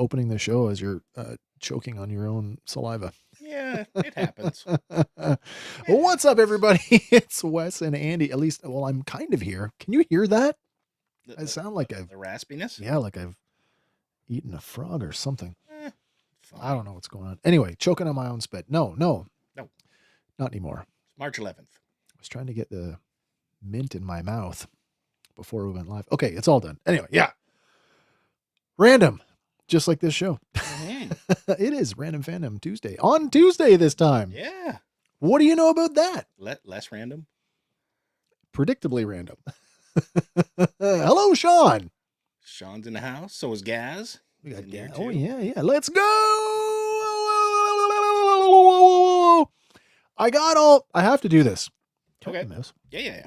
opening the show as you're choking on your own saliva. Yeah, it happens. Well, what's up, everybody? It's Wes and Andy. At least, well, I'm kind of here. Can you hear that? I sound like the raspiness. Yeah, like I've eaten a frog or something. Fine. I don't know what's going on. Anyway, choking on my own spit. No, No. not anymore. It's March 11th. I was trying to get the mint in my mouth before we went live. Okay, it's all done. Anyway, yeah. Random, just like this show. It is Random Fandom Tuesday. On Tuesday this time. Yeah. What do you know about that? Less random. Predictably random. Hello, Sean. Sean's in the house. So is Gaz. We got Gaz. Oh, yeah. Let's go. I have to do this. Okay. Yeah.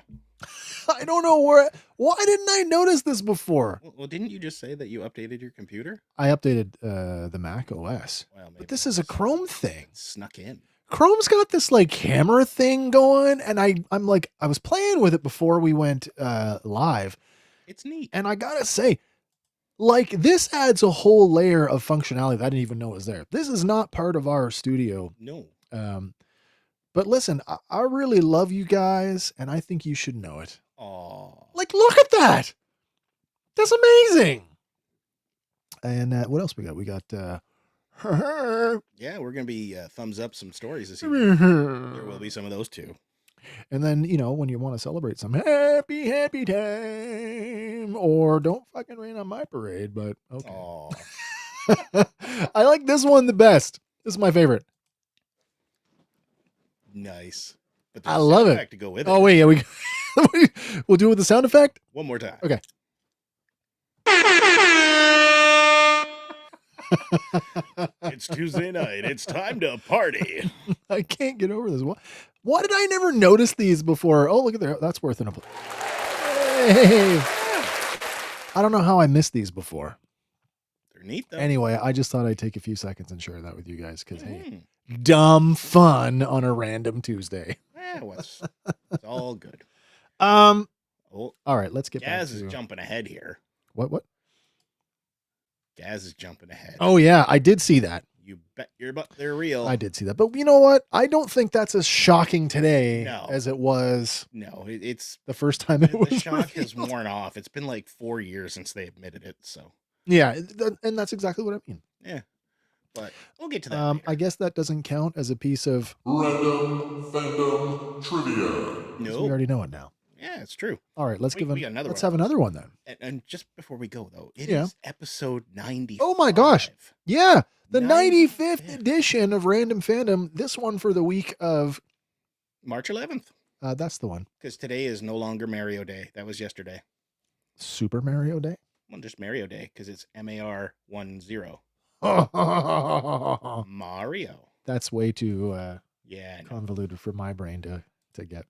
I don't know why didn't I notice this before? Well, didn't you just say that you updated your computer? I updated the Mac OS. Well, but this is a Chrome thing. Snuck in. Chrome's got this like camera thing going, and I'm like, I was playing with it before we went live. It's neat. And I gotta say, like, this adds a whole layer of functionality that I didn't even know was there. This is not part of our studio. No. But listen, I really love you guys, and I think you should know it. Aww. Like, look at that. That's amazing. And what else we got? We got yeah, we're gonna be thumbs up some stories this evening. There will be some of those too. And then, you know, when you want to celebrate some happy time, or don't fucking rain on my parade, but okay. I like this one the best. This is my favorite. Nice. But I love it. To go with it. Oh wait, yeah, we'll do it with the sound effect. One more time. Okay. It's Tuesday night. It's time to party. I can't get over this. Why did I never notice these before? Oh, look at that. That's worth an applause. Hey. I don't know how I missed these before. They're neat, though. Anyway, I just thought I'd take a few seconds and share that with you guys because, hey, dumb fun on a random Tuesday. Yeah, it's all good. All right, let's get Gaz back to... is jumping ahead here. What? Gaz is jumping ahead. Oh, yeah, I did see that. You bet your butt they're real. I did see that. But you know what? I don't think that's as shocking today as it was. No, it's the first time it was. The shock has worn off. It's been like 4 years since they admitted it. So yeah, and that's exactly what I mean. Yeah, but we'll get to that. Later. I guess that doesn't count as a piece of Random Fandom Trivia. No, we already know it now. Yeah, it's true. All right, let's have another one then. And just before we go though, it is episode 90. Oh my gosh! Yeah, the 95th edition of Random Fandom. This one for the week of March 11th. That's the one. Because today is no longer Mario Day. That was yesterday. Super Mario Day. Well, just Mario Day because it's MAR10. Mario. That's way too convoluted for my brain to get.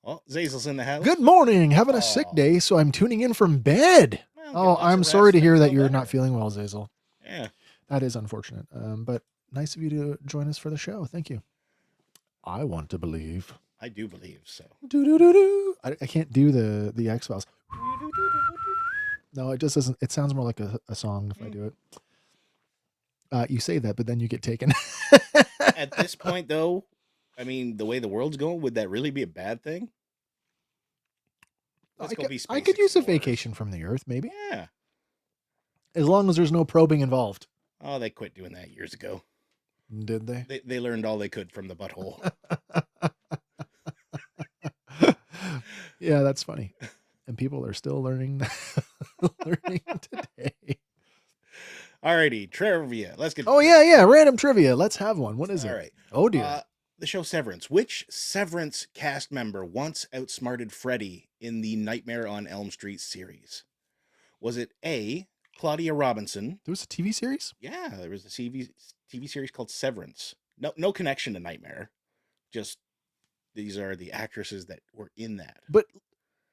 Well, Zazel's in the house. Good morning. Having a sick day, so I'm tuning in from bed. Well, I'm sorry to hear that you're not feeling well, Zazel. Yeah. That is unfortunate. But nice of you to join us for the show. Thank you. I want to believe. I do believe so. I can't do the X-Files. No, it just doesn't. It sounds more like a song if I do it. You say that, but then you get taken. At this point, though, I mean, the way the world's going, would that really be a bad thing? I could use a vacation from the Earth, maybe. Yeah. As long as there's no probing involved. Oh, they quit doing that years ago. Did they? They learned all they could from the butthole. Yeah, that's funny. And people are still learning today. Alrighty, trivia. Let's get. Oh yeah, random trivia. Let's have one. What is it? All right. Oh dear. The show Severance. Which Severance cast member once outsmarted Freddy in the Nightmare on Elm Street series? Was it A, Claudia Robinson? There was a TV series? Yeah, there was a TV series called Severance. No connection to Nightmare. Just these are the actresses that were in that. But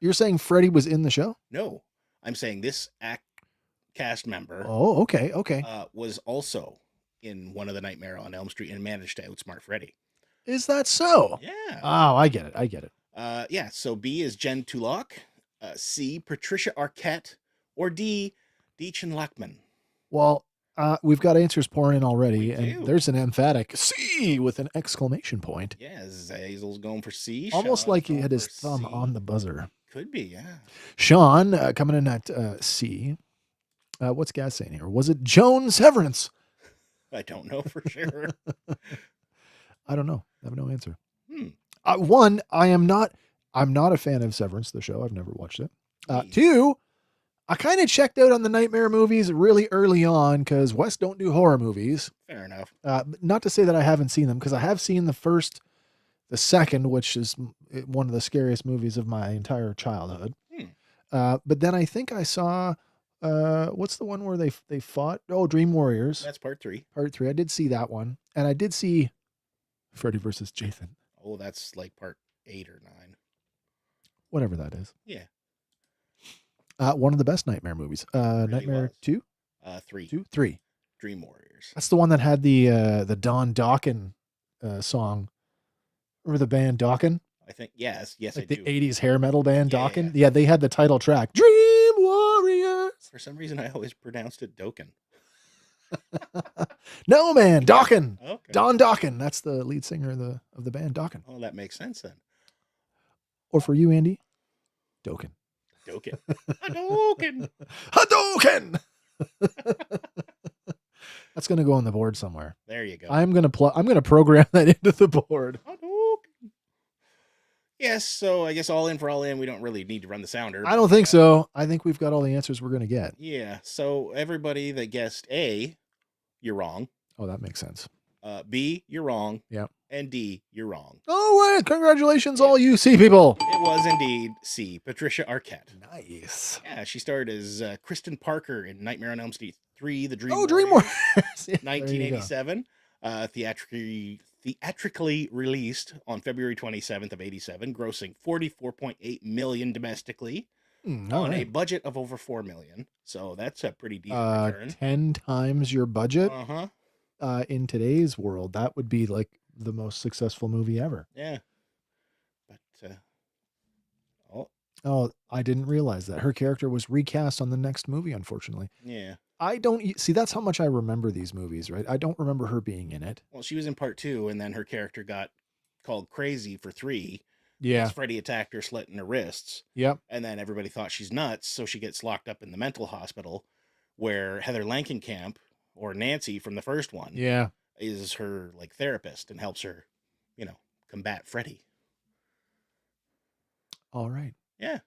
you're saying Freddy was in the show? No, I'm saying this cast member. Oh, okay. Was also in one of the Nightmare on Elm Street and managed to outsmart Freddy. Is that so? Yeah. Oh, I get it. Yeah. So B is Jen Tulloch, C Patricia Arquette, or D Deechin Lachman. Well, We've got answers pouring in already, We and do. there's an emphatic C with an exclamation point. Yeah, Zazel's going for C. Almost Sean's like he going had his for thumb C. on the buzzer. Could be, yeah. Sean coming in at C. What's Gaz saying here? Was it Joan Severance? I don't know for sure. I don't know. I have no answer. Hmm. One, I'm not a fan of Severance, the show. I've never watched it. Me. Two, I kind of checked out on the Nightmare movies really early on because West don't do horror movies. Fair enough. Not to say that I haven't seen them, because I have seen the second, which is one of the scariest movies of my entire childhood. But then I think I saw, what's the one where they fought? Oh, Dream Warriors. That's part 3. Part 3. I did see that one. And I did see Freddy versus Jason. Oh, that's like part 8 or 9. Whatever that is. Yeah. One of the best Nightmare movies. Really Nightmare was. 2? 3. 2? 3. Dream Warriors. That's the one that had the Don Dokken song. Remember the band Dokken? I think, yes, Like I the do. 80s hair metal band Yeah, Dokken? Yeah, they had the title track, Dream Warriors. For some reason, I always pronounced it Dokken. No, man, Dokken. Okay. Don Dokken. That's the lead singer of the band Dokken. Oh, that makes sense then. Or for you, Andy, Dokken. Dokken. Dokken. Hadouken! That's going to go on the board somewhere. There you go. I'm going to program that into the board. Hadouken. Yes, so I guess all in for all in, we don't really need to run the sounder. I don't think so. I think we've got all the answers we're going to get. Yeah, so everybody that guessed A, you're wrong. Oh, that makes sense. B, you're wrong. Yeah. And D, you're wrong. Oh, wait. Congratulations, all you C people. It was indeed C, Patricia Arquette. Nice. Yeah, she starred as Kristen Parker in Nightmare on Elm Street 3, The Dream Oh, Warriors, Dream Warriors. Yeah, there you go. 1987. Theatrically released on February 27th of 87, grossing 44.8 million domestically All on a right. budget of over 4 million. So that's a pretty decent return. 10 times your budget Uh-huh. in today's world. That would be like the most successful movie ever. Yeah. But Oh, I didn't realize that. Her character was recast on the next movie, unfortunately. yeah. I don't see, that's how much I remember these movies, right? I don't remember her being in it. Well, she was in part 2, and then her character got called crazy for 3. Yeah. Because Freddy attacked her, slitting her wrists. Yep. And then everybody thought she's nuts, so she gets locked up in the mental hospital, where Heather Langenkamp, or Nancy from the first one, Yeah. is her like therapist and helps her, combat Freddy. All right. Yeah.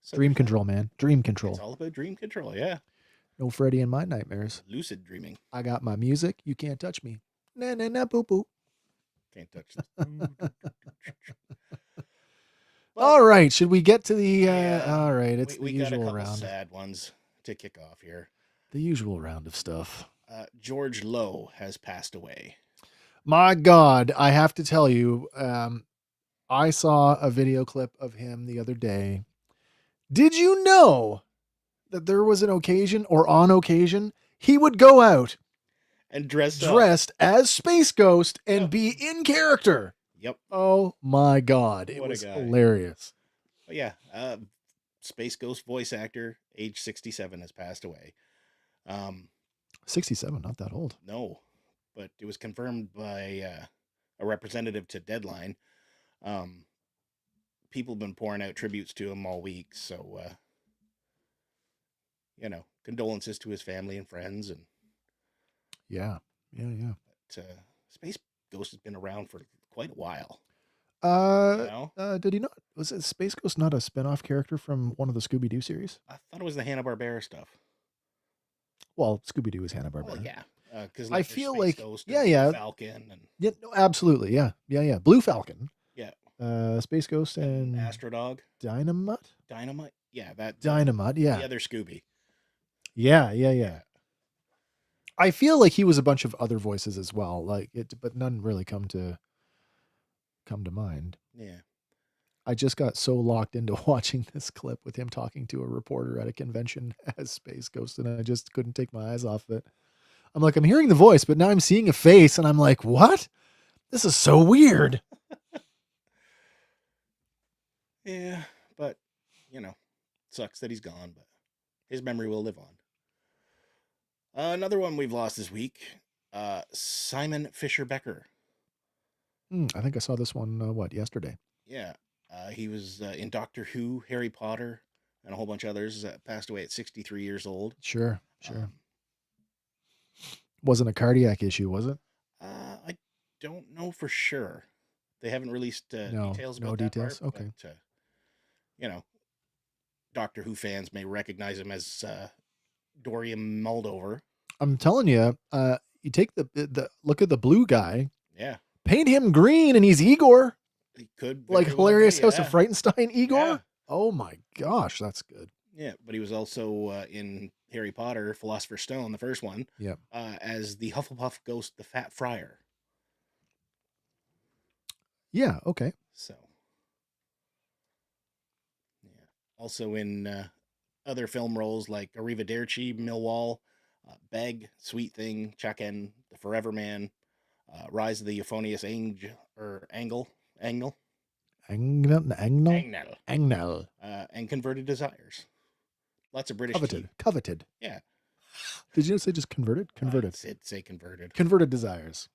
So Dream there's that. control, man. Dream control. It's all about dream control, yeah. No Freddy in my nightmares. Lucid dreaming. I got my music. You can't touch me. Na na na boo boo. Can't touch this. All right. Should we get to the? Yeah. All right. It's we the got a usual couple round. sad ones to kick off here. The usual round of stuff. George Lowe has passed away. My God, I have to tell you, I saw a video clip of him the other day. Did you know that there was an occasion, or on occasion, he would go out And dressed as Space Ghost and Yep. be in character? Yep. Oh my God. It What a was guy. hilarious. But yeah, Space Ghost voice actor, age 67, has passed away. 67, not that old. No, but it was confirmed by a representative to Deadline. People have been pouring out tributes to him all week, so condolences to his family and friends. And Yeah. Space Ghost has been around for quite a while. Did he not? Was it Space Ghost not a spin-off character from one of the Scooby-Doo series? I thought it was the Hanna-Barbera stuff. Well, Scooby-Doo is Hanna-Barbera. Well, yeah, because I feel like- Ghost yeah, and yeah. Falcon and Yeah, no, absolutely. Yeah. Blue Falcon. Yeah. Space Ghost and Astrodog, Dynamite. Dynamite. Yeah, that Dynamite. Yeah. the other Scooby. Yeah. I feel like he was a bunch of other voices as well, but none really come to mind. Yeah. I just got so locked into watching this clip with him talking to a reporter at a convention as Space Ghost, and I just couldn't take my eyes off it. I'm like, I'm hearing the voice, but now I'm seeing a face, and I'm like, what? This is so weird. Yeah, but sucks that he's gone, but his memory will live on. Another one we've lost this week. Simon Fisher-Becker. I think I saw this one, yesterday? Yeah. He was in Doctor Who, Harry Potter, and a whole bunch of others. Passed away at 63 years old. Sure. Wasn't a cardiac issue, was it? I don't know for sure. They haven't released details about no that details. part, Okay. But, Doctor Who fans may recognize him as Dorian Moldover. I'm telling you, you take the look at the blue guy, Yeah. paint him green, and he's Igor. He could Like very well Hilarious be, House yeah. of Frightenstein Igor. Yeah. Oh my gosh, that's good. Yeah, but he was also in Harry Potter, Philosopher's Stone, the first one. Yep. As the Hufflepuff ghost, the Fat Friar. Yeah. Okay. So, yeah. Also in other film roles like Arrivederci, Millwall, Beg, Sweet Thing, Chucken, The Forever Man, Rise of the Euphonious Angle, Angnel. and Converted Desires. Lots of British Coveted. Yeah. Did you say just converted? Converted. It'd say converted. Converted Desires.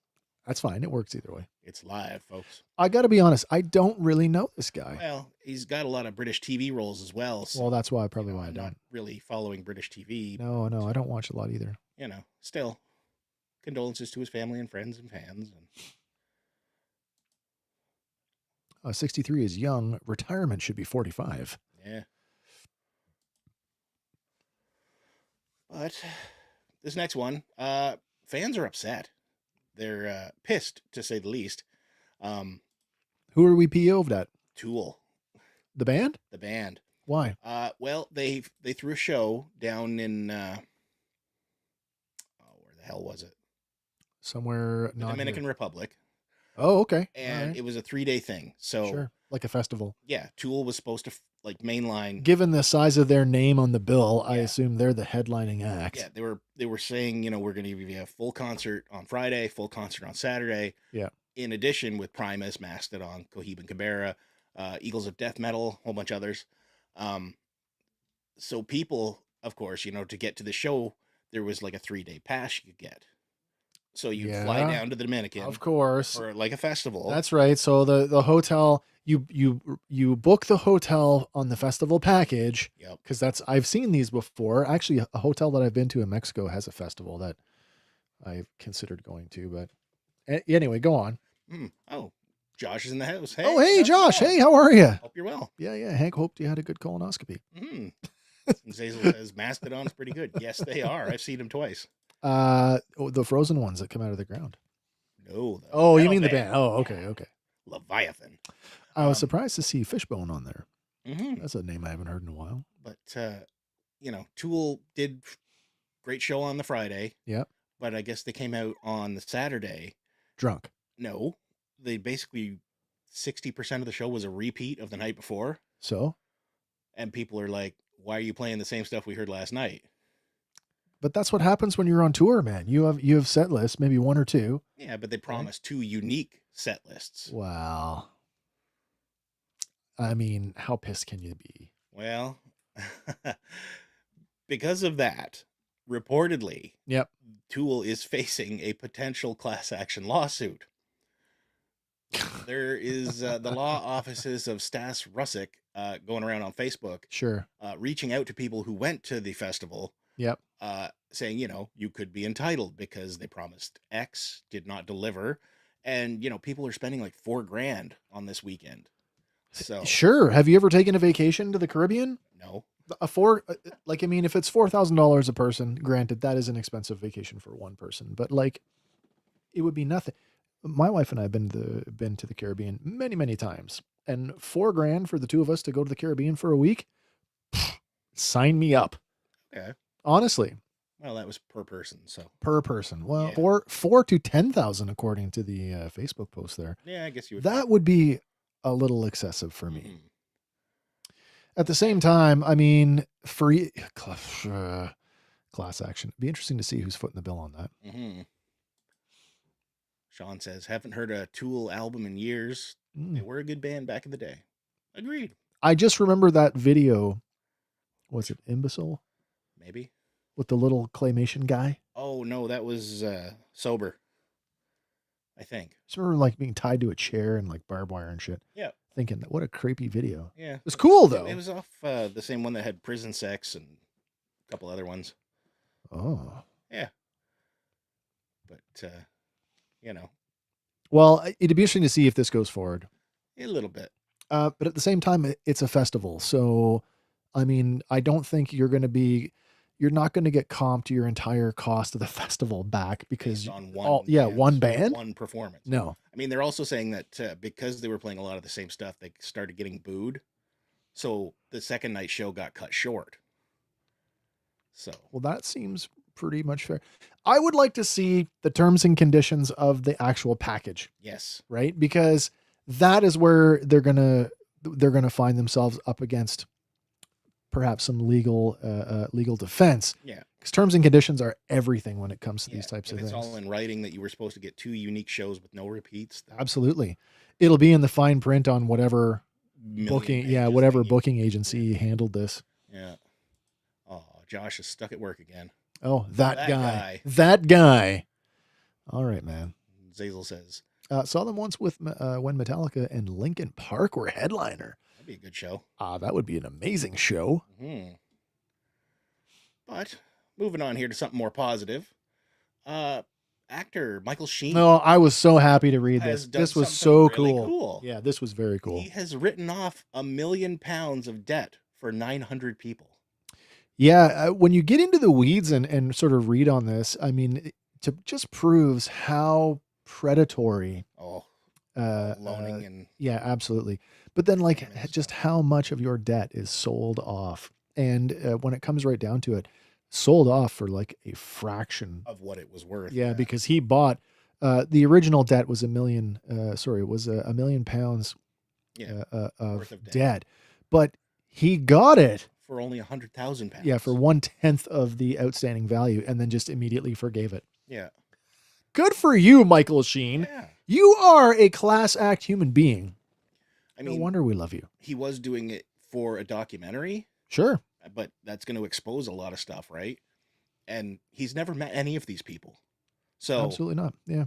That's fine. It works either way. It's live, folks. I got to be honest. I don't really know this guy. Well, he's got a lot of British TV roles as well. So, Well, that's why I why I I'm don't. not really following British TV. No, I don't watch a lot either. Still, condolences to his family and friends and fans. 63 is young. Retirement should be 45. Yeah. But this next one, fans are upset. They're pissed, to say the least. Who are we PO'd at? Tool. The band? The band. Why? Well, they threw a show down in where the hell was it? Somewhere The not Dominican here. Republic. Oh, okay. And it was a 3-day thing. So Sure, like a festival. Yeah, Tool was supposed to mainline. Given the size of their name on the bill, I Yeah. assume they're the headlining act. Yeah, they were saying, we're going to give you a full concert on Friday, full concert on Saturday. Yeah. In addition, with Primus, Mastodon, Cohib and Cabera, Eagles of Death Metal, a whole bunch of others. So people, of course, to get to the show, there was like a 3-day pass you could get. So you'd fly down to the Dominican, Of course. or like a festival. That's right. So the hotel, you book the hotel on the festival package. Yep. Because I've seen these before. Actually, a hotel that I've been to in Mexico has a festival that I've considered going to. But anyway, go on. Oh, Josh is in the house. Hey, Oh, hey, Josh. Hey, how are you? Hope you're well. Yeah. Hank hoped you had a good colonoscopy. Zazel says Mastodon's pretty good. Yes, they are. I've seen them twice. The frozen ones that come out of the ground. No. Oh, you mean the band? Oh, okay. Leviathan. I was surprised to see Fishbone on there. Mm-hmm. That's a name I haven't heard in a while. But Tool did great show on the Friday. Yeah. But I guess they came out on the Saturday drunk. No, they basically 60% of the show was a repeat of the night before. So, and people are like, "Why are you playing the same stuff we heard last night?" But that's what happens when you're on tour, man. You have set lists, maybe one or two. Yeah, but they promised 2 unique set lists. Wow. I mean, how pissed can you be? Well, because of that, reportedly, yep, Tool is facing a potential class action lawsuit. There is the law offices of Stas Rusick going around on Facebook. Sure. Reaching out to people who went to the festival. Yep. Saying, you could be entitled because they promised X, did not deliver. And, people are spending like $4,000 on this weekend. So sure. Have you ever taken a vacation to the Caribbean? No. If it's $4,000 a person, granted, that is an expensive vacation for one person, but it would be nothing. My wife and I have been to the Caribbean many, many times, and $4,000 for the two of us to go to the Caribbean for a week. Sign me up. Okay. Honestly. Well, that was per person. So per person. Well, yeah. 4 to 10,000 according to the Facebook post there. Yeah, I guess you would. That would be a little excessive for me. Mm-hmm. At the same time, I mean, free class action. It'd be interesting to see who's footing the bill on that. Mm-hmm. Sean says, haven't heard a Tool album in years. They were a good band back in the day. Agreed. I just remember that video. Was it Imbecile? Maybe. With the little claymation guy. Oh no, that was sober. I think. Just remember like being tied to a chair and like barbed wire and shit. Yeah. Thinking, what a creepy video. Yeah. It's cool though. It was off the same one that had prison sex and a couple other ones. Oh. Yeah. But you know, Well, it'd be interesting to see if this goes forward. a little bit. But at the same time, it's a festival. So, I mean, I don't think you're not going to get comped your entire cost of the festival back because Based on one one band, one performance. No, I mean, they're also saying that because they were playing a lot of the same stuff, they started getting booed. So the second night show got cut short. So, well, that seems pretty much fair. I would like to see the terms and conditions of the actual package, yes. right? Because that is where they're gonna find themselves up against perhaps some legal defense. Yeah. Because terms and conditions are everything when it comes to these types If of it's things. all in writing that you were supposed to get 2 unique shows with no repeats. Absolutely. It'll be in the fine print on whatever million pages whatever thingy. booking agency handled this. Yeah. Oh, Josh is stuck at work again. Oh, that That guy. guy. That guy. All right, man. Zazel says, Saw them once with when Metallica and Linkin Park were headliner. that'd be a good show. That would be an amazing show. Hmm. But moving on here to something more positive. Actor Michael Sheen. No, I was so happy to read has this. done This was something so really cool. cool. Yeah, this was very cool. He has written off £1 million of debt for 900 people. Yeah, when you get into the weeds and sort of read on this, I mean, it just proves how predatory. Oh, Uh, loaning and Yeah, absolutely. But then, like, Finance just stuff. how much of your debt is sold off, and when it comes right down to it, sold off for like a fraction. of what it was worth. Yeah, because he bought the original debt was it was £1 million Yeah, of worth of debt. debt, but he got it. for only £100,000. Yeah, for 1/10 of the outstanding value, and then just immediately forgave it. Yeah. Good for you, Michael Sheen. Yeah. You are a class act human being. I No mean, wonder we love you. he was doing it for a documentary, Sure. but that's going to expose a lot of stuff, right? And he's never met any of these people. So, Absolutely not. Yeah.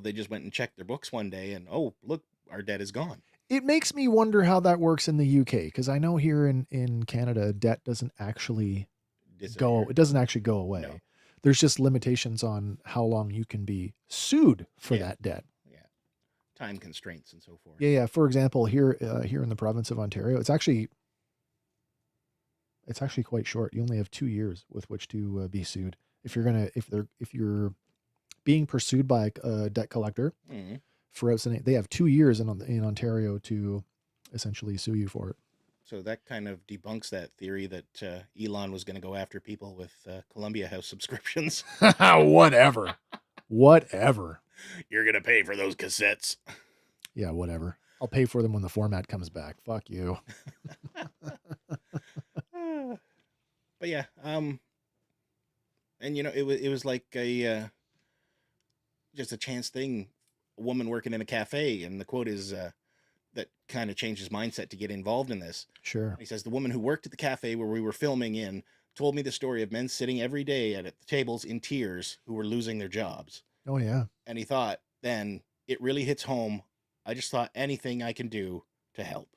they just went and checked their books one day and, oh, look, our debt is gone. It makes me wonder how that works in the UK, because I know here in Canada, debt doesn't actually Disappear. it doesn't actually go away. No. There's just limitations on how long you can be sued for Yeah. that debt. Yeah. Time constraints and so forth. Yeah. For example, here in the province of Ontario, it's actually quite short. You only have 2 years with which to be sued. If you're being pursued by a debt collector Mhm. for outstanding, they have 2 years in Ontario to essentially sue you for it. So that kind of debunks that theory that Elon was going to go after people with Columbia House subscriptions. Whatever. Whatever. You're going to pay for those cassettes. Yeah, whatever. I'll pay for them when the format comes back. Fuck you. But yeah, and it was like a just a chance thing. A woman working in a cafe, and the quote is that kind of changed his mindset to get involved in this. Sure. He says, the woman who worked at the cafe where we were filming in told me the story of men sitting every day at the tables in tears who were losing their jobs. Oh, yeah. And he thought, then it really hits home. I just thought anything I can do to help.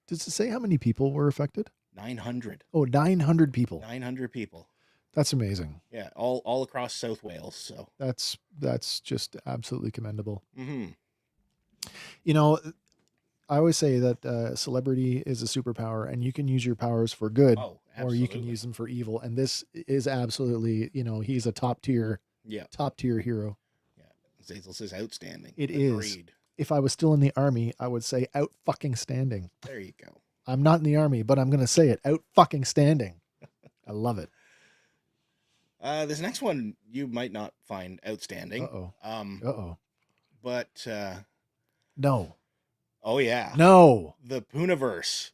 Does it say how many people were affected? 900. Oh, 900 people. 900 people. That's amazing. Yeah, all across South Wales. So That's just absolutely commendable. mm-hmm. You know, I always say that celebrity is a superpower, and you can use your powers for good, Oh, or you can absolutely. use them for evil. And this is absolutely, he's a top tier Yeah. hero. Yeah. Zazel says outstanding. It is. Agreed. If I was still in the army, I would say out fucking standing. There you go. I'm not in the army, but I'm going to say it, out fucking standing. I love it. This next one you might not find outstanding. Uh-oh. But No. oh yeah. No. The Poohniverse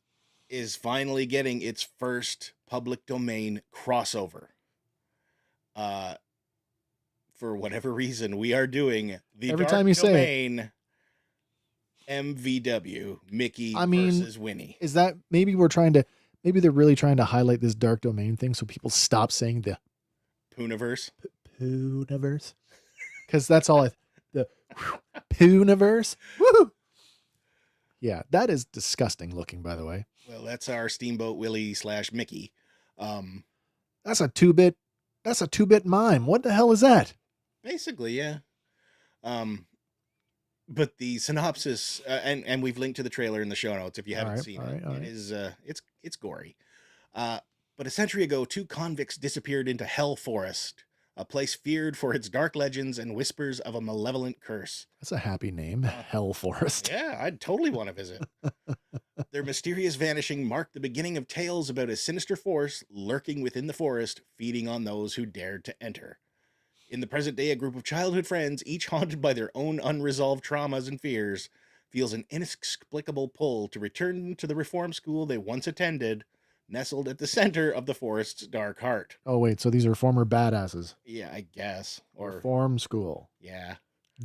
is finally getting its first public domain crossover. For whatever reason, we are doing the Every dark time you say it. domain MVW, Mickey I mean, versus Winnie. Is that maybe they're really trying to highlight this dark domain thing so people stop saying the Poohniverse. Poohniverse. Because that's all the Poohniverse. Woo! Yeah, that is disgusting looking, by the way. Well, that's our Steamboat Willie / Mickey. That's a 2-bit. That's a 2-bit mime. What the hell is that? Basically, yeah. But the synopsis, and we've linked to the trailer in the show notes if you haven't seen it. It is, it's gory. But a century ago, 2 convicts disappeared into Hell Forest, a place feared for its dark legends and whispers of a malevolent curse. That's a happy name, Hell Forest. Yeah, I'd totally want to visit. Their mysterious vanishing marked the beginning of tales about a sinister force lurking within the forest, feeding on those who dared to enter. In the present day, a group of childhood friends, each haunted by their own unresolved traumas and fears, feels an inexplicable pull to return to the reform school they once attended, nestled at the center of the forest's dark heart. Oh, wait. So these are former badasses. Yeah, I guess. Or Reform school. Yeah.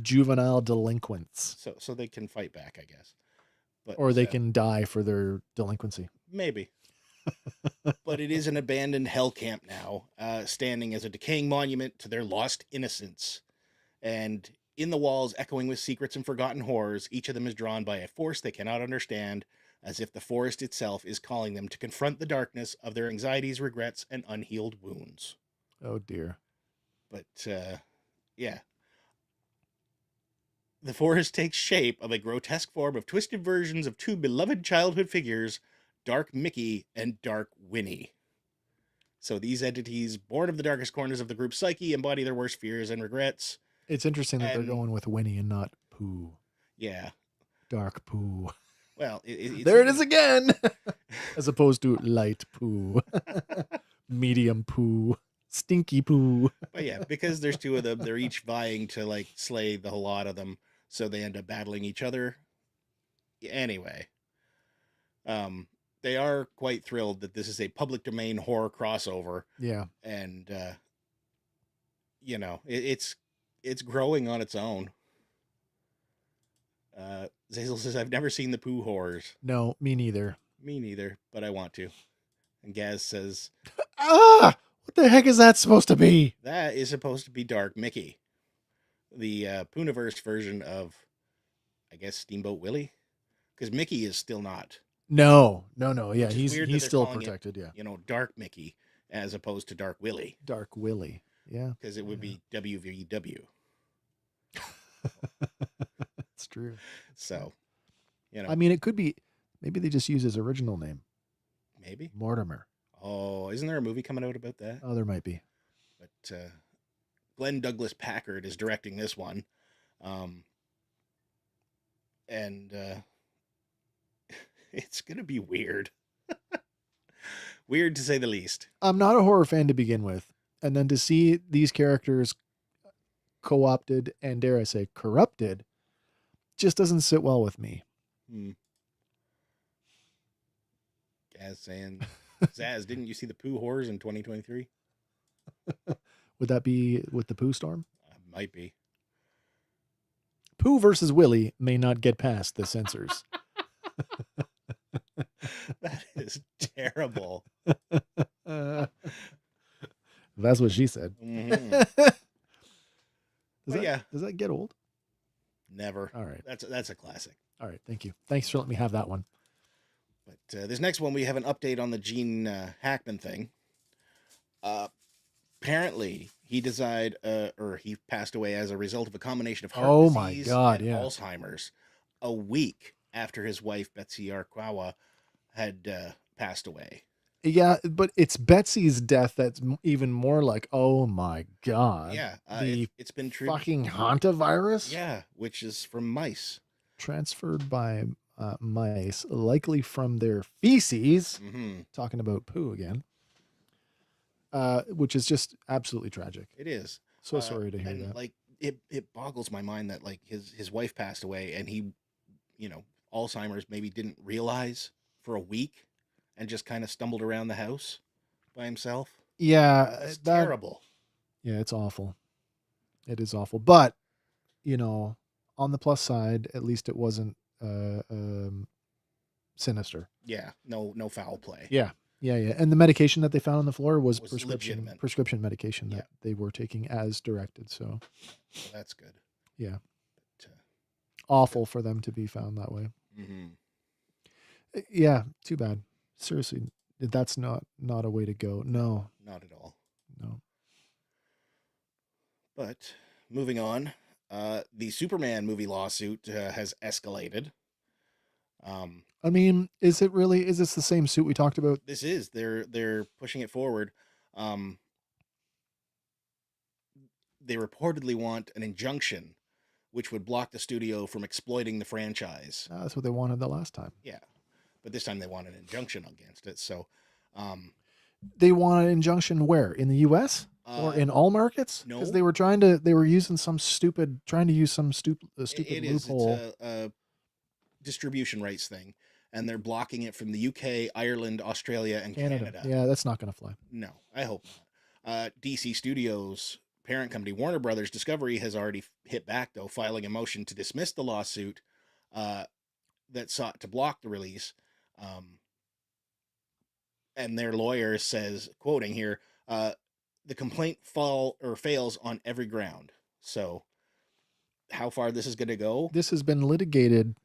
Juvenile delinquents. So they can fight back, I guess. But, or they can die for their delinquency. Maybe. But it is an abandoned hell camp now, standing as a decaying monument to their lost innocence. And in the walls, echoing with secrets and forgotten horrors, each of them is drawn by a force they cannot understand, as if the forest itself is calling them to confront the darkness of their anxieties, regrets, and unhealed wounds. Oh, dear. But, yeah. The forest takes shape of a grotesque form of twisted versions of 2 beloved childhood figures, Dark Mickey and Dark Winnie. So these entities, born of the darkest corners of the group's psyche, embody their worst fears and regrets. It's interesting that they're going with Winnie and not Pooh. Yeah. Dark Pooh. Well, it's there it is again. As opposed to light Pooh. Medium Pooh. Stinky Pooh. But yeah, because there's 2 of them, they're each vying to like slay the whole lot of them. So they end up battling each other. Anyway. They are quite thrilled that this is a public domain horror crossover. Yeah. And, it's growing on its own. Zazel says, I've never seen the Pooh horrors. No, me neither. Me neither, but I want to. And Gaz says, what the heck is that supposed to be? That is supposed to be Dark Mickey. The Poohniverse version of, I guess, Steamboat Willie? Because Mickey is still not. No. Yeah, he's still protected. Yeah. Dark Mickey as opposed to Dark Willie. Dark Willie. Yeah. Because it would be WVW. It's true. So, I mean, it could be, maybe they just use his original name. Maybe. Mortimer. Oh, isn't there a movie coming out about that? Oh, there might be. But Glenn Douglas Packard is directing this one. And it's going to be weird. Weird to say the least. I'm not a horror fan to begin with. And then to see these characters co-opted and, dare I say, corrupted, just doesn't sit well with me. Gaz saying, Zaz, didn't you see the Pooh horrors in 2023? Would that be with the Pooh storm? Might be. Pooh versus Willie may not get past the censors. That is terrible. That's what she said. Mm-hmm. Does that get old? Never. All right. That's a classic. All right. Thank you. Thanks for letting me have that one. But this next one, we have an update on the Gene Hackman thing. Apparently, he he passed away as a result of a combination of heart disease and Alzheimer's a week after his wife, Betsy Arkawa, had passed away. Yeah, but it's Betsy's death that's even more like, oh my God. Yeah, it's been true. Fucking hantavirus? Yeah, which is from mice. Transferred by mice, likely from their feces. Mm-hmm. Talking about Pooh again. Which is just absolutely tragic. It is. So sorry to hear that. Like it boggles my mind that like his wife passed away and he, Alzheimer's maybe didn't realize for a week and just kind of stumbled around the house by himself. Yeah, it's terrible. Yeah, it's awful. It is awful. But, on the plus side, at least it wasn't sinister. Yeah, no foul play. Yeah. Yeah, yeah. And the medication that they found on the floor was Was prescription legitimate. medication Yeah. that they were taking as directed. So So that's good. yeah, But, awful for them to be found that way. mm-hmm. Yeah, too bad. Seriously, that's not a way to go. No, Not at all. no. But moving on, the Superman movie lawsuit has escalated. I mean, is this the same suit we talked about? This is they're pushing it forward. Um, they reportedly want an injunction, which would block the studio from exploiting the franchise. That's what they wanted the last time. Yeah, but this time they want an injunction against it. So, they want an injunction where? In the U.S. or in all markets? No, Because they were using some stupid stupid it loophole. is. It's a distribution rights thing, and they're blocking it from the UK, Ireland, Australia, and Canada. Yeah, that's not going to fly. No, I hope not. DC Studios parent company Warner Brothers Discovery has already hit back, though, filing a motion to dismiss the lawsuit that sought to block the release. And their lawyer says, quoting here, the complaint fails on every ground. So how far this is going to go? This has been litigated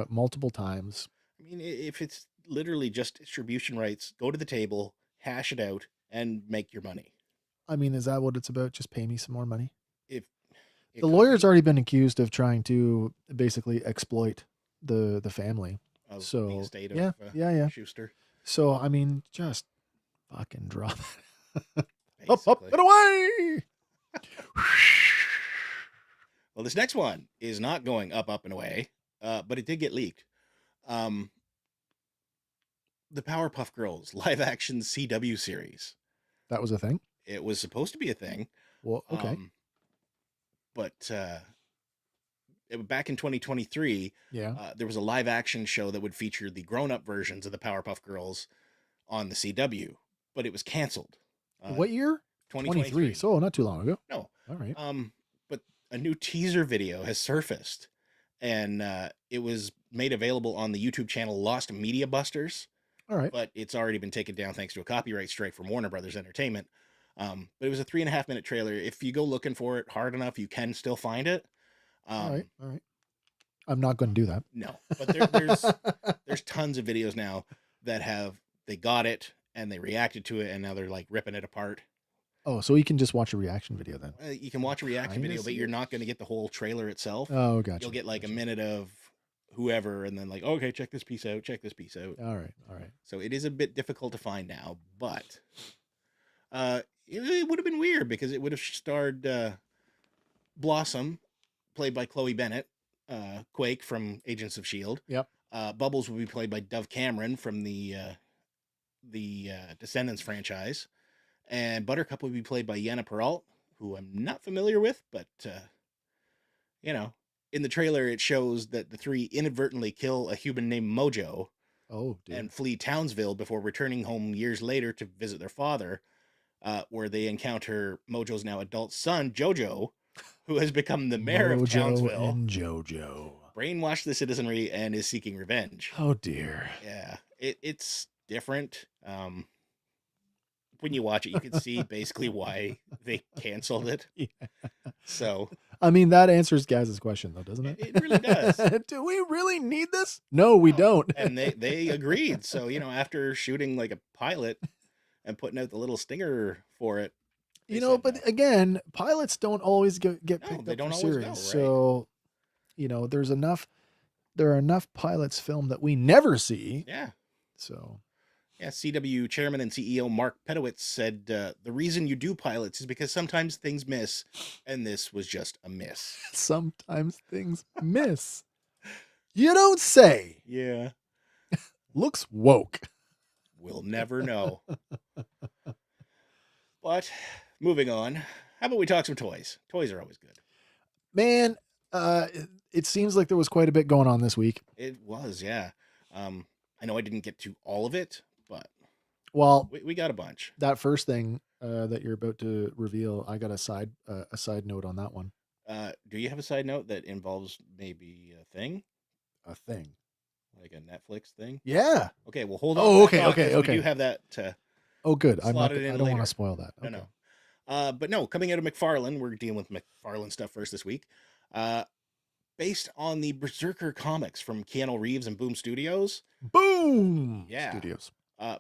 multiple times. I mean, if it's literally just distribution rights, go to the table, hash it out, and make your money. I mean, is that what it's about? Just pay me some more money? If the lawyer's already been accused of trying to basically exploit the family. So the estate of yeah. Schuster. So I mean, just fucking drop it. Up and away. Well, this next one is not going up and away, but it did get leaked. The Powerpuff Girls live action CW series. That was a thing? It was supposed to be a thing. Well, okay. But back in 2023, there was a live action show that would feature the grown-up versions of the Powerpuff Girls on the CW, but it was canceled. What year? 2023. So not too long ago. No. All right. But a new teaser video has surfaced, and it was made available on the YouTube channel Lost Media Busters. All right. But it's already been taken down thanks to a copyright strike from Warner Brothers Entertainment. But it was a 3.5-minute trailer. If you go looking for it hard enough, you can still find it. All right. I'm not going to do that. No, but there's tons of videos now that they got it and they reacted to it, and now they're like ripping it apart. Oh, so you can just watch a reaction video then? You can watch a reaction video, but you're not going to get the whole trailer itself. Oh, gotcha. You'll get like a minute of whoever, and then like, okay, check this piece out. All right. So it is a bit difficult to find now, but it would have been weird because it would have starred Blossom, played by Chloe Bennett, Quake from Agents of S.H.I.E.L.D. Yep. Bubbles would be played by Dove Cameron from the Descendants franchise, and Buttercup would be played by Yana Peralt, who I'm not familiar with, but in the trailer it shows that the three inadvertently kill a human named Mojo. Oh, dude. And flee Townsville before returning home years later to visit their father, where they encounter Mojo's now adult son, Jojo, who has become the mayor of Townsville. And Jojo brainwashed the citizenry and is seeking revenge. Oh, dear. Yeah, it's different. When you watch it, you can see basically why they canceled it. Yeah. So, I mean, that answers Gaz's question, though, doesn't it? It really does. Do we really need this? No, we don't. And they agreed. So, after shooting like a pilot and putting out the little stinger for it. But no. Again, pilots don't always get picked up for series. Right? So, there are enough pilots filmed that we never see. Yeah. So. Yeah, CW chairman and CEO Mark Pedowitz said, the reason you do pilots is because sometimes things miss, and this was just a miss. Sometimes things miss. You don't say. Yeah. Looks woke. We'll never know. But, moving on, how about we talk some toys? Toys are always good. Man, it seems like there was quite a bit going on this week. It was, yeah. I know I didn't get to all of it, but we got a bunch. That first thing that you're about to reveal, I got a side note on that one. Do you have a side note that involves maybe a thing? A thing. Like a Netflix thing? Yeah. Okay, well, hold on. Oh, to that okay, thought, 'cause okay. We do have that to Oh, good. slot it I in don't want later. to spoil that. No, Okay. no. But no, coming out of McFarlane, we're dealing with McFarlane stuff first this week. Based on the Berserker comics from Keanu Reeves and Boom Studios. Boom! Yeah. Studios.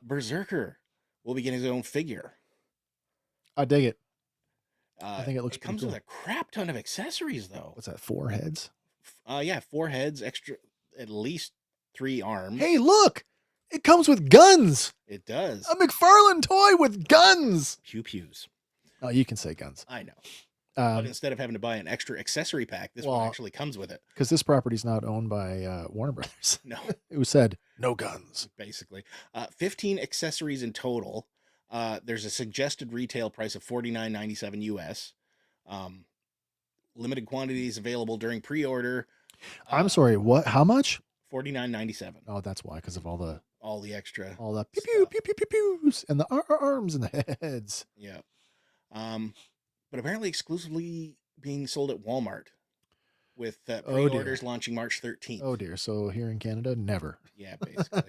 Berserker will be getting his own figure. I dig it. I think it looks pretty comes cool. with a crap ton of accessories, though. What's that, 4 heads? Yeah, 4 heads, extra, at least 3 arms. Hey, look! It comes with guns! It does. A McFarlane toy with guns! Pew-pews. Oh, you can say guns. I know. But Um, instead of having to buy an extra accessory pack, this well, one actually comes with it. because this property's not owned by Warner Brothers. No, Who said, no guns. basically. 15 accessories in total. There's a suggested retail price of $49.97 US. Limited quantities available during pre-order. I'm sorry, what? How much? $49.97. Oh, that's why, because of all the Extra. all the pew pew stuff. pew pew pew pews and the arms and the heads. Yeah. But apparently exclusively being sold at Walmart with Oh, pre-orders launching March 13th. Oh dear. So here in Canada, never. Yeah, basically.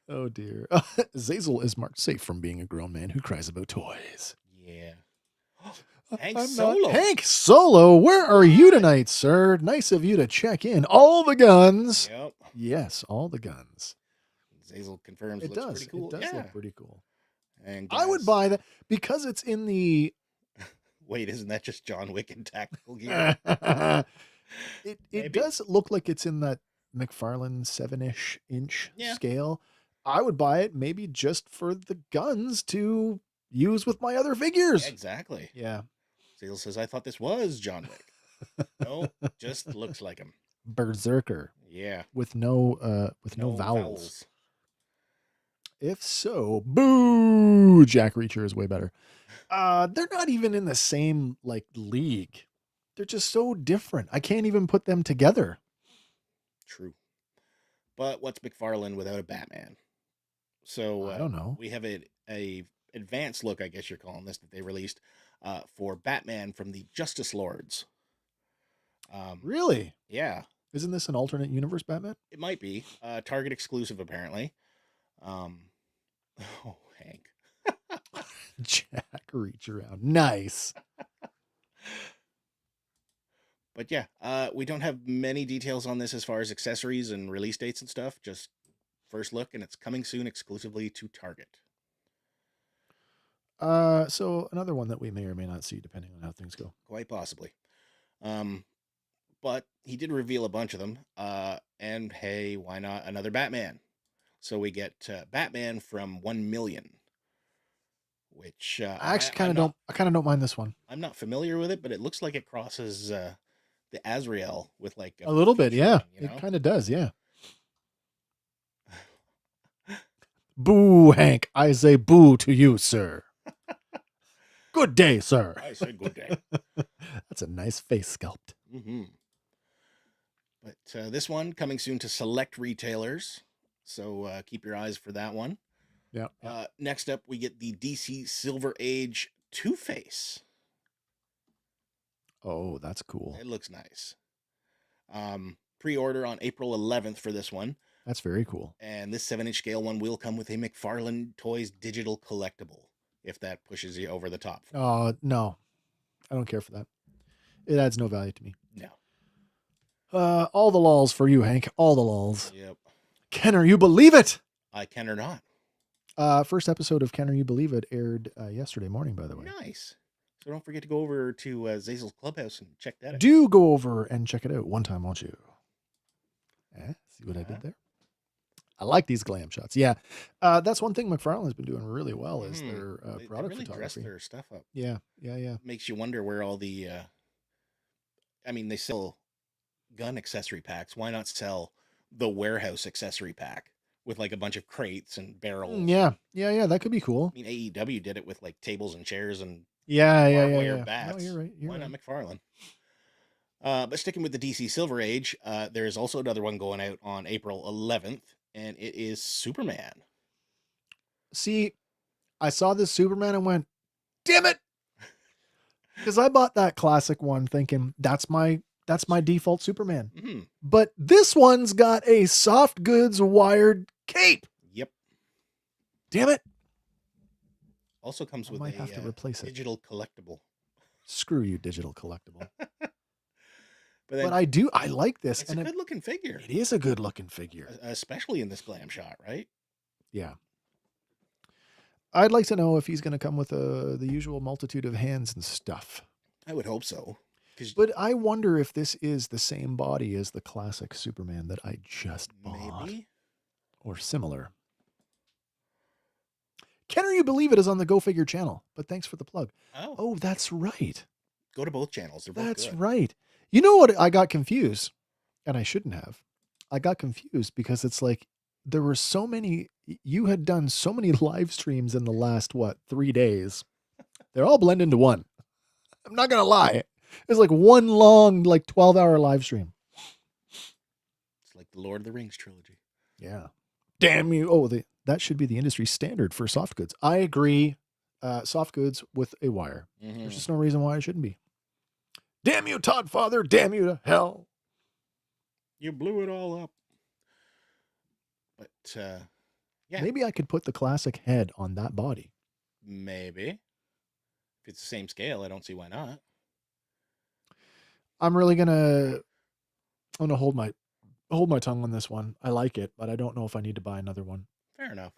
Oh dear. Zazel is marked safe from being a grown man who cries about toys. Yeah. Hank I'm Solo. not- Hank Solo, where are you tonight, sir? Nice of you to check in. All the guns. Yep. Yes, all the guns. Zazel confirms It looks does. pretty cool. It does Yeah. look pretty cool. And I would guys- buy that because it's in the Wait, isn't that just John Wick in tactical gear? it Maybe. does look like it's in that McFarlane 7-ish inch Yeah. scale. I would buy it maybe just for the guns to use with my other figures. Exactly. Yeah. Zazel says, I thought this was John Wick. No, just looks like him. Berserker Yeah. with no vowels. vowels. If so, boo! Jack Reacher is way better. They're not even in the same like league. They're just so different. I can't even put them together. True. But what's McFarlane without a Batman? So I don't know. we have a advanced look, I guess you're calling this, that they released for Batman from the Justice Lords. Really? Yeah, Isn't this an alternate universe Batman? it might be Target exclusive apparently. Oh, Hank. Jack Reacher out. Nice. But yeah, we don't have many details on this as far as accessories and release dates and stuff. Just first look, and it's coming soon exclusively to Target. So another one that we may or may not see depending on how things go. Quite possibly. But he did reveal a bunch of them. And hey, why not another Batman? So we get Batman from 1 Million, which I actually kind of don't mind this one. I'm not familiar with it, but it looks like it crosses the Azrael with like A little bit, feature yeah. thing, you know? It kind of does, yeah. Boo, Hank. I say boo to you, sir. Good day, sir. I said good day. That's a nice face sculpt. Mm-hmm. But this one coming soon to select retailers, so keep your eyes for that one. Yeah. Next up, we get the DC Silver Age Two-Face. Oh, that's cool. It looks nice. Pre-order on April 11th for this one, That's very cool. and this 7-inch scale one will come with a McFarlane Toys digital collectible, if that pushes you over the top. Oh, no. I don't care for that. It adds no value to me. No. All the lols for you, Hank. All the lols. Yep. Kenner, you believe it? I can or not. First episode of Kenner, You Believe It aired yesterday morning, by the way. Nice. So don't forget to go over to Zazel's Clubhouse and check that out. Do go over and check it out one time, won't you? See what I did there? I like these glam shots. Yeah. That's one thing McFarlane has been doing really well is their They product really dress photography. their stuff up. Yeah. Makes you wonder where all the I mean, they sell gun accessory packs. Why not sell the warehouse accessory pack with like a bunch of crates and barrels? Yeah. That could be cool. I mean, AEW did it with like tables and chairs and Yeah. barbed wire No, bats. you're right. Why not McFarlane? But sticking with the DC Silver Age, there is also another one going out on April 11th, and it is Superman. See, I saw this Superman and went, damn it. Because I bought that classic one thinking that's my That's my default Superman. Mm-hmm. But this one's got a soft goods wired cape. Yep. Damn it. Also comes I with might a have to replace it. digital collectible. Screw you, digital collectible. But I like this. It's a good looking figure. It is a good looking figure. Especially in this glam shot, right? Yeah. I'd like to know if he's going to come with the usual multitude of hands and stuff. I would hope so. But I wonder if this is the same body as the classic Superman that I just bought. Maybe. Or similar. Can you believe it is on the Go Figure channel? But thanks for the plug. Oh, that's right. Go to both channels. They're both That's good. right. You know what? I got confused, and I shouldn't have. I got confused because it's like there were so many. You had done so many live streams in the last 3 days. They're all blend into one. I'm not gonna lie. It's like one long, 12-hour live stream. It's like the Lord of the Rings trilogy. Yeah. Damn you. Oh, that should be the industry standard for soft goods. I agree. Soft goods with a wire. Mm-hmm. There's just no reason why it shouldn't be. Damn you, Todd Father. Damn you to hell. You blew it all up. But, yeah. Maybe I could put the classic head on that body. Maybe. If it's the same scale, I don't see why not. I'm really gonna hold my tongue on this one. I like it, but I don't know if I need to buy another one. Fair enough.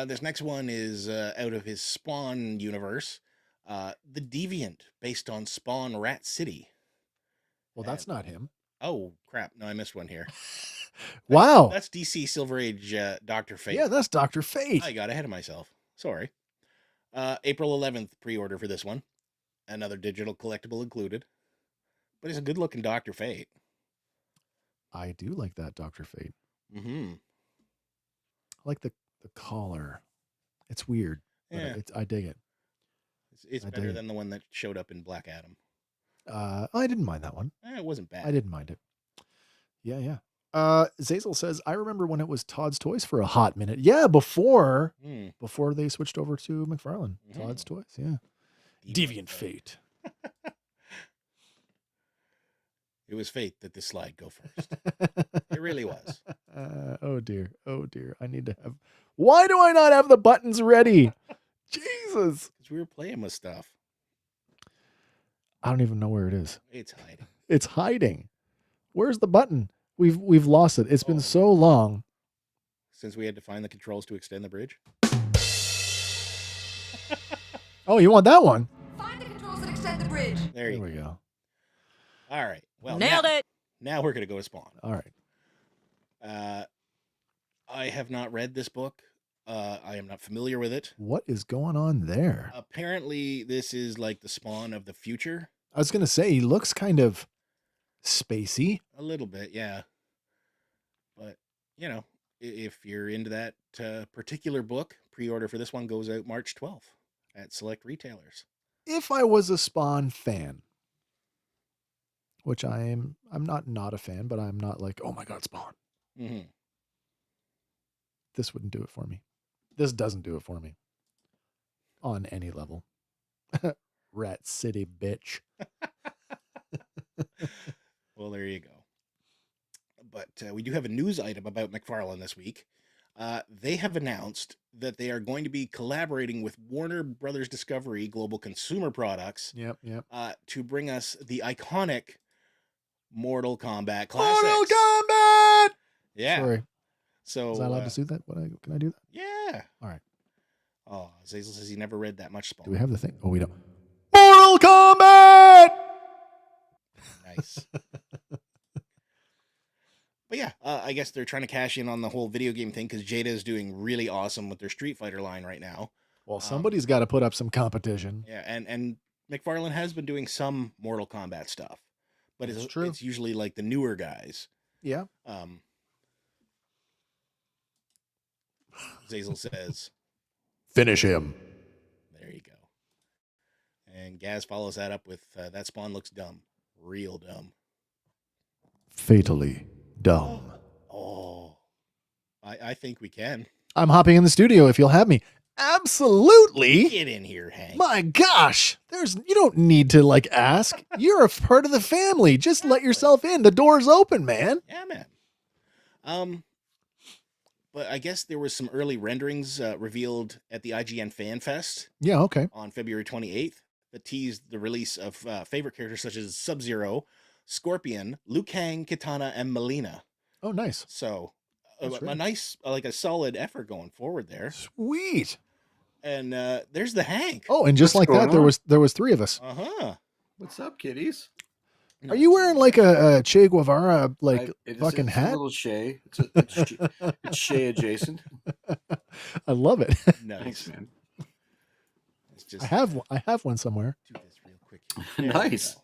This next one is out of his Spawn universe. The Deviant, based on Spawn Rat City. Well, that's not him. Oh, crap. No, I missed one here. Wow. That's DC Silver Age Dr. Fate. Yeah, that's Dr. Fate. I got ahead of myself. Sorry. April 11th pre-order for this one. Another digital collectible included. But it's a good-looking Dr. Fate. I do like that Dr. Fate. Mm-hmm. I like the collar. It's weird. Yeah. But I dig it. It's better than the one that showed up in Black Adam. I didn't mind that one. It wasn't bad. I didn't mind it. Yeah. Zazel says, I remember when it was Todd's Toys for a hot minute. Yeah, before they switched over to McFarlane. Todd's Toys, yeah. Deviant Fate. It was fate that this slide go first. It really was. Oh dear. I need to have. Why do I not have the buttons ready? Jesus. Because we were playing with stuff. I don't even know where it is. It's hiding. It's hiding. Where's the button? We've lost it. It's been so long. Since we had to find the controls to extend the bridge. Oh, you want that one? Find the controls that extend the bridge. There we go. All right. Well, Nailed it. Now we're going to go to Spawn. All right. I have not read this book. I am not familiar with it. What is going on there? Apparently, this is like the Spawn of the future. I was going to say, he looks kind of spacey. A little bit, yeah. But, if you're into that particular book, pre-order for this one goes out March 12th at select retailers. If I was a Spawn fan, which I'm not a fan, but I'm not like, oh my God, Spawn. Mm-hmm. This wouldn't do it for me. This doesn't do it for me on any level. Rat City, bitch. Well, there you go. But we do have a news item about McFarlane this week. They have announced that they are going to be collaborating with Warner Brothers Discovery Global Consumer Products. Yep. To bring us the iconic Mortal Kombat classics. Mortal Kombat! Yeah. Sorry. So, is I allowed to do that? Can I do that? Yeah. All right. Oh, Zazel says he never read that much Spawn. Do we have the thing? Oh, we don't. Mortal Kombat! Nice. But yeah, I guess they're trying to cash in on the whole video game thing because Jada is doing really awesome with their Street Fighter line right now. Well, somebody's got to put up some competition. Yeah, and McFarlane has been doing some Mortal Kombat stuff, but it's true. It's usually like the newer guys. Yeah. Zazel says, finish him. There you go. And Gaz follows that up with, that Spawn looks dumb. Real dumb. Fatally dumb. Oh. I think we can. I'm hopping in the studio if you'll have me. Absolutely. Get in here, Hank. My gosh, you don't need to like ask. You're a part of the family. Just let yourself in. The door's open, man. Yeah, man. But I guess there was some early renderings revealed at the IGN Fan Fest Yeah, okay. on February 28th that teased the release of favorite characters such as Sub-Zero, Scorpion, Liu Kang, Kitana, and Melina. Oh, nice. So That's a right. nice, like a solid effort going forward there. Sweet. And there's the Hank. Oh, and just What's like that, going on? there was 3 of us. Uh-huh. What's up, kiddies? Are you wearing like a Che Guevara It's fucking a hat? little Shay. It's Shay adjacent. I love it. Nice. Thanks, man. It's just I have one somewhere. do this real quick. There we Nice. go.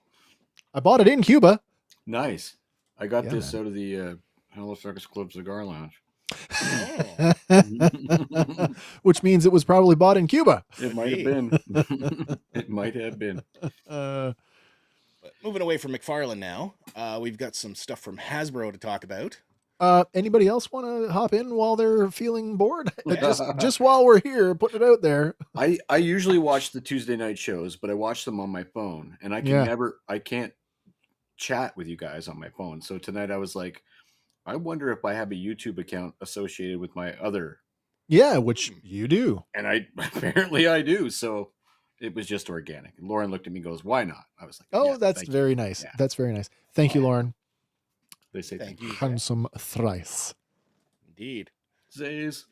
I bought it in Cuba. Nice. I got Yeah, this out of the Halifax Club Cigar Lounge. Oh, Which means it was probably bought in Cuba. It might have been. It might have been. Uh, but moving away from McFarlane now, we've got some stuff from Hasbro to talk about. anybody else want to hop in while they're feeling bored? Yeah. just while we're here, put it out there. I usually watch the Tuesday night shows, but I watch them on my phone, and I can't chat with you guys on my phone. So tonight I was like, I wonder if I have a YouTube account associated with my other, Yeah, which you do. and I apparently I do. So it was just organic. And Lauren looked at me and goes, "Why not?" I was like, Oh, "Yeah, that's thank you." very nice. Yeah. That's very nice. Thank you, Lauren. They say Thank thank you. Handsome thrice. Indeed. you. Zays.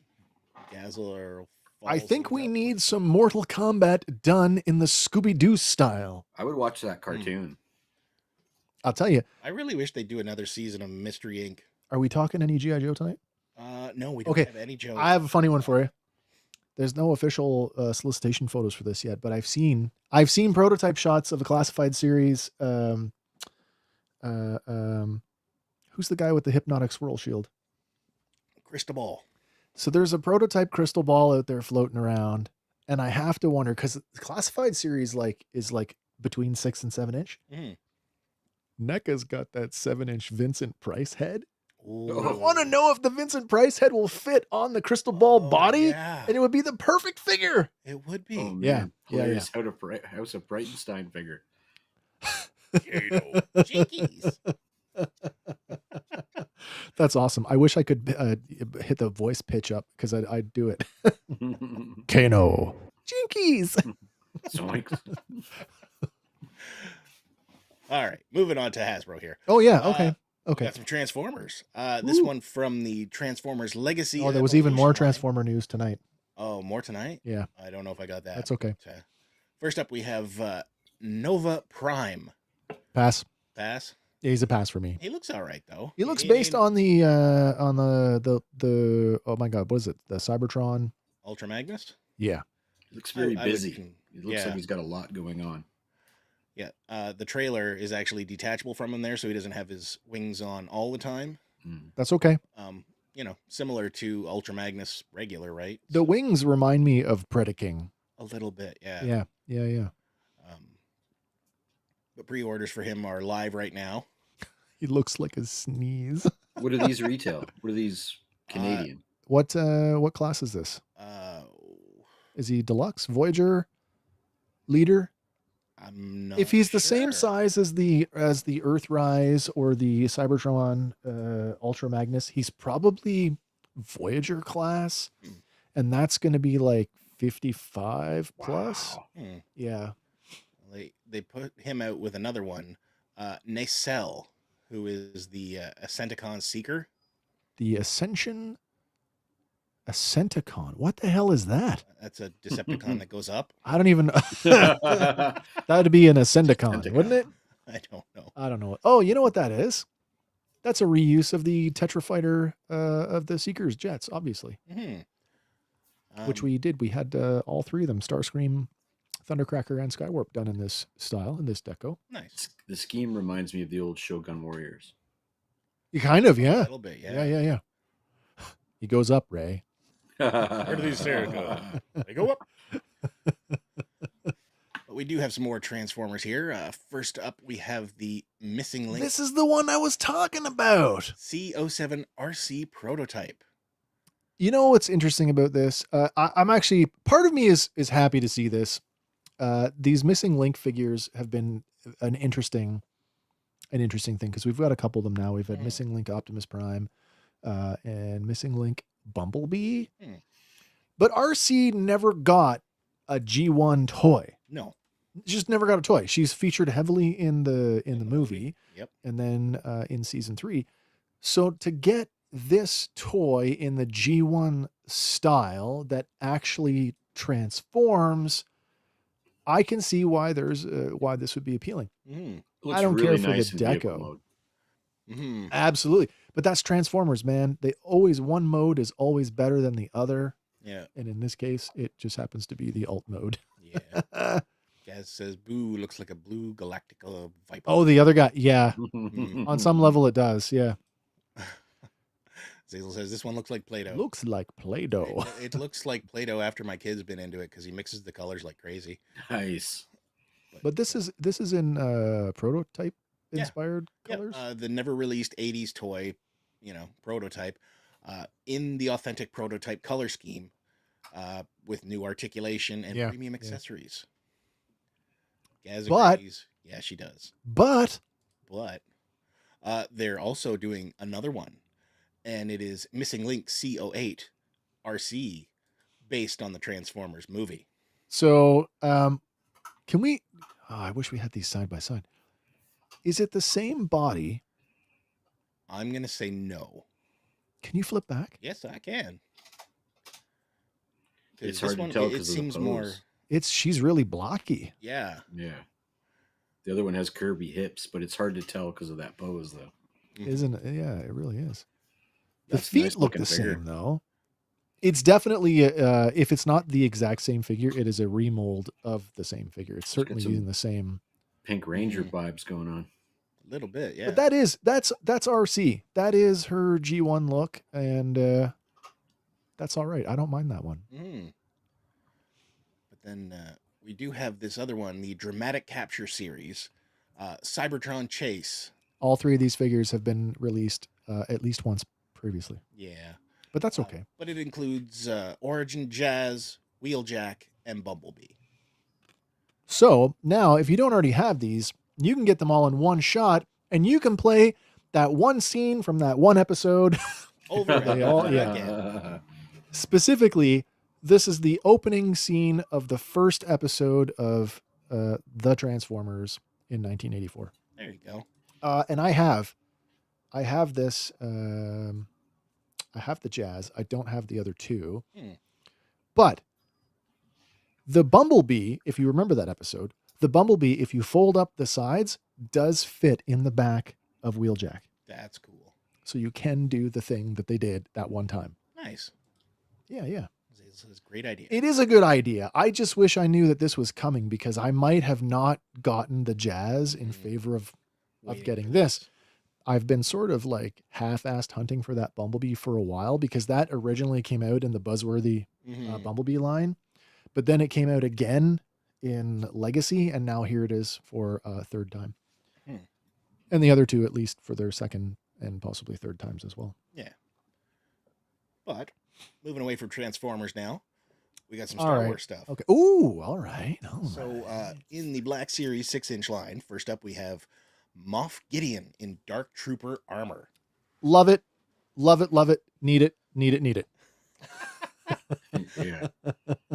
Dazzler. I falls think into we that need place. some Mortal Kombat done in the Scooby-Doo style. I would watch that cartoon. I'll tell you. I really wish they'd do another season of Mystery Inc. Are we talking any G.I. Joe tonight? No, we don't Okay, have any Joe. I have a funny one for you. There's no official solicitation photos for this yet, but I've seen prototype shots of a classified series. Who's the guy with the hypnotic swirl shield? Crystal Ball. So there's a prototype crystal ball out there floating around, and I have to wonder because the classified series is between 6 and 7 inch. Mhm. NECA's got that 7-inch Vincent Price head. I Ooh. want to know if the Vincent Price head will fit on the crystal ball body, Yeah, and it would be the perfect figure. it would be. Oh, man. Yeah, Hilarious House of Brightenstein figure. Jinkies. That's awesome. I wish I could hit the voice pitch up because I'd do it. Kano. Jinkies. Zoinks. All right, moving on to Hasbro here. Oh, yeah. Okay. We Okay. got some Transformers. This one from the Transformers Legacy. Oh, there was even more Evolution line. Transformer news tonight. Oh, more tonight? Yeah. I don't know if I got that. That's okay. First up, we have Nova Prime. Pass. Pass. Yeah, he's a pass for me. He looks all right though. He looks based on the oh my god, what is it? The Cybertron? Ultra Magnus. Yeah. He looks very I would busy. con- It looks yeah. like he's got a lot going on. Yeah. The trailer is actually detachable from him there, so he doesn't have his wings on all the time. That's okay. Similar to Ultra Magnus regular, right? The So, wings remind me of Predaking. a little bit, yeah. Yeah. But pre-orders for him are live right now. He looks like a sneeze. What do these retail? What are these Canadian? What class is this? Is he deluxe, Voyager, leader? I'm not. If he's the same sure. size as the Earthrise or the Cybertron Ultra Magnus, he's probably Voyager class, and that's going to be like 55 plus. Wow. Yeah. They put him out with another one, Nacelle, who is the Ascenticon Seeker. The Ascenticon. What the hell is that? That's a Decepticon that goes up. I don't even. That'd be an Ascendicon, wouldn't it? I don't know. I don't know. Oh, you know what that is? That's a reuse of the Tetra Fighter of the Seeker's jets, obviously. Which we did. We had all 3 of them: Starscream, Thundercracker, and Skywarp done in this style, in this deco. Nice. The scheme reminds me of the old Shogun Warriors. You kind of, A yeah. little bit, yeah. Yeah. He goes up, Ray. Where do these stairs go? They go up. But we do have some more Transformers here. First up, we have the Missing Link This is the one I was talking about. C07RC prototype. You know what's interesting about this? I'm actually, part of me is happy to see this. These missing Link figures have been an interesting thing because we've got a couple of them now. We've had missing Link Optimus Prime and missing Link Bumblebee. But RC never got a G1 toy. No. Just never got a toy. She's featured heavily in the movie. Yep. And then in season 3. So to get this toy in the G1 style that actually transforms, I can see why there's why this would be appealing. Looks I don't really care for nice the in vehicle deco. mode. Absolutely. But that's Transformers, man. They always, one mode is always better than the other. Yeah. And in this case, it just happens to be the alt mode. Yeah. Gaz says, "Boo looks like a blue Galactica Viper." Oh, the other guy. Yeah. On some level it does. Yeah. Zazel says, "This one looks like Play-Doh." Looks like Play-Doh. It looks like Play-Doh after my kid's been into it because he mixes the colors like crazy. Nice. But this is in prototype inspired colors. The never released 80s toy, prototype, in the authentic prototype color scheme, with new articulation and premium accessories. Gaz agrees. Yeah, she does. But they're also doing another one, and it is Missing Link C08 RC, based on the Transformers movie. So, can we? Oh, I wish we had these side by side. Is it the same body? I'm gonna say no. Can you flip back? Yes, I can. It's hard to tell because it seems more. She's really blocky. Yeah. Yeah. The other one has curvy hips, but it's hard to tell because of that pose, though. Isn't it? Yeah, it really is. The That's feet nice look the looking figure. same, though. It's definitely, if it's not the exact same figure, it is a remold of the same figure. It's certainly using the same Pink Ranger vibes going on. A little bit, yeah. But that's RC. That is her G1 look, and that's all right. I don't mind that one. But then we do have this other one, the Dramatic Capture series, Cybertron Chase. All three of these figures have been released at least once previously. Yeah. But that's okay. But it includes Origin Jazz, Wheeljack, and Bumblebee. So now, if you don't already have these, you can get them all in one shot, and you can play that one scene from that one episode over again. Specifically, this is the opening scene of the first episode of The Transformers in 1984. There you go. And I have this. I have the Jazz. I don't have the other two. But the Bumblebee, if you remember that episode, the Bumblebee, if you fold up the sides, does fit in the back of Wheeljack. That's cool. So you can do the thing that they did that one time. Nice. Yeah. This is a great idea. It is a good idea. I just wish I knew that this was coming, because I might have not gotten the Jazz in favor of getting this. I've been sort of like half-assed hunting for that Bumblebee for a while, because that originally came out in the Buzzworthy Bumblebee line, but then it came out again in Legacy, and now here it is for a third time. And the other two, at least, for their second and possibly third times as well. Yeah. But moving away from Transformers now, we got some Star Wars stuff. Okay. Ooh, all right. So in the Black Series 6-inch line, first up we have Moff Gideon in Dark Trooper armor. Love it. Love it. Love it. Need it. Need it. Need it.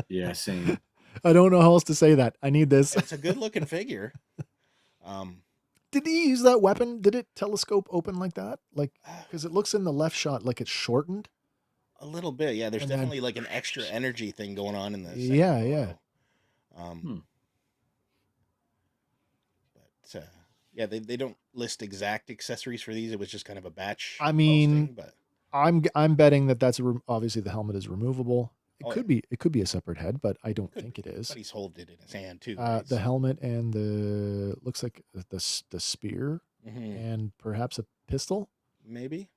Yeah, same. I don't know how else to say that. I need this. It's a good looking figure. Did he use that weapon? Did it telescope open like that? Like, because it looks in the left shot like it's shortened. A little bit, yeah. There's definitely like an extra energy thing going on in this. Yeah. But yeah, they don't list exact accessories for these. It was just kind of a batch. I mean, posting, but I'm betting that that's obviously the helmet is removable. It could be a separate head, but I don't think it is. But he's holding it in his hand too. The helmet and the looks like the spear and perhaps a pistol. Maybe.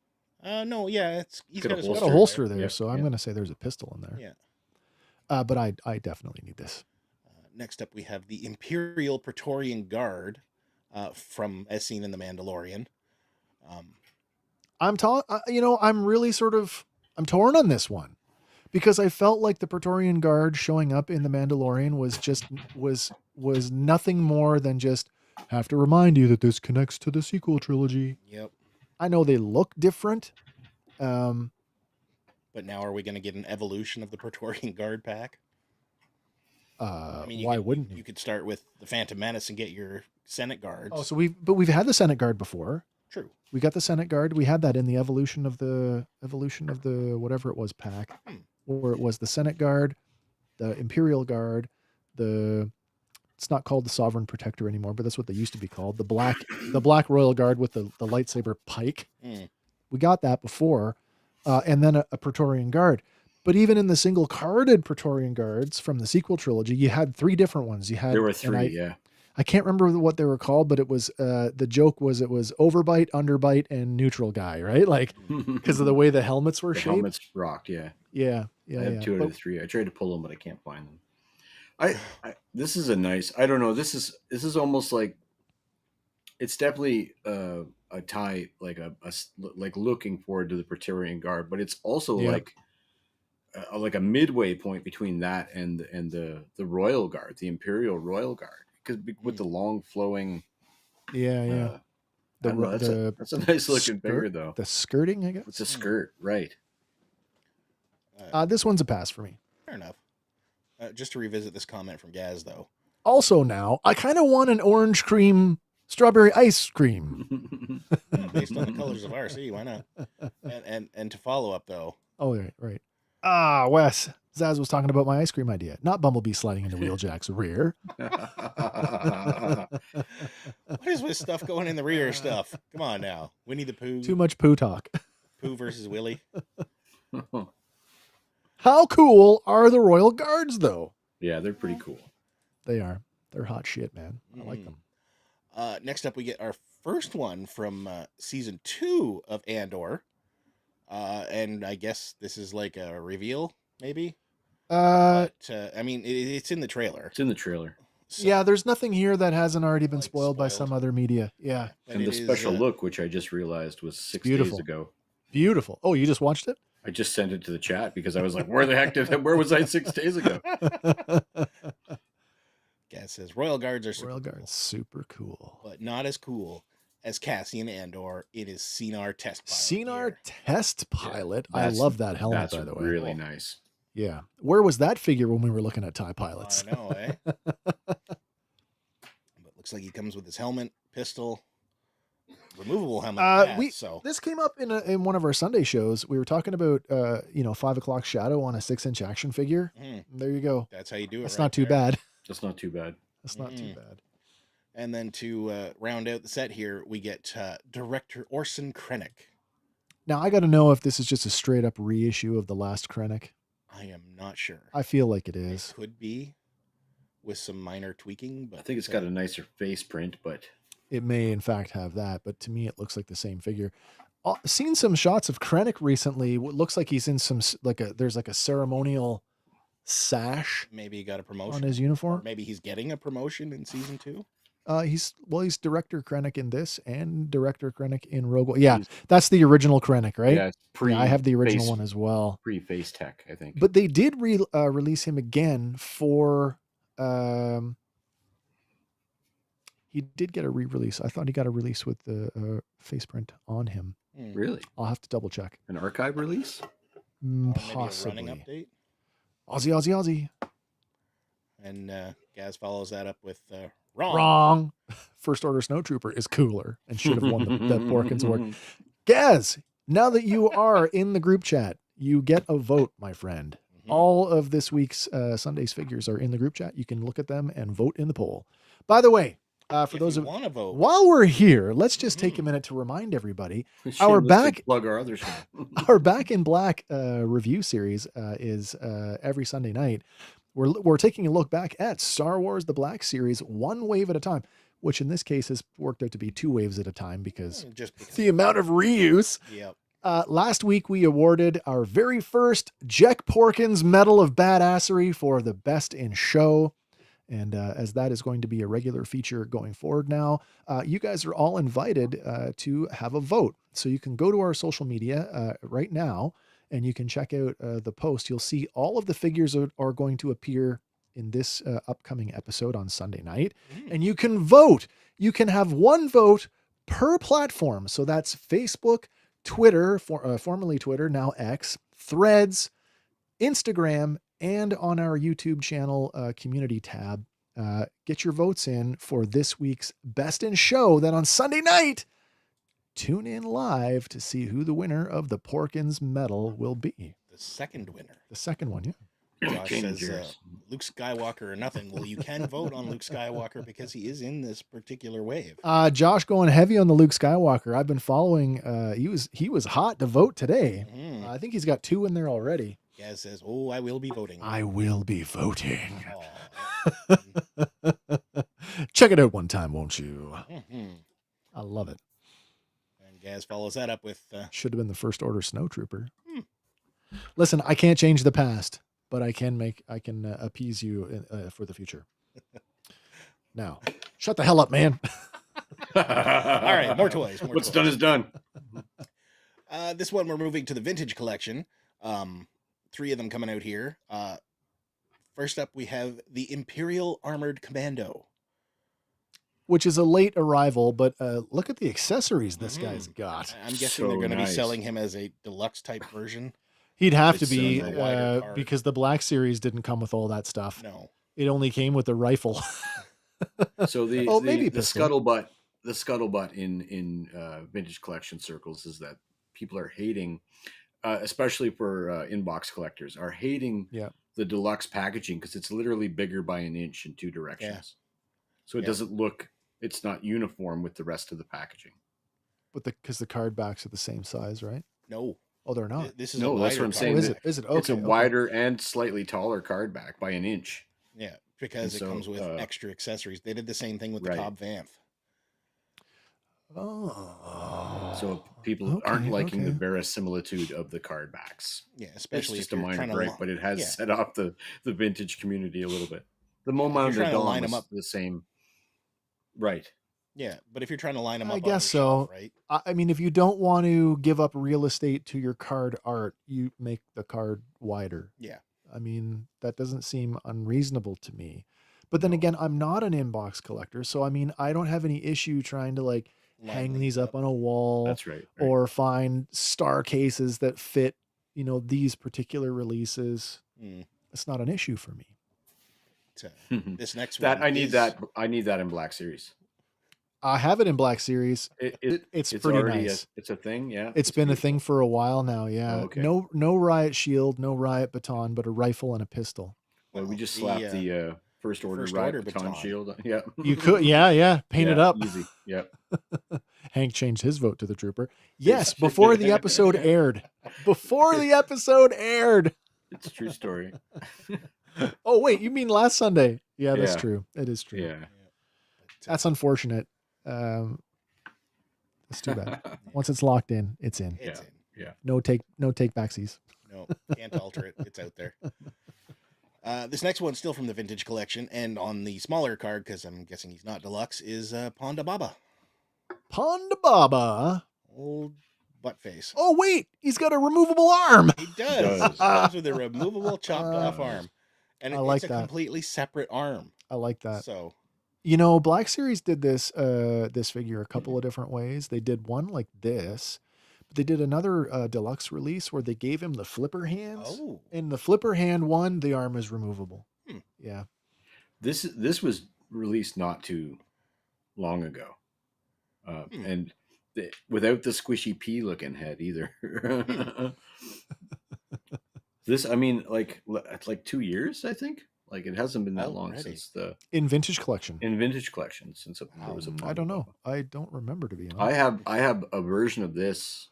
No, yeah, he's got a holster there, so I'm going to say there's a pistol in there. Yeah. But I definitely need this. Next up, we have the Imperial Praetorian Guard from as seen in The Mandalorian. I'm really I'm torn on this one. because I felt like the Praetorian Guard showing up in The Mandalorian was nothing more than just have to remind you that this connects to the sequel trilogy. Yep. I know they look different. But now are we going to get an evolution of the Praetorian Guard pack? I mean, Why wouldn't you could start with the Phantom Menace and get your Senate guards. Oh, so we've had the Senate Guard before. True. We got the Senate Guard. We had that in the evolution of the whatever it was pack, where it was the Senate Guard, the Imperial Guard, it's not called the Sovereign Protector anymore, but that's what they used to be called. The Black Royal Guard with the lightsaber pike. We got that before, and then a Praetorian Guard. But even in the single carded Praetorian Guards from the sequel trilogy, you had 3 different ones. There were 3, yeah. I can't remember what they were called, but it was the joke was it was overbite, underbite, and neutral guy, right? Like because of the way the helmets were shaped. Helmets rocked, yeah. Yeah. I have 2 out of the 3. I tried to pull them, but I can't find them. This is a nice. I don't know. This is almost like it's definitely a tie, like like looking forward to the Praetorian Guard, but it's also like a midway point between that and the Royal Guard, the Imperial Royal Guard. Because with the long flowing, that's a nice looking figure though. The skirting, I guess. It's a skirt, right? This one's a pass for me. Fair enough. Just to revisit this comment from Gaz, though. Also, now I kind of want an orange cream strawberry ice cream. Based on the colors of RC, why not? And to follow up though. Oh, right. Wes. Zaz was talking about my ice cream idea, not Bumblebee sliding into Wheeljack's rear. What is with stuff going in the rear stuff? Come on now. Winnie the Pooh. Too much Pooh talk. Pooh versus Willie. How cool are the Royal Guards, though? Yeah, they're pretty cool. They are. They're hot shit, man. I like them. Next up, we get our first one from season 2 of Andor. And I guess this is like a reveal, maybe? But, I mean, it's in the trailer. It's in the trailer. So, yeah, there's nothing here that hasn't already been spoiled by some other media. Yeah. And the special look, which I just realized was 6 days ago. Beautiful. Oh, you just watched it? I just sent it to the chat because I was like, where was I 6 days ago? Gaz says, Royal Guards are super cool. But not as cool as Cassian Andor. It is Cinar Test Pilot. Cinar Test Pilot. I love that helmet, by the way. Really nice. Yeah. Where was that figure when we were looking at TIE pilots? I know, eh? But looks like he comes with his helmet, pistol, removable helmet. This came up in one of our Sunday shows. We were talking about 5 o'clock shadow on a 6-inch action figure. There you go. That's how you do it. That's not too bad. That's not too bad. That's not too bad. And then to round out the set here, we get director Orson Krennic. Now I got to know if this is just a straight up reissue of the last Krennic. I am not sure. I feel like it is. It could be with some minor tweaking, but I think it's got a nicer face print, but it may in fact have that. But to me, it looks like the same figure. Seen some shots of Krennic recently. It looks like he's in some there's a ceremonial sash. Maybe he got a promotion on his uniform. Or maybe he's getting a promotion in season 2. He's director Krennic in this and director Krennic in Rogue One. Yeah, that's the original Krennic, right? Yeah, I have the original one as well. Pre-face tech, I think. But they did release him again for. He did get a re-release. I thought he got a release with the face print on him. Really? I'll have to double check. An archive release? Possibly. Maybe a running update. Aussie. And Gaz follows that up with wrong. Wrong. First Order Snowtrooper is cooler and should have won the Porkins Award. Gaz, now that you are in the group chat, you get a vote, my friend. All of this week's Sunday's figures are in the group chat. You can look at them and vote in the poll. By the way, for those of want to vote, while we're here, let's just take a minute to remind everybody our back plug our other show. Our Back in Black review series is every Sunday night. We're taking a look back at Star Wars The Black Series one wave at a time, which in this case has worked out to be 2 waves at a time because the amount of reuse. Yep. Last week we awarded our very first Jack Porkins Medal of Badassery for the best in show. And as that is going to be a regular feature going forward now, you guys are all invited to have a vote. So you can go to our social media right now and you can check out the post. You'll see all of the figures are going to appear in this upcoming episode on Sunday night, and you can vote. You can have one vote per platform. So that's Facebook, Twitter, formerly Twitter, now X, Threads, Instagram, and on our YouTube channel community tab. Get your votes in for this week's Best in Show. Then on Sunday night, tune in live to see who the winner of the Porkins medal will be. The second winner. The second one, yeah. Josh says Luke Skywalker or nothing. Well, you can vote on Luke Skywalker because he is in this particular wave. Josh going heavy on the Luke Skywalker. I've been following. He was hot to vote today. I think he's got 2 in there already. Gaz says, "Oh, I will be voting. I will be voting." Check it out one time, won't you? I love it. And Gaz follows that up with should have been the First Order Snowtrooper. Listen, I can't change the past, but I can appease you for the future. Now, shut the hell up, man. All right, more toys. What's done is done. This one we're moving to the vintage collection. 3 of them coming out here. First up, we have the Imperial Armored Commando, which is a late arrival, but look at the accessories this guy's got. I'm guessing they're going to be selling him as a deluxe type version. He'd have to be because the Black Series didn't come with all that stuff. No, it only came with the rifle. So the scuttlebutt in vintage collection circles is that people are hating, especially for inbox collectors, are hating the deluxe packaging because it's literally bigger by an inch in 2 directions. Yeah. So it doesn't look, it's not uniform with the rest of the packaging. But because the card backs are the same size, right? No. Oh, they're not. This is that's what I'm saying. Is it? Okay, it's a wider and slightly taller card back by an inch. Yeah, because it comes with extra accessories. They did the same thing with the Cobb Vanth. Oh. So people aren't liking the verisimilitude of the card backs. Yeah, especially it's just a minor break, but it has set off the vintage community a little bit. The moment they're to line them up the same. Right. Yeah, but if you're trying to line them up, I guess so. Shelf, right? I mean, if you don't want to give up real estate to your card art, you make the card wider. Yeah. I mean, that doesn't seem unreasonable to me. But then again, I'm not an inbox collector, so I mean, I don't have any issue trying to hang these up on a wall. That's right. Or find star cases that fit, these particular releases. It's not an issue for me. This next one, I need that in Black Series. I have it in Black Series. It's pretty nice. It's a thing, yeah. It's been beautiful. A thing for a while now, yeah. Oh, okay. No riot shield, no riot baton, but a rifle and a pistol. Well, we just slapped the First Order riot baton shield. Yeah. You could, yeah. Paint it up. Easy. Yep. Hank changed his vote to the Trooper. Yes, before the episode aired. Before the episode aired. It's a true story. Oh, wait, you mean last Sunday? Yeah, that's true. It is true. Yeah. That's unfortunate. It's too bad. Once it's locked in, it's in. It's in. Yeah. No take backsies. No, can't alter it. It's out there. This next one's still from the vintage collection, and on the smaller card, because I'm guessing he's not deluxe, is Ponda Baba. Ponda Baba. Old butt face. Oh wait, he's got a removable arm. He does. He comes with a removable chopped off arm, and it's a completely separate arm. I like that. So. Black Series did this figure a couple of different ways. They did one like this, but they did another deluxe release where they gave him the flipper hands. Oh. In the flipper hand one, the arm is removable. Yeah. This was released not too long ago. And without the squishy pea looking head either. It's like 2 years, I think. Like it hasn't been that long since in vintage collection. Since there was a. I don't know. I don't remember, to be honest. I have a version of this,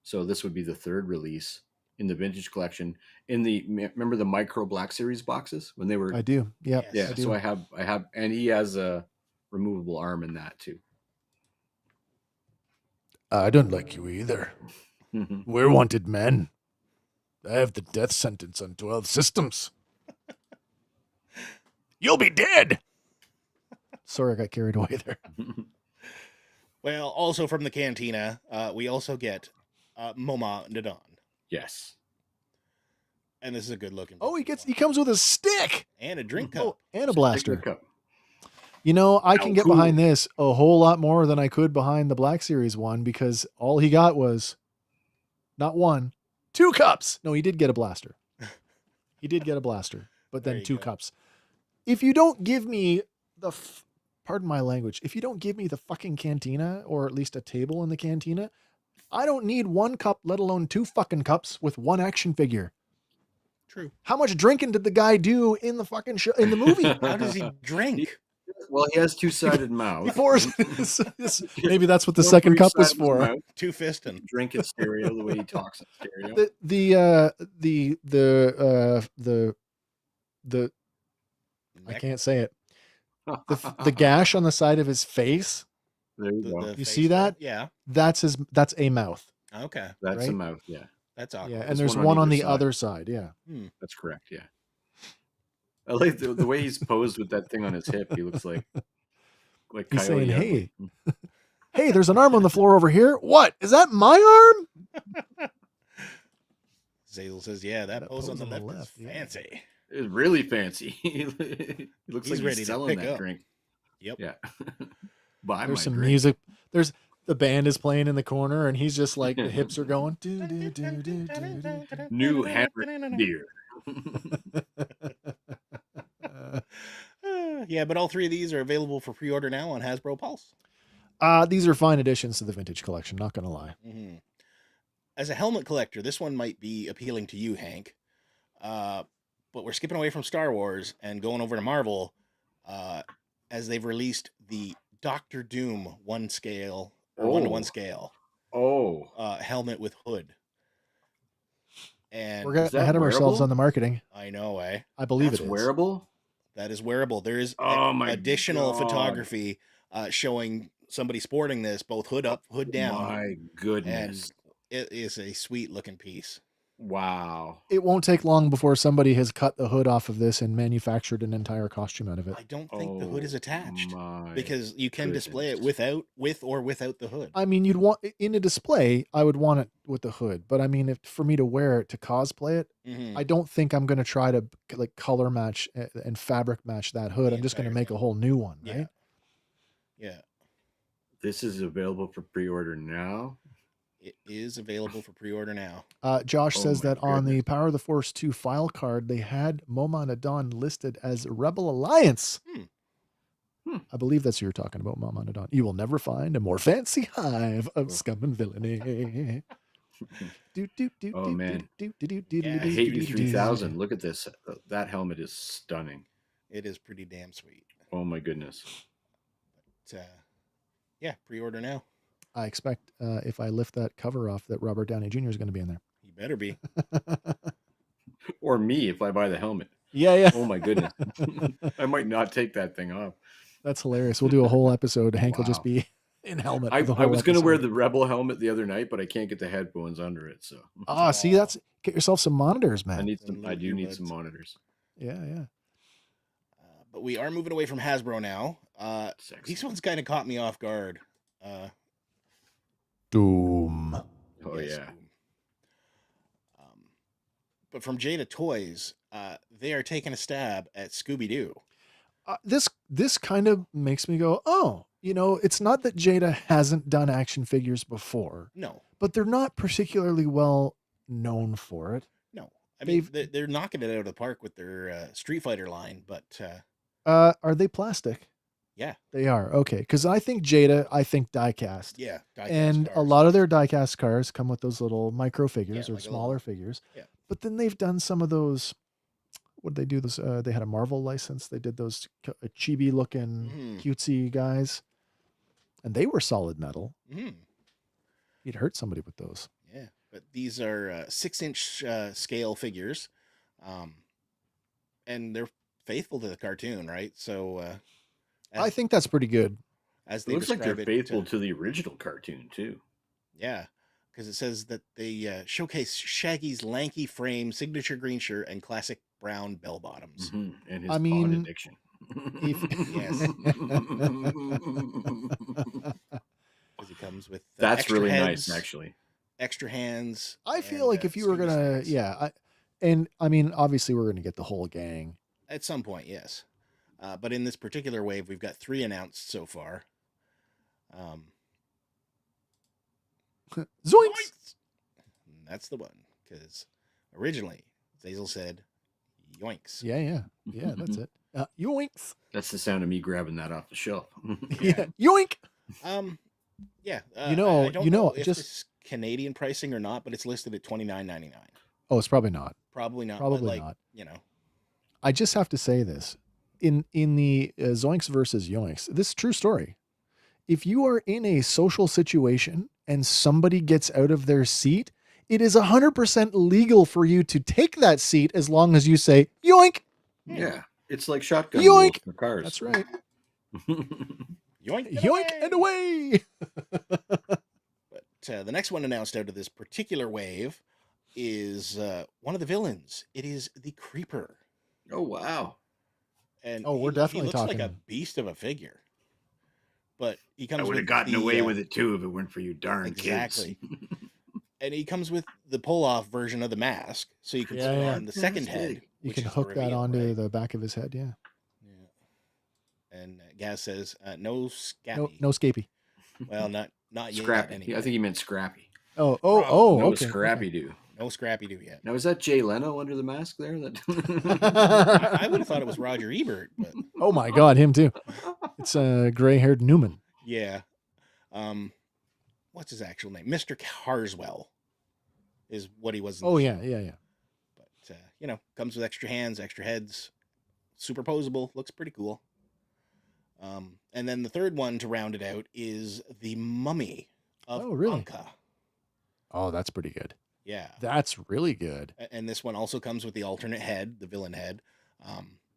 so this would be the 3rd release in the vintage collection. Remember the micro Black Series boxes when they were? I do. Yeah. Yeah. So I have, and he has a removable arm in that too. I don't like you either. We're wanted men. I have the death sentence on 12 systems. You'll be dead. Sorry, I got carried away there. Well, also from the Cantina, we also get Moma Nadon. Yes. And this is a good looking. Oh, he comes with a stick and a drink cup. oh, and a blaster. Cup. You know, I can get cool. behind this a whole lot more than I could behind the Black Series one because all he got was not 1, 2 cups. No, he did get a blaster. He did get a blaster, but then 2 cups. If you don't give me pardon my language, if you don't give me the fucking cantina or at least a table in the cantina, I don't need 1 cup, let alone 2 fucking cups with 1 action figure. True. How much drinking did the guy do in the fucking show, in the movie? How does he drink? Well, he has 2-sided mouth. He pours maybe that's what the second cup was for. 2 fisting. Drink in stereo the way he talks in stereo. The I can't say it. The gash on the side of his face. There you go. You see that? Yeah. That's a mouth. Okay. That's right? a mouth, yeah. That's awkward. Yeah, and there's one on the other side, yeah. That's correct, yeah. I like the way he's posed with that thing on his hip. He looks like he's saying, Ugly. hey, there's an arm on the floor over here. What? Is that my arm? Zazel says, yeah, that pose on the left is fancy. It's really fancy. He looks like ready he's to selling pick that up. drink. Yep. Yeah. Buy There's my some drink. music. There's the band is playing in the corner, and he's just like the hips are going. New hammered beer. Yeah, but all 3 of these are available for pre-order now on Hasbro Pulse. These are fine additions to the vintage collection, not gonna lie. Mm-hmm. As a helmet collector, this one might be appealing to you, Hank. But we're skipping away from Star Wars and going over to Marvel, as they've released the Doctor Doom 1 scale or 1-to-1 scale. Helmet with hood. And we're getting ahead of ourselves on the marketing. I know, eh? I believe That's it is wearable. That is wearable. There is additional photography showing somebody sporting this, both hood up, hood down. My goodness. And it is a sweet looking piece. Wow. It won't take long before somebody has cut the hood off of this and manufactured an entire costume out of it. I don't think the hood is attached My because you can display it with or without the hood. I mean, you'd want in a display, I would want it with the hood, but I mean, for me to wear it to cosplay it, I don't think I'm going to try to like color match and fabric match that hood. I'm just going to make a whole new one, right? Yeah. This is available for pre-order now. It is available for pre-order now. Josh says my that on the Power of the Force 2 file card, they had Moma Nadon listed as Rebel Alliance. I believe that's who you're talking about, Moma Nadon. You will never find a more fancy hive of scum and villainy. Oh man, I hate you 3000. Look at this. That helmet is stunning. It is pretty damn sweet. Oh my goodness. But, yeah, pre-order now. I expect if I lift that cover off that Robert Downey Jr. is going to be in there. He better be. Or me if I buy the helmet. Yeah. Oh my goodness. I might not take that thing off. That's hilarious. We'll do a whole episode. Hank will just be in helmet. I was going to wear the Rebel helmet the other night, but I can't get the headphones under it. So. See, get yourself some monitors, man. I do need some monitors. Yeah. But we are moving away from Hasbro now. These ones kind of caught me off guard. Doom. Oh yes, yeah. Doom. But from Jada Toys, they are taking a stab at Scooby-Doo. This kind of makes me go, oh, it's not that Jada hasn't done action figures before. No. But they're not particularly well known for it. No. I mean, they're knocking it out of the park with their Street Fighter line, but... are they plastic? Yeah. They are. Okay. Because I think die-cast. Yeah. And a lot of their die-cast cars come with those little micro figures or like smaller figures. Yeah. But then they've done some of those... What did they do? Those they had a Marvel license. They did those chibi looking cutesy guys, and they were solid metal. You'd hurt somebody with those. Yeah, but these are 6-inch scale figures, and they're faithful to the cartoon, right? So I think that's pretty good. As it looks like they're faithful to the original cartoon too. Yeah. Because it says that they showcase Shaggy's lanky frame, signature green shirt, and classic brown bell bottoms. And his pawn addiction. Yes. Because he comes with that's really heads, nice, actually. Extra hands. I feel like if you were gonna, And I mean, obviously, we're going to get the whole gang. At some point, yes. But in this particular wave, we've got 3 announced so far. Zoinks! That's the one, because originally Zazel said yoinks. Yeah, that's it. Yoinks. That's the sound of me grabbing that off the shelf. Yeah, yoink. Yeah. I don't know if just it's Canadian pricing or not, but it's listed at $29.99. Oh, it's probably not. Probably not. Probably but not. I just have to say this in the Zoinks versus Yoinks. This is a true story. If you are in a social situation and somebody gets out of their seat, it is 100% legal for you to take that seat as long as you say yoink. Yeah, it's like shotgun Yoink! rules for cars. That's right. Yoink Yoink and away. But the next one announced out of this particular wave is one of the villains. It is the Creeper. Oh, wow. And we're definitely he looks like a talking- beast of a figure. But he comes I would have with gotten the, away with it too if it weren't for you darn exactly. kids. And he comes with the pull-off version of the mask, so you can put on the second That's head. big. You which can is the hook that reveal, onto right? the back of his head. Yeah. And Gaz says, no Scappy. No Scapy. Well, not yet. Scrappy. Anyway. I think he meant Scrappy. Oh, No okay. Scrappy Doo. No Scrappy Doo yet. Now, is that Jay Leno under the mask there? I would have thought it was Roger Ebert, but Oh my God, him too. It's a gray-haired Newman. yeah. What's his actual name? Mr. Carswell is what he was. In Oh the yeah, show. yeah. But comes with extra hands, extra heads, superposable. Looks pretty cool. And then the third one to round it out is the Mummy of Oh, really? Anka. Oh, that's pretty good. Yeah. That's really good. And this one also comes with the alternate head, the villain head,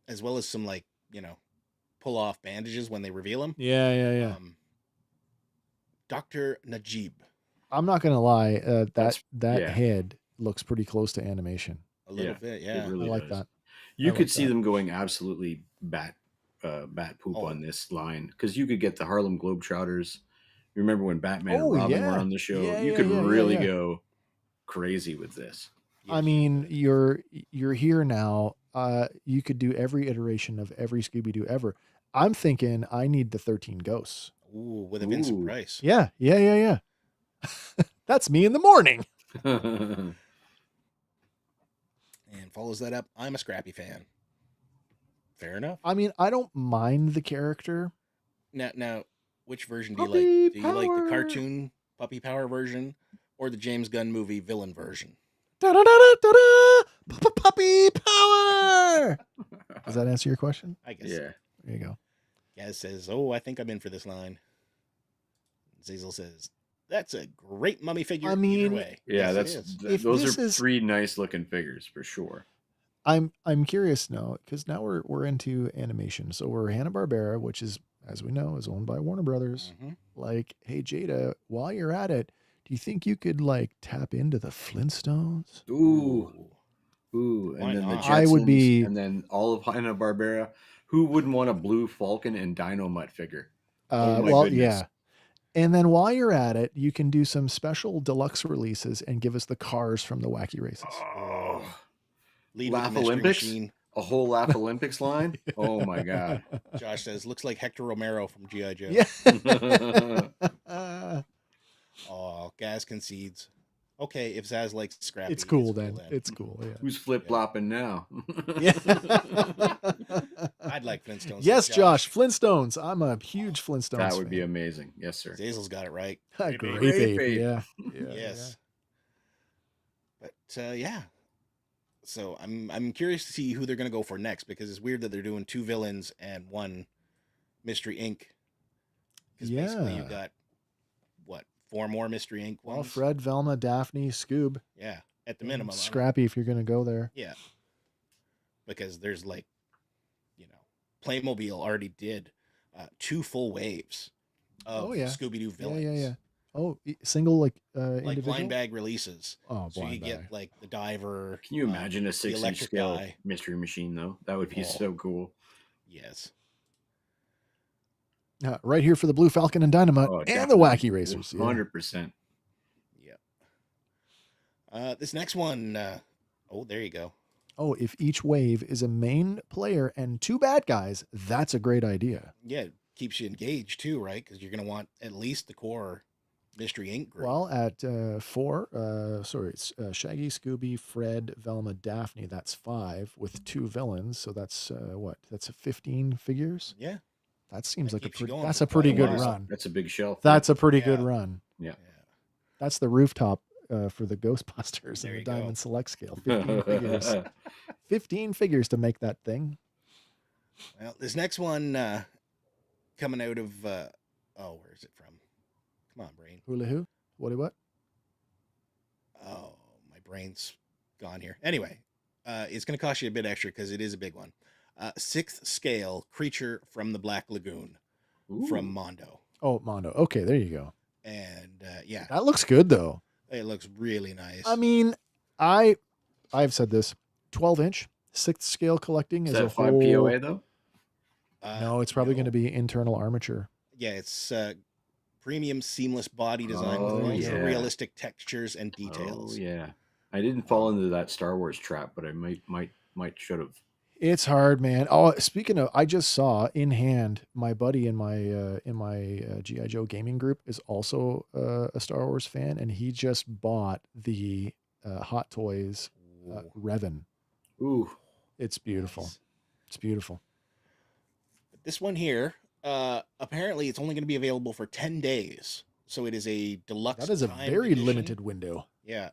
as well as some pull off bandages when they reveal him. Yeah. Dr. Najib. I'm not gonna lie. That yeah. head looks pretty close to animation. A little bit, yeah. It really I like does. that. You I could like see that. them going absolutely bat poop Oh. on this line because you could get the Harlem Globetrotters. You remember when Batman and Robin were on the show? Yeah, you yeah, could yeah, really yeah. go crazy with this. I mean, you're here now. You could do every iteration of every Scooby-Doo ever. I'm thinking I need the 13 Ghosts. Ooh, with a Vincent Ooh. Price. Yeah. That's me in the morning. And follows that up. I'm a Scrappy fan. Fair enough. I mean, I don't mind the character. Now, which version do Puppy you like? Do you like power. the cartoon Puppy Power version or the James Gunn movie villain version? Puppy power. Does that answer your question? I guess. Yeah. There you go. Gaz says, "Oh, I think I'm in for this line." Zazel says, "That's a great mummy figure." I either mean- way. Yeah, Yes, it is. If those this are is- 3 nice looking figures for sure. I'm curious now because now we're into animation. So we're Hanna-Barbera, which is, as we know, is owned by Warner Brothers. Mhm. Like, hey Jada, while you're at it, do you think you could tap into the Flintstones? Ooh, Why and then the not? Jetsons, I would be- and then all of Hanna-Barbera. Who wouldn't want a Blue Falcon and Dino Mutt figure? Oh my Well, goodness. yeah. And then while you're at it, you can do some special deluxe releases and give us the cars from the Wacky Races. Oh, Lead with the Laugh Mystery Olympics? Machine. a whole Laugh Olympics line? Oh my god. Josh says, "Looks like Hector Romero from G.I. Joe." Yeah. Oh, Gaz concedes. Okay, if Zaz likes Scrappy, It's cool then. It's cool. Yeah. Who's flip flopping now? Yeah. I'd like Flintstones. Yes, like Josh. Flintstones. I'm a huge Flintstones That would be fan. amazing. Yes, sir. Zazel's got it right. Great Great Ape. Ape. Yeah. Yes. But yeah. So I'm curious to see who they're gonna go for next because it's weird that they're doing 2 villains and 1 Mystery Inc. Because basically you Yeah. got what 4 more Mystery Inc. Well, ones. Fred, Velma, Daphne, Scoob. Yeah, at the minimum. Scrappy if you're going to go there. Yeah. Because there's Playmobil already did 2 full waves of Oh, yeah. Scooby-Doo villains. Yeah. Oh, single Like individual? blind bag releases. Oh, So you blind get bag. the diver. Can you imagine a the 6-inch electric scale guy. mystery machine though? That would be Oh. so cool. Yes. Right here for the Blue Falcon and Dynamite Oh, and the definitely. Wacky Racers. Yeah. 100%. Yeah. This next one, Oh, there you go. Oh, if each wave is a main player and 2 bad guys, that's a great idea. Yeah, it keeps you engaged too, right? Because you're going to want at least the core Mystery Inc. group. Well, at 4, it's Shaggy, Scooby, Fred, Velma, Daphne. That's 5 with 2 villains. So that's what? That's 15 figures. Yeah, That seems That like a keeps you pretty. going That's for a pretty quite a good while. run. That's a big shelf. That's a pretty good Yeah. run. Yeah. That's the rooftop for the Ghostbusters There and the you go. Diamond Select scale. 15 figures. 15 figures to make that thing. Well, this next one coming out of where is it from? Come on, brain. Hula Hoo? What? Oh, my brain's gone here. Anyway, it's going to cost you a bit extra because it is a big one. 6th scale creature from the Black Lagoon from Ooh. Mondo. Oh, Mondo. Okay, there you go. And yeah, That looks good though. it looks really nice. I mean, I've said this. 12-inch 6th scale collecting Is is a that 5 whole. POA though? No, it's probably no. going to be internal armature. Yeah, it's premium seamless body design Oh, with yeah. ultra realistic textures and details. Oh yeah. I didn't fall into that Star Wars trap, but I might should have. It's hard, man. Oh, speaking of, I just saw in hand, my buddy in my GI Joe gaming group is also a Star Wars fan, and he just bought the Hot Toys Revan. Ooh. It's beautiful. Nice. It's beautiful. But this one here, apparently it's only going to be available for 10 days. So it is a deluxe. That is a timed very edition. limited window. Yeah.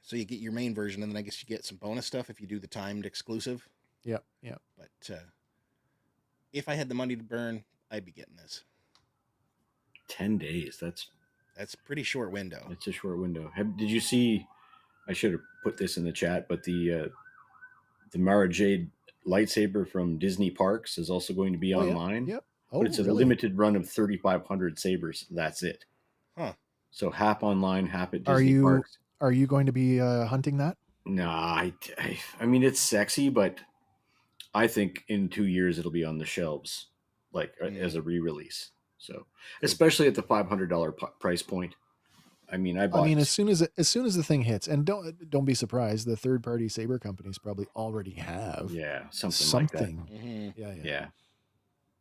So you get your main version, and then I guess you get some bonus stuff if you do the timed exclusive. Yep. But if I had the money to burn, I'd be getting this. 10 days. That's a pretty short window. It's a short window. Did you see? I should have put this in the chat, but the Mara Jade lightsaber from Disney Parks is also going to be online. Yep. Oh, but it's a really? limited run of 3,500 sabers. That's it. Huh. So half online, half at Disney Parks. Are you going to be hunting that? Nah, I mean, it's sexy, but I think in 2 years it'll be on the shelves, like as a re-release. So, especially at the $500 price point. I mean, as soon as the thing hits, and don't be surprised, the third-party saber companies probably already have something like that. Mm-hmm. Yeah.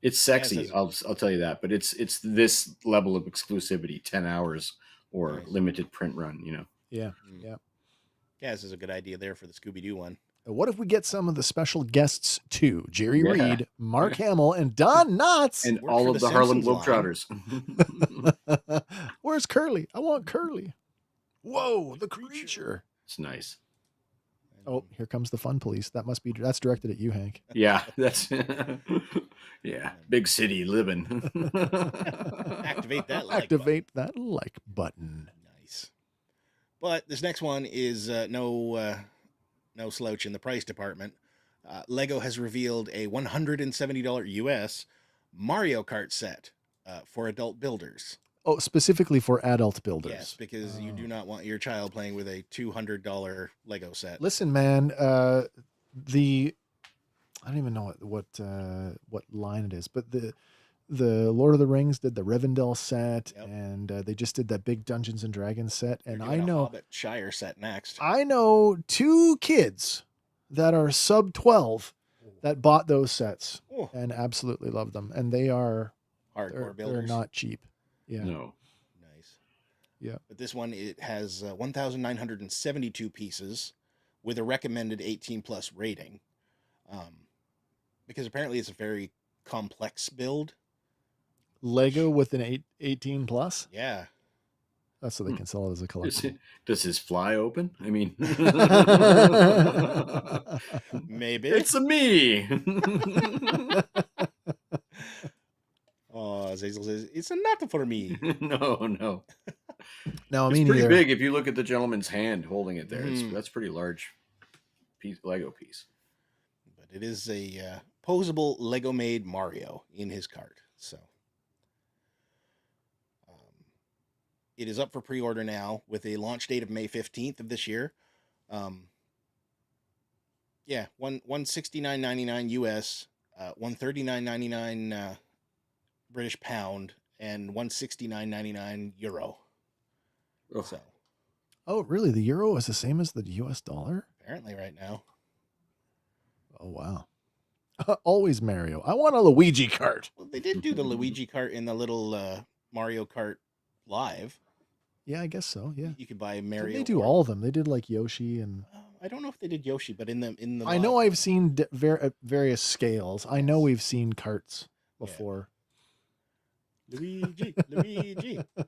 It's sexy. I'll tell you that, but it's this level of exclusivity, 10 hours or limited print run, you know. Yeah. Yeah, this is a good idea there for the Scooby-Doo one. What if we get some of the special guests too? Jerry Reed, Mark Hamill, and Don Knotts. And all of the Harlem Globetrotters. Where's Curly? I want Curly. Whoa, the creature. It's nice. Oh, here comes the fun police. That's directed at you, Hank. Yeah, that's big city living. Activate that like button. Nice. But this next one is no slouch in the price department. Lego has revealed a $170 US Mario Kart set for adult builders. Oh, specifically for adult builders. Yes, because you do not want your child playing with a $200 Lego set. Listen, man, I don't even know what line it is, but the Lord of the Rings did the Rivendell set, and they just did that big Dungeons and Dragons set. And I know Hobbit Shire set next. I know 2 kids that are sub 12 that bought those sets and absolutely love them, and they are hardcore builders. They're not cheap. Yeah. No. Nice. Yeah. But this one, it has 1,972 pieces with a recommended 18 plus rating. Because apparently it's a very complex build. Lego with an 18 plus? Yeah. That's so they can sell it as a collection. Does his fly open? I mean, maybe. It's a me. Oh, Azazel says, it's not for me. No. No, it's pretty big if you look at the gentleman's hand holding it there. That's pretty large Lego piece. But it is a posable Lego-made Mario in his cart. So it is up for pre-order now with a launch date of May 15th of this year. $169.99 US, $139.99 British pound, and €169.99. Oh. So Oh, really? The euro is the same as the US dollar? Apparently right now. Oh, wow. Always Mario. I want a Luigi cart. Well, they did do the Luigi cart in the little Mario Kart Live. Yeah, I guess so. Yeah. You could buy Did Mario. they do all of them? They did like Yoshi and. I don't know if they did Yoshi, but in the. I know I've seen various scales. I know we've seen carts before. Luigi,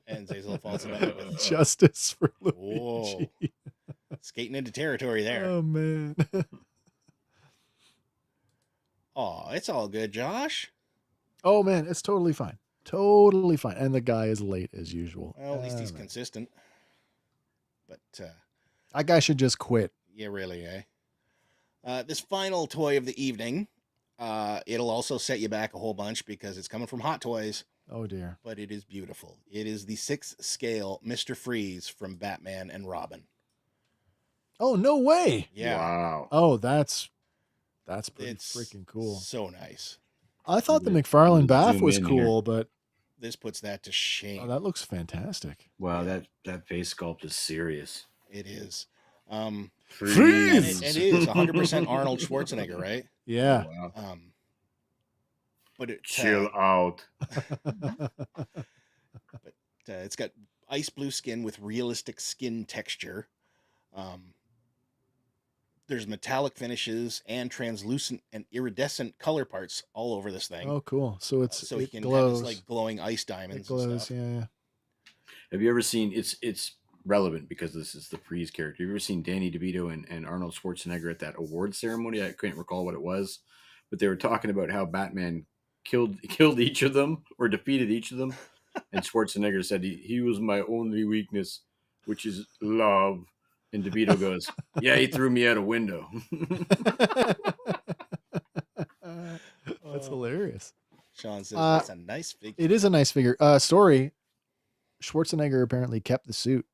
and Zazel falls in love with Justice for Luigi. Whoa. Skating into territory there. Oh man. Oh, it's all good, Josh. Oh man, it's totally fine. Totally fine. And the guy is late as usual. Well, at least he's consistent. But that guy should just quit. Yeah, really, eh? This final toy of the evening, it'll also set you back a whole bunch because it's coming from Hot Toys. Oh dear. But it is beautiful. It is the 6th scale Mr. Freeze from Batman and Robin. Oh, no way. Yeah. Wow. Oh, that's pretty freaking cool. So nice. I thought the McFarlane bath was cool, but this puts that to shame. Oh, that looks fantastic. Wow, that face sculpt is serious. It is. Freeze! And it is 100% Arnold Schwarzenegger, right? Yeah. Oh, wow. But it chill out. But it's got ice blue skin with realistic skin texture. There's metallic finishes and translucent and iridescent color parts all over this thing. Oh, cool. So it he can glows. have his, like glowing ice diamonds. It glows, and stuff. yeah. Have you ever seen? It's relevant because this is the Freeze character. Have you ever seen Danny DeVito and Arnold Schwarzenegger at that award ceremony? I couldn't recall what it was, but they were talking about how Batman killed each of them or defeated each of them, and Schwarzenegger said he was my only weakness, which is love. And DeVito goes, yeah, he threw me out a window. That's hilarious. Sean says that's a nice figure. It is a nice figure. Story. Schwarzenegger apparently kept the suit.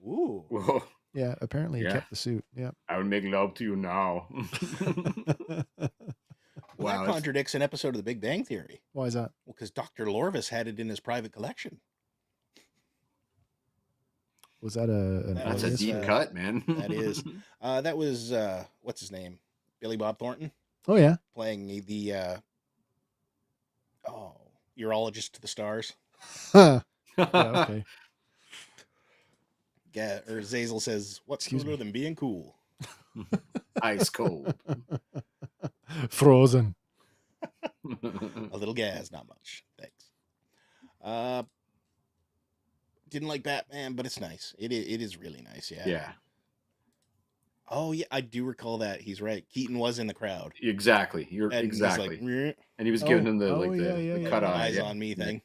Ooh. Whoa. Yeah, apparently he kept the suit. Yeah. I would make love to you now. Wow, that contradicts an episode of The Big Bang Theory. Why is that? Well, because Dr. Lorvis had it in his private collection. Was that That's a deep cut, man. That is. That was what's his name? Billy Bob Thornton. Oh yeah. Playing the urologist to the stars. Yeah, okay. Yeah, or Zazel says, "What's cooler than being cool?" Ice cold. Frozen. A little gas, not much. Thanks. Didn't like Batman, but it's nice. It is really nice. Yeah. Yeah. Oh yeah, I do recall that. He's right. Keaton was in the crowd. Exactly. You're and exactly. Like, and he was giving him the cut eye. Eyes on me thing.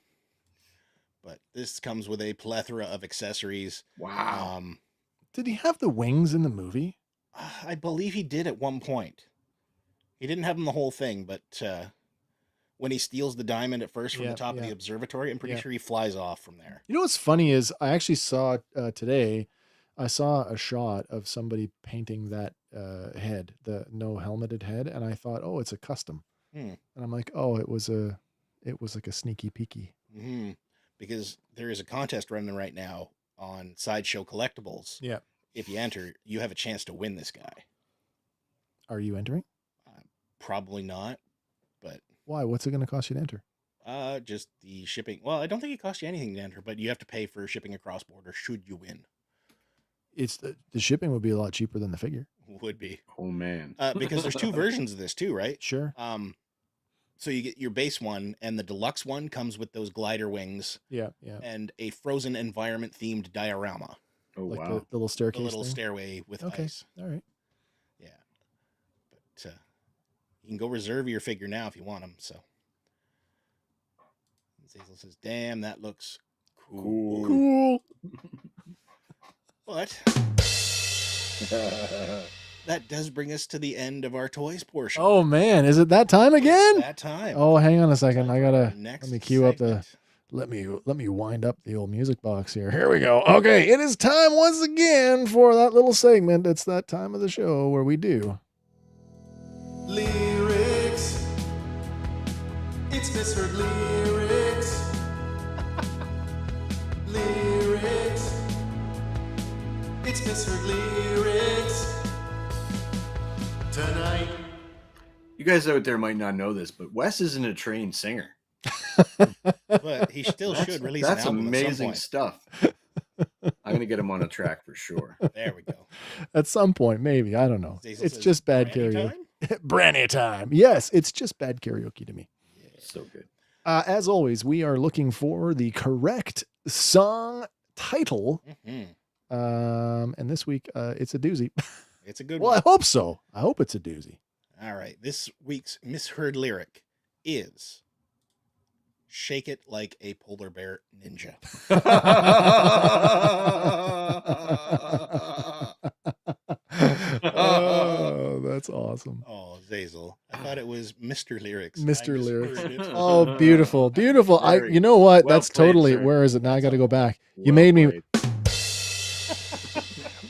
But this comes with a plethora of accessories. Wow. Did he have the wings in the movie? I believe he did at one point. He didn't have them the whole thing, but when he steals the diamond at first from the top of the observatory, I'm pretty sure he flies off from there. You know what's funny is I actually saw today, I saw a shot of somebody painting that head, the no helmeted head, and I thought, oh, it's a custom. And I'm like, oh, it was like a sneaky peeky. Mm-hmm. Because there is a contest running right now on Sideshow Collectibles. Yeah. If you enter, you have a chance to win this guy. Are you entering? Probably not, but why? What's it going to cost you to enter? Just the shipping. Well, I don't think it costs you anything to enter, but you have to pay for shipping across border should you win. It's the shipping would be a lot cheaper than the figure. Would be. Oh man. Because there's two versions of this too, right? Sure. So you get your base one, and the deluxe one comes with those glider wings. Yeah, yeah. And a frozen environment themed diorama. Oh like wow. The little staircase. The little thing? stairway with ice. All right. Yeah. But you can go reserve your figure now if you want them. So. Zazel says, "Damn, that looks cool." Cool. But that does bring us to the end of our toys portion. Oh man, is it that time again? It's that time. Oh, hang on a second. I gotta Next let me cue up the. segment. Let me wind up the old music box here. Here we go. Okay, it is time once again for that little segment. It's that time of the show where we do lyrics. It's misheard lyrics. Lyrics. It's misheard lyrics. Tonight. You guys out there might not know this, but Wes isn't a trained singer. But he still should release an That's album at some amazing point. stuff. I'm gonna get him on a track for sure. There we go. At some point, maybe. I don't know. Zazel It's says, just bad "Brandy karaoke. time?" Brandy time. Yes, it's just bad karaoke to me. So good. As always, we are looking for the correct song title. Mhm. And this week, it's a doozy. It's a good Well, I one. hope so. I hope it's a doozy. All right. This week's misheard lyric is "Shake it like a polar bear ninja." Oh, that's awesome. Oh, Zazel. I thought it was Mr. Lyrics. I Mr. misheard Lyrics. it. Oh, beautiful. Beautiful. Very You know what? well That's played, totally, sir. where is it? Now I got to go back. You Well made me, played.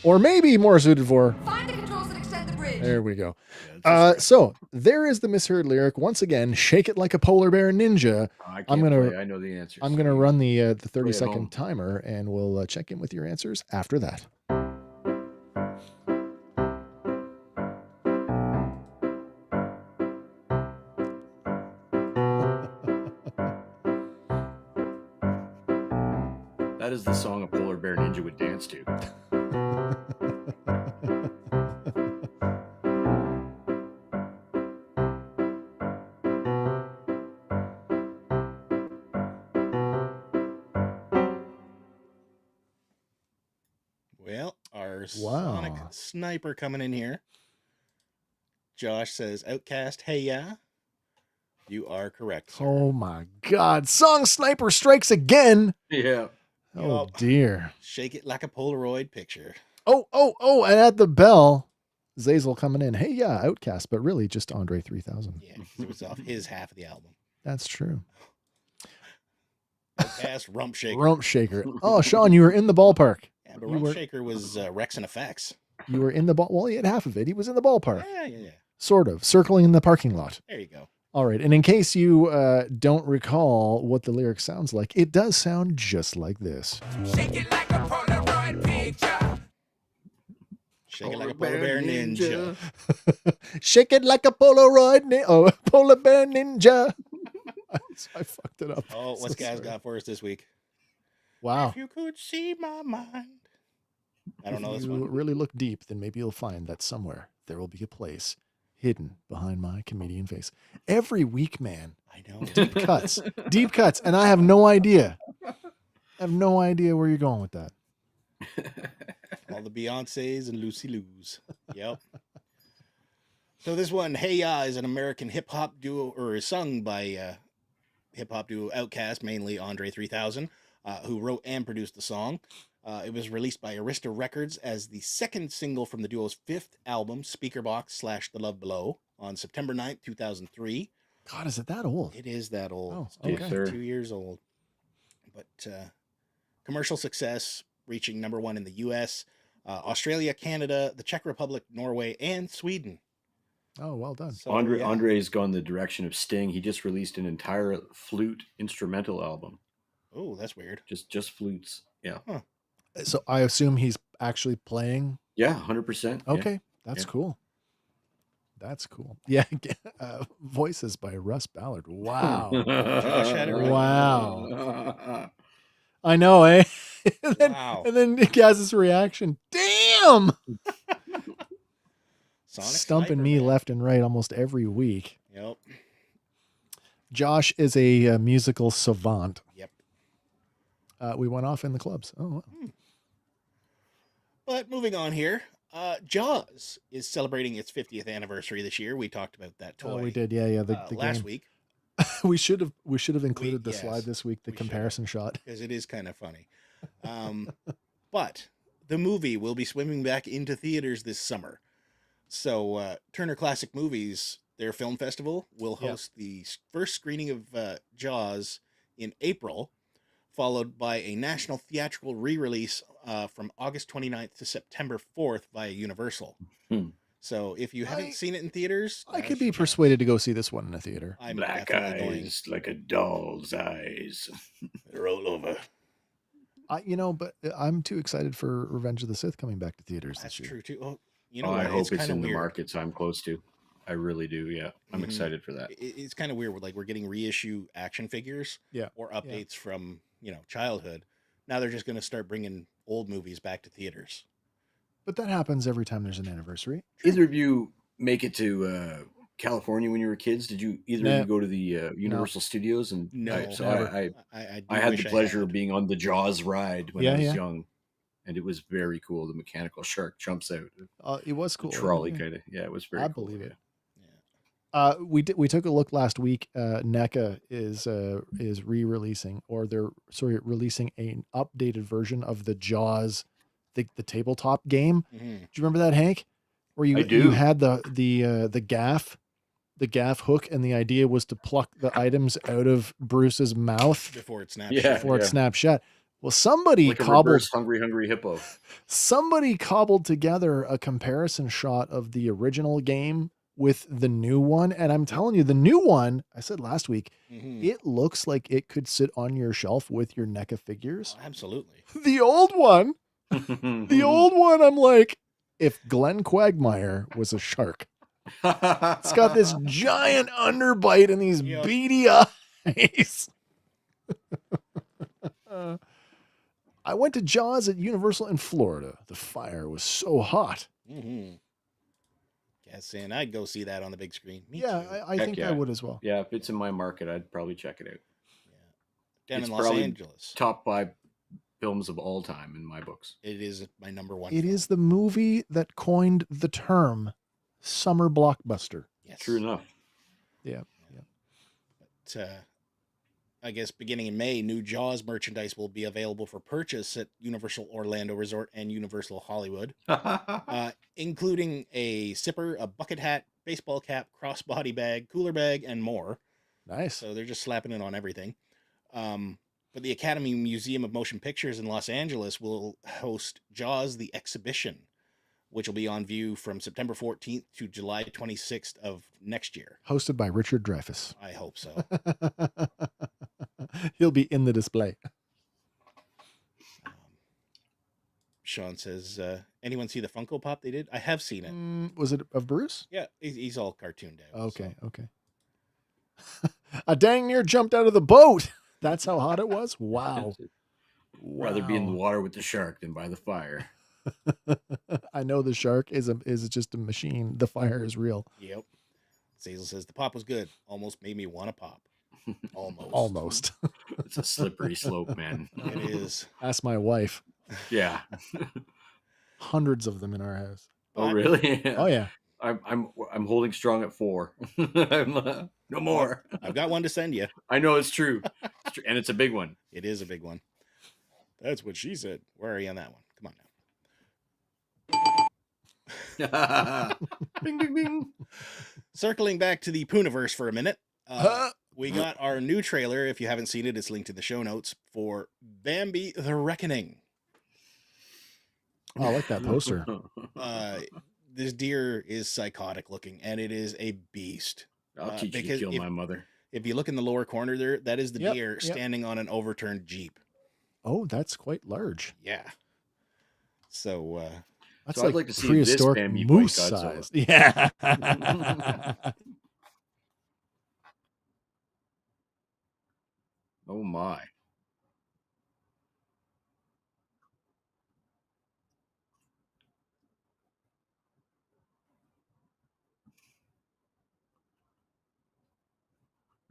or maybe more suited for. Find the controls that extend the bridge. There we go. Yeah, it's So there is the misheard lyric. Once again, shake it like a polar bear ninja. I I'm can't gonna- play. I know the answer. I'm going to run the Play 30-second at home. timer, and we'll check in with your answers after that. That is the song a polar bear ninja would dance to. Well, our Wow. Sonic Sniper coming in here. Josh says, "Outcast, hey ya." You are correct, sir. Oh my God. Song Sniper strikes again. Yeah. Oh Yup. dear. Shake it like a Polaroid picture. Oh, and at the bell, Zazel coming in. Hey, yeah, Outcast, but really just Andre 3000. Yeah, 'cause it was off his half of the album. That's true. Outcast, Rump Shaker. Rump Shaker. Oh, Sean, you were in the ballpark. Yeah, but you Rump were- Shaker was Rex and Effects. You were in the ball. Well, he had half of it. He was in the ballpark, Yeah. sort of, circling in the parking lot. There you go. All right. And in case you don't recall what the lyric sounds like, it does sound just like this. Shake it like a Polaroid picture. Shake it like a polar bear ninja. Shake it like a Polaroid. Polar bear ninja. I fucked it up. Oh, what's So Gaz sorry. got for us this week? Wow. If you could see my mind. I don't know If this you one. really look deep, then maybe you'll find that somewhere there will be a place hidden behind my comedian face. Every week, man, I know. deep cuts, and I have no idea. I have no idea where you're going with that. All the Beyoncés and Lucy Lou's. Yep. So this one, Hey Ya, is an American hip hop duo, or is sung by hip hop duo Outkast, mainly Andre 3000, who wrote and produced the song. It was released by Arista Records as the second single from the duo's fifth album, Speakerbox / The Love Below, on September 9th, 2003. God, is it that old? It is that old. Oh, It's two- okay. Sir. 2 years old. But commercial success, reaching #1 in the US, Australia, Canada, the Czech Republic, Norway, and Sweden. Oh, well done. So, Andre yeah. Andre's gone the direction of Sting. He just released an entire flute instrumental album. Oh, that's weird. Just flutes. Yeah. So I assume he's actually playing. Yeah, 100%. yeah. Okay, that's Yeah. cool. That's cool. Yeah, voices by Russ Ballard. Wow. Josh had it right. Wow. I know, eh? and, then, Wow. and then Gaz's reaction. Damn! Sonic Stumping Sniper, me man. left and right almost every week. Yep. Josh is a musical savant. Yep. We went off in the clubs. Oh, wow. But moving on here, Jaws is celebrating its 50th anniversary this year. We talked about that toy. Oh, we did. Yeah. The last game. week, we should have included the yes, slide this week. The we should have. comparison shot. because it is kind of funny. But the movie will be swimming back into theaters this summer. So Turner Classic Movies, their film festival, will Yeah. host the first screening of Jaws in April, followed by a national theatrical re-release from August 29th to September 4th via Universal. Hmm. So if you I- haven't seen it in theaters, I now's could be your chance. persuaded to go see this one in a theater. I'm Black definitely going. eyes like a doll's eyes. Roll over. But I'm too excited for Revenge of the Sith coming back to theaters That's this year. true too. Oh, you know Oh, what? I hope it's kind of in the weird. markets I'm close to. I really do. Yeah, I'm Mhm. excited for that. It's kind of weird. We're getting reissue action figures, Yeah. or updates from childhood. Now they're just going to start bringing old movies back to theaters. But that happens every time there's an anniversary. Either of you make it to California when you were kids? Did you either of Nah. you go to the Universal Studios? And No, I do had wish the pleasure of had. being on the Jaws ride when Yeah, I was yeah. young, and it was very cool. The mechanical shark jumps out. It was cool. The trolley kind of. Yeah, it was very I cool. believe it. Yeah. We took a look last week. NECA is re-releasing, or they're releasing an updated version of the Jaws, the tabletop game. Mhm. Do you remember that, Hank? Where I do. you had the gaff hook, and the idea was to pluck the items out of Bruce's mouth Before it snaps. Yeah. before it snapped shut. Well, somebody Like a cobbled reverse hungry hippo. somebody cobbled together a comparison shot of the original game with the new one, and I'm telling you, the new one, I said last week, Mhm. it looks like it could sit on your shelf with your NECA figures. Oh, absolutely. The old one, I'm like, if Glenn Quagmire was a shark. It's got this giant underbite and these Yep. beady eyes. I went to Jaws at Universal in Florida. The fire was so hot. Mm-hmm. Yes, and I'd go see that on the big screen. Me Yeah, too. I think I yeah. would as well. Yeah, if it's in my market, I'd probably check it out. Yeah. Down It's in Los probably Angeles. Top 5 films of all time in my books. It is my number one. It film. is the movie that coined the term summer blockbuster. Yes. True enough. Yeah. But, I guess beginning in May, new Jaws merchandise will be available for purchase at Universal Orlando Resort and Universal Hollywood, including a zipper, a bucket hat, baseball cap, crossbody bag, cooler bag, and more. Nice. So they're just slapping it on everything. But the Academy Museum of Motion Pictures in Los Angeles will host Jaws the Exhibition, which will be on view from September 14th to July 26th of next year. Hosted by Richard Dreyfuss. I hope so. He'll be in the display. Sean says, anyone see the Funko Pop they did? I have seen it. Was it of Bruce? Yeah, he's all cartooned out. Okay, so. okay. I dang near jumped out of the boat. That's how hot it was? Wow. Rather be in the water with the shark than by the fire. I know the shark is just a machine. The fire is real. Yep. Zazel says, the pop was good. Almost made me want to pop. Almost. Almost. It's a slippery slope, man. It is. Ask my wife. Yeah. Hundreds of them in our house. Oh, really? Oh, yeah. I'm holding strong at 4. No more. I've got one to send you. I know it's true. It's true. And it's a big one. It is a big one. That's what she said. Where are you on that one? Come on now. Bing, bing, bing. Circling back to the Poohniverse for a minute. We got our new trailer. If you haven't seen it, it's linked in the show notes for Bambi the Reckoning. Oh, I like that poster. This deer is psychotic looking, and it is a beast. I'll teach you to because kill my mother. If you look in the lower corner there, that is the Yep, deer yep. standing on an overturned Jeep. Oh, that's quite large. Yeah. So, That's So I'd like to see this prehistoric Bambi moose fight Godzilla. size. Yeah. Oh my.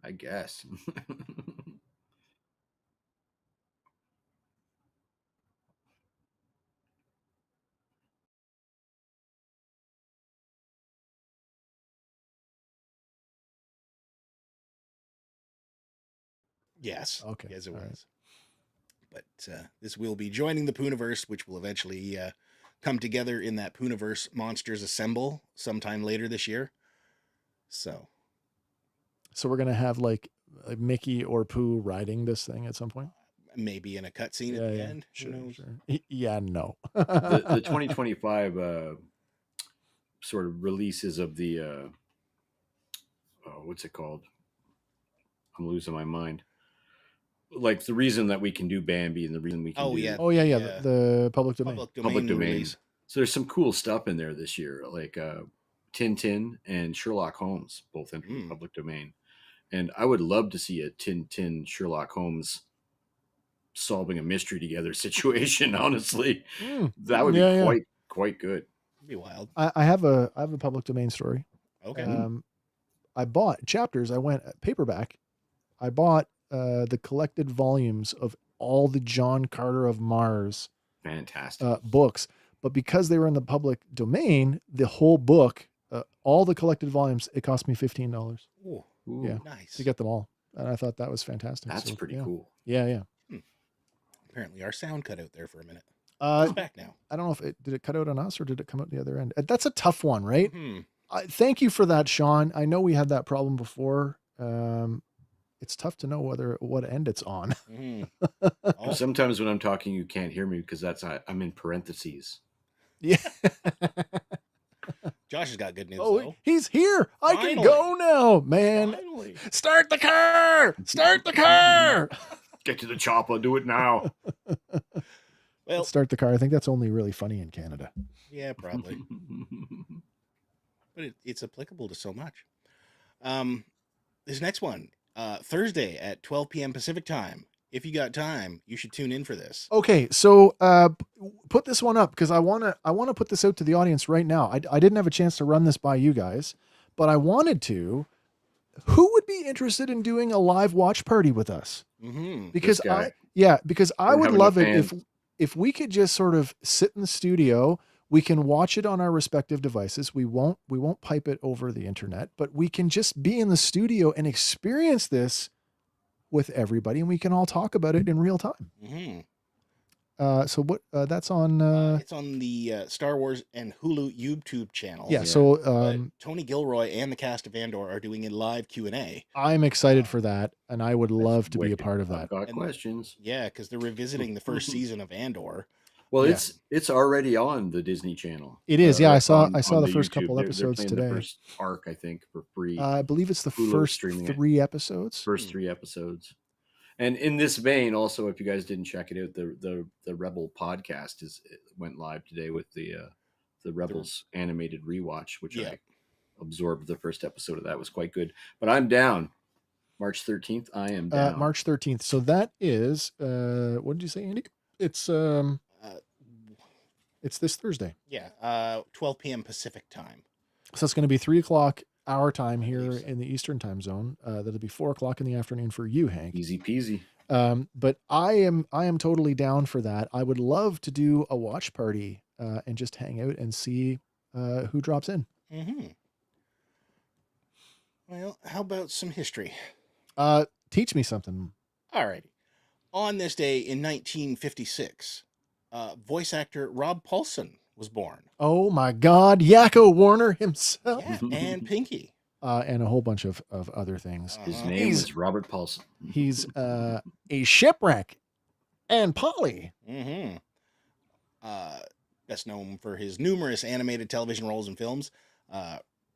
I guess. yes. Okay, Yes, it all was. But this will be joining the Poohniverse, which will eventually come together in that Poohniverse Monsters Assemble sometime later this year. So So we're gonna have like Mickey or Pooh riding this thing at some point. maybe in a cutscene at the end. Who knows? Yeah, no. The 2025 sort of releases of the what's it called? I'm losing my mind. like the reason that we can do Bambi and the reason we can Oh, do yeah. Oh yeah, yeah. Yeah. The public domain. public domain. release. So there's some cool stuff in there this year, like Tintin and Sherlock Holmes, both in the public domain. And I would love to see a Tintin Sherlock Holmes solving a mystery together situation. Honestly, that would be quite good. It'd be wild. I have a public domain story. Okay. I bought Chapters. I went paperback. I bought the collected volumes of all the John Carter of Mars fantastic books, but because they were in the public domain, the whole book, all the collected volumes, it cost me $15. Ooh, yeah, nice to get them all, and I thought that was fantastic. That's pretty cool. Yeah. Apparently, our sound cut out there for a minute. It's back now. I don't know if did it cut out on us or did it come out the other end. That's a tough one, right? Mm-hmm. Thank you for that, Sean. I know we had that problem before. It's tough to know what end it's on. Mm-hmm. Sometimes when I'm talking, you can't hear me because I'm in parentheses. Yeah. Josh has got good news. Oh, though. he's here. I can go now, man. Finally. Start the car. Start the car. Get to the chopper. Do it now. Well, start the car. I think that's only really funny in Canada. Yeah, probably. But it's applicable to so much. This next one, Thursday at 12 p.m. Pacific time. If you got time, you should tune in for this. Okay, so put this one up because I wanna put this out to the audience right now. I didn't have a chance to run this by you guys, but I wanted to. Who would be interested in doing a live watch party with us? Mm-hmm. Because I would love it if we could just sort of sit in the studio. We can watch it on our respective devices. We won't pipe it over the internet, but we can just be in the studio and experience this with everybody, and we can all talk about it in real time. Mm-hmm. So what? That's on. It's on the Star Wars and Hulu YouTube channel. Yeah. So Tony Gilroy and the cast of Andor are doing a live Q&A. I'm excited for that, and I would love to be a part of that. I've got questions. Yeah, because they're revisiting the first season of Andor. Well, it's already on the Disney Channel. It is. Yeah, I saw the first YouTube. couple episodes today. The first arc, I think, for free. I believe it's the first 3 episodes. First 3 episodes. And in this vein, also, if you guys didn't check it out, the Rebel podcast went live today with the Rebels animated rewatch, which I absorbed the first episode of. That was quite good. But I'm down. March 13th, I am down. March 13th. So that is what did you say, Andy? It's this Thursday. Yeah, 12 p.m. Pacific time. So it's going to be 3:00 our time here in the Eastern time zone. That'll be 4:00 in the afternoon for you, Hank. Easy peasy. But I am totally down for that. I would love to do a watch party and just hang out and see who drops in. Mm-hmm. Well, how about some history? Teach me something. All right. On this day in 1956, voice actor Rob Paulson was born. Oh my God, Yakko Warner himself. Yeah, and Pinky. And a whole bunch of other things. His name is Robert Paulson. He's a shipwreck and Polly. Mm-hmm. Best known for his numerous animated television roles and films.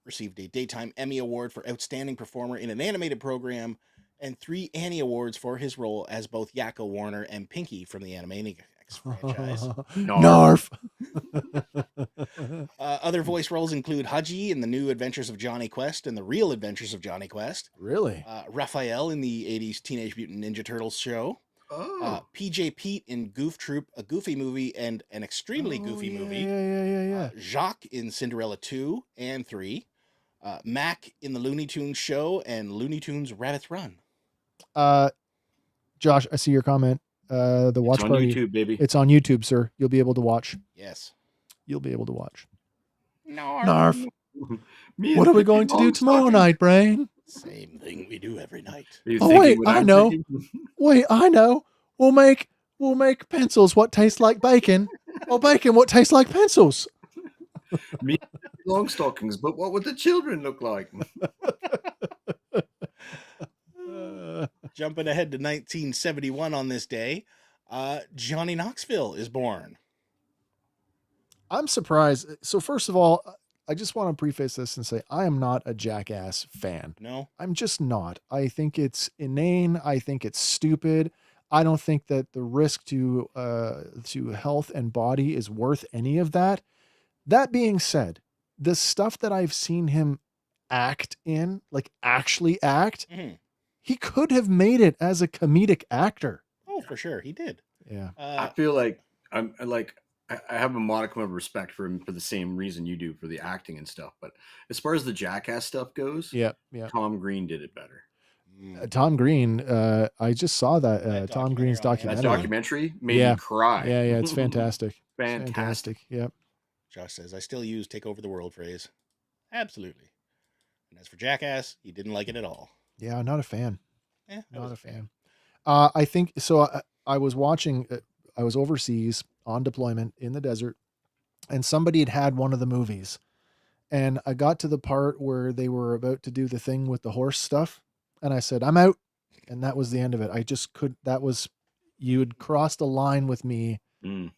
Received a Daytime Emmy Award for Outstanding Performer in an Animated Program, and 3 Annie Awards for his role as both Yakko Warner and Pinky from the Animaniacs franchise. Narf. Other voice roles include Haji in The New Adventures of Johnny Quest and The Real Adventures of Johnny Quest. Really? Raphael in the 80s Teenage Mutant Ninja Turtles show. PJ Pete in Goof Troop, a Goofy movie and an extremely goofy movie. Yeah. Jacques in Cinderella 2 and 3. Mac in the Looney Tunes show and Looney Tunes Rabbit's Run. Josh, I see your comment. The watch it's on party. YouTube, baby. It's on YouTube, sir. You'll be able to watch. Yes. You'll be able to watch. Narf. What are we going to do tomorrow night, Brain? Same thing we do every night. Oh wait, I know. Wait, I know. We'll make pencils what taste like bacon, or bacon what tastes like pencils. Me long stockings, but what would the children look like? Jumping ahead to 1971 on this day, Johnny Knoxville is born. I'm surprised. So first of all, I just want to preface this and say I am not a Jackass fan. No. I'm just not. I think it's inane. I think it's stupid. I don't think that the risk to health and body is worth any of that. That being said, the stuff that I've seen him act in, like actually act, he could have made it as a comedic actor. Oh, for sure. He did. Yeah. I feel like I have a modicum of respect for him for the same reason you do for the acting and stuff. But as far as the Jackass stuff goes, yeah. Tom Green did it better. Tom Green, I just saw that Tom Green's documentary. That documentary made me cry. Yeah, it's fantastic. Fantastic. Yep. Josh says, I still use take over the world phrase. Absolutely. And as for Jackass, he didn't like it at all. Yeah, not a fan. Not a fan. I think so. I was watching, I was overseas on deployment in the desert, and somebody had one of the movies. And I got to the part where they were about to do the thing with the horse stuff. And I said, I'm out. And that was the end of it. I just you had crossed a line with me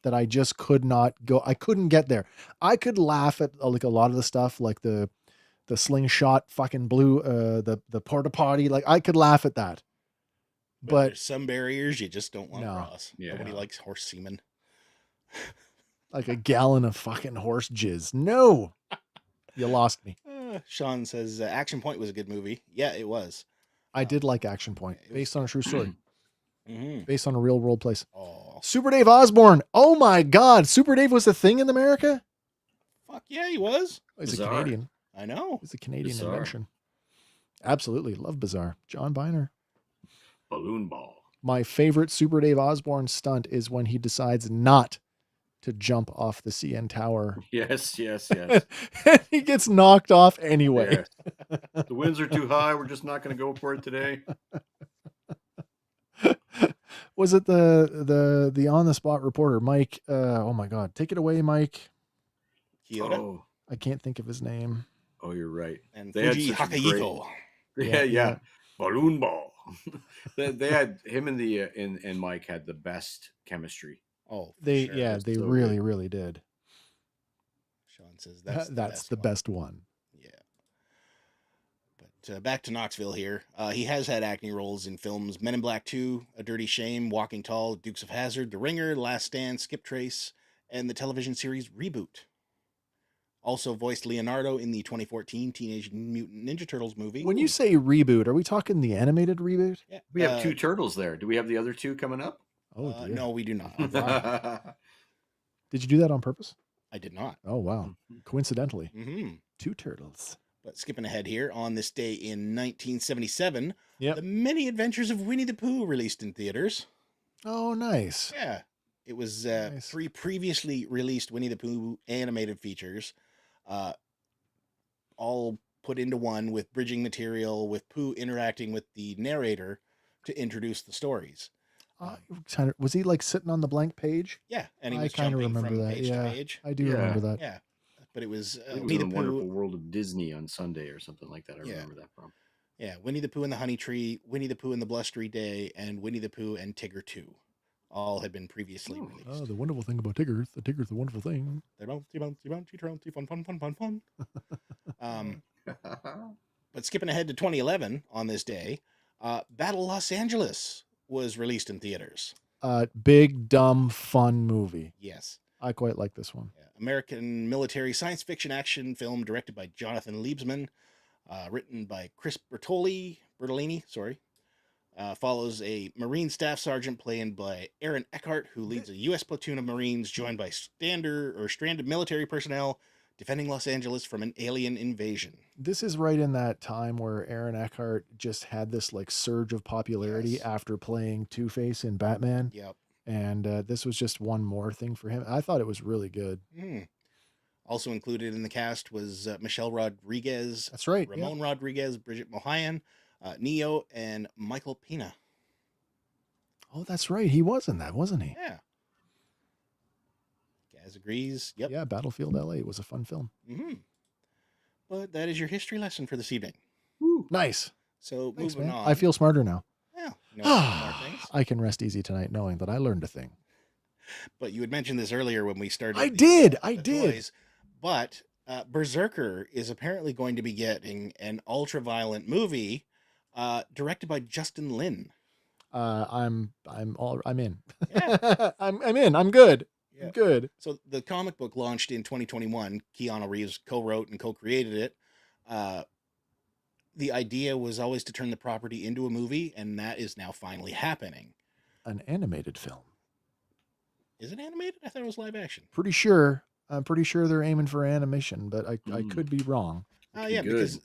that I just could not go. I couldn't get there. I could laugh at like a lot of the stuff, like the slingshot fucking blue, the porta potty. Like I could laugh at that. But there's some barriers you just don't want to No. cross. Yeah. Nobody likes horse semen. like a gallon of fucking horse jizz. No, you lost me. Sean says Action Point was a good movie. Yeah, it was. I did like Action Point, based on a true story, based on a real world place. Oh, Super Dave Osborne. Oh my God, Super Dave was a thing in America. fuck yeah, he was. He's a Bizarre. Canadian. I know. He's a Canadian Bizarre. invention. Absolutely love Bizarre. John Biner. Balloon ball. My favorite Super Dave Osborne stunt is when he decides not to jump off the CN Tower. Yes. And he gets knocked off anyway. Yeah. The winds are too high. We're just not going to go for it today. Was it the on the spot reporter, Mike? Oh my God. Take it away, Mike. Kyoto Oh, I can't think of his name. oh, you're right. and They had Fuji such a Hakayiko. Yeah. Balloon ball. they had him and the and Mike had the best chemistry. Oh, for They sure. they so really good. really did. Sean says that's The best one. Yeah. But back to Knoxville here. He has had acting roles in films Men in Black 2, A Dirty Shame, Walking Tall, Dukes of Hazzard, The Ringer, Last Stand, Skip Trace, and the television series Reboot. Also voiced Leonardo in the 2014 Teenage Mutant Ninja Turtles movie. When you say reboot, are we talking the animated reboot? Yeah, We have two turtles there. Do we have the other two coming up? Oh dear. no, we do not. Did you do that on purpose? I did not. Oh wow. Coincidentally. Mm-hmm. Two turtles. But skipping ahead here, on this day in 1977, Yep. The Many Adventures of Winnie the Pooh released in theaters. Oh nice. Yeah. It was Nice. 3 previously released Winnie the Pooh animated features, all put into one with bridging material, with Pooh interacting with the narrator to introduce the stories. Was he like sitting on the blank page? Yeah, and he I was kinda jumping remember from that, page yeah. to page. I do Yeah. remember that. Yeah, but it was It was Winnie the in the Wonderful Pooh. World of Disney on Sunday or something like that. I Yeah. remember that from. Yeah, Winnie the Pooh and the Honey Tree, Winnie the Pooh and the Blustery Day, and Winnie the Pooh and Tigger 2. All had been previously released. Oh, the wonderful thing about Tigger. The Tigger's the wonderful thing. They're bouncy, bouncy, bouncy, trouncy, fun, fun, fun, fun, fun. But skipping ahead to 2011 on this day, Battle Los Angeles was released in theaters. Big, dumb, fun movie. Yes. I quite like this one. Yeah. American military science fiction action film directed by Jonathan Liebsman, written by Chris Bertolini, follows a Marine staff sergeant played by Aaron Eckhart, who leads a U.S. platoon of Marines joined by stranded military personnel defending Los Angeles from an alien invasion. This is right in that time where Aaron Eckhart just had this like surge of popularity Yes. after playing Two-Face in Batman. Yep. And this was just one more thing for him. I thought it was really good. Also included in the cast was Michelle Rodriguez, That's right. Ramon Rodriguez, Bridget Mohayan, Neo, and Michael Pena. Oh, that's right. He was in that, wasn't he? Yeah. Gaz agrees. Yep. Yeah, Battlefield LA was a fun film. But that is your history lesson for this evening. Nice. So Thanks, moving man. on. I feel smarter now. Yeah. You know, more things. I can rest easy tonight knowing that I learned a thing. But you had mentioned this earlier when we started. I the did. toys. But Berserker is apparently going to be getting an ultra-violent movie directed by Justin Lin. I'm in. Yeah. I'm in. I'm good. Yeah. I'm good. So the comic book launched in 2021. Keanu Reeves co-wrote and co-created it. The idea was always to turn the property into a movie, and that is now finally happening. An animated film. Is it animated? I thought it was live action. I'm pretty sure they're aiming for animation, but I could be wrong. Yeah, because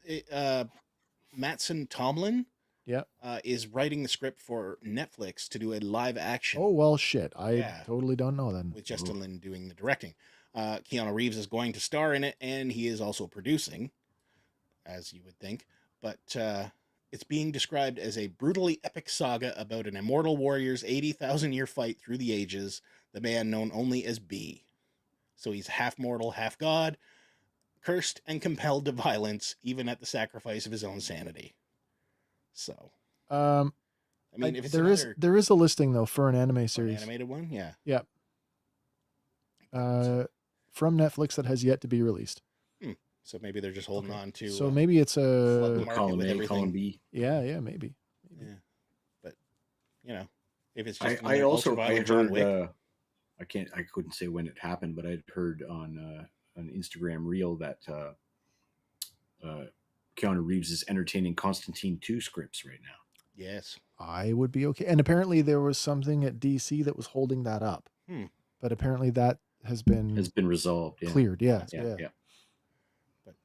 Mattson Tomlin Yeah. is writing the script for Netflix to do a live action. Oh, well, shit. I totally don't know then. With Justin Lin doing the directing. Keanu Reeves is going to star in it, and he is also producing, as you would think. But it's being described as a brutally epic saga about an immortal warrior's 80,000-year fight through the ages, the man known only as B. So he's half mortal, half god, cursed and compelled to violence, even at the sacrifice of his own sanity. So, I mean, if it's there is a listing though for an anime series, an animated one, yeah. From Netflix that has yet to be released. So maybe they're just holding on to. So maybe it's a column A, column B. Yeah, maybe. Yeah, but if it's just I heard. John Wick. I couldn't say when it happened, but I'd heard on an Instagram reel that Keanu Reeves is entertaining Constantine 2 scripts right now. Yes, I would be okay. And apparently there was something at DC that was holding that up. But apparently that has been resolved, cleared. Yeah. But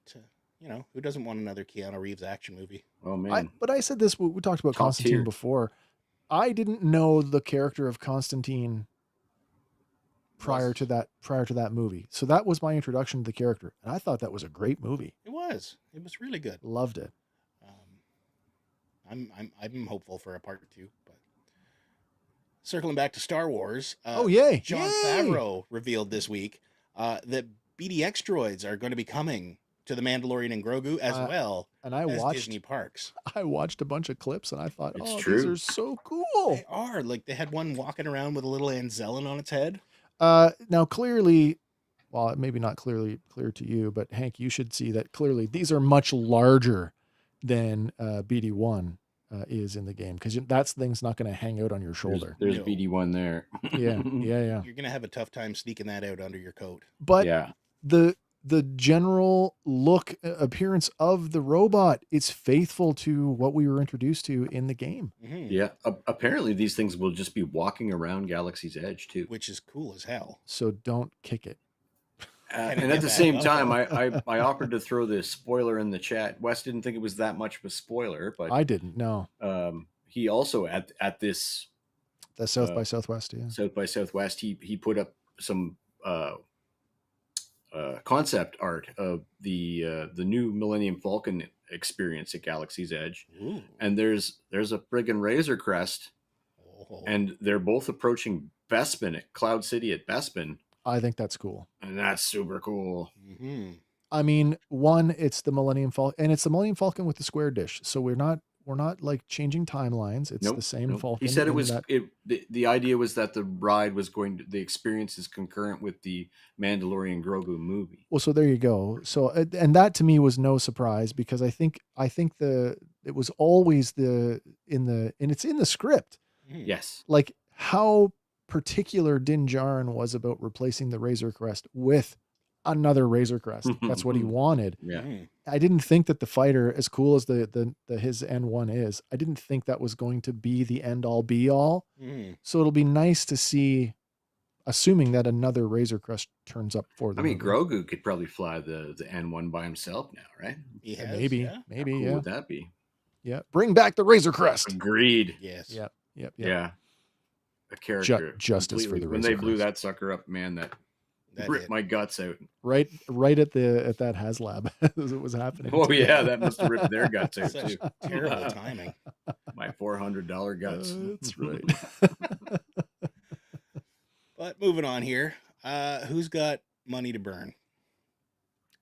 who doesn't want another Keanu Reeves action movie? Oh man! But I said this. We talked about Top Constantine tier. before. I didn't know the character of Constantine prior to that movie. So that was my introduction to the character, and I thought that was a great movie. It was really good. Loved it. I'm hopeful for a part 2. But circling back to Star Wars, yay! Jon Favreau revealed this week that BDX droids are going to be coming to the Mandalorian and Grogu as well and as Disney parks. I watched a bunch of clips and I thought, It's these true. are so cool. They are. Like, they had one walking around with a little Anzellan on its head. Now clearly, well, maybe not clear to you, but Hank, you should see that clearly these are much larger than BD1 is in the game, because that thing's not going to hang out on your shoulder. There's BD1 there. Yeah. You're going to have a tough time sneaking that out under your coat. But yeah, the general appearance of the robot is faithful to what we were introduced to in the game. Mm-hmm. Yeah. Apparently these things will just be walking around Galaxy's Edge too, Which is cool as hell. So don't kick it. And at the same time, I offered to throw the spoiler in the chat. Wes didn't think it was that much of a spoiler, but I didn't know. He also at this The South by Southwest, yeah. South by Southwest, he put up some concept art of the new Millennium Falcon experience at Galaxy's Edge. Ooh. And there's a friggin' Razor Crest, and they're both approaching Bespin at Cloud City at Bespin. I think that's cool. And that's super cool. Mm-hmm. I mean, it's the Millennium Falcon, and it's the Millennium Falcon with the square dish. So we're not like changing timelines. It's the same Falcon. He said the idea was that the ride was the experience is concurrent with the Mandalorian Grogu movie. Well, so there you go. So, and that to me was no surprise, because I think it was always and it's in the script. Yes. Like how particular Din Djarin was about replacing the Razor Crest with another Razor Crest. That's what he wanted. Yeah. I didn't think that the fighter, as cool as the his N1 is, I didn't think that was going to be the end all be all. So it'll be nice to see, assuming that another Razor Crest turns up for them. I mean, Grogu could probably fly the N1 by himself now, right? Maybe. How cool would that be? Yeah. Bring back the Razor Crest. Agreed. Yes. Yep. Yeah. A character. Justice for the when Razor they blew Crest. that sucker up, man, that ripped my guts out. Right at that HasLab as it was happening. Oh yeah, that must have ripped their guts out Such too. terrible timing. My $400 guts. That's right. But moving on here, who's got money to burn?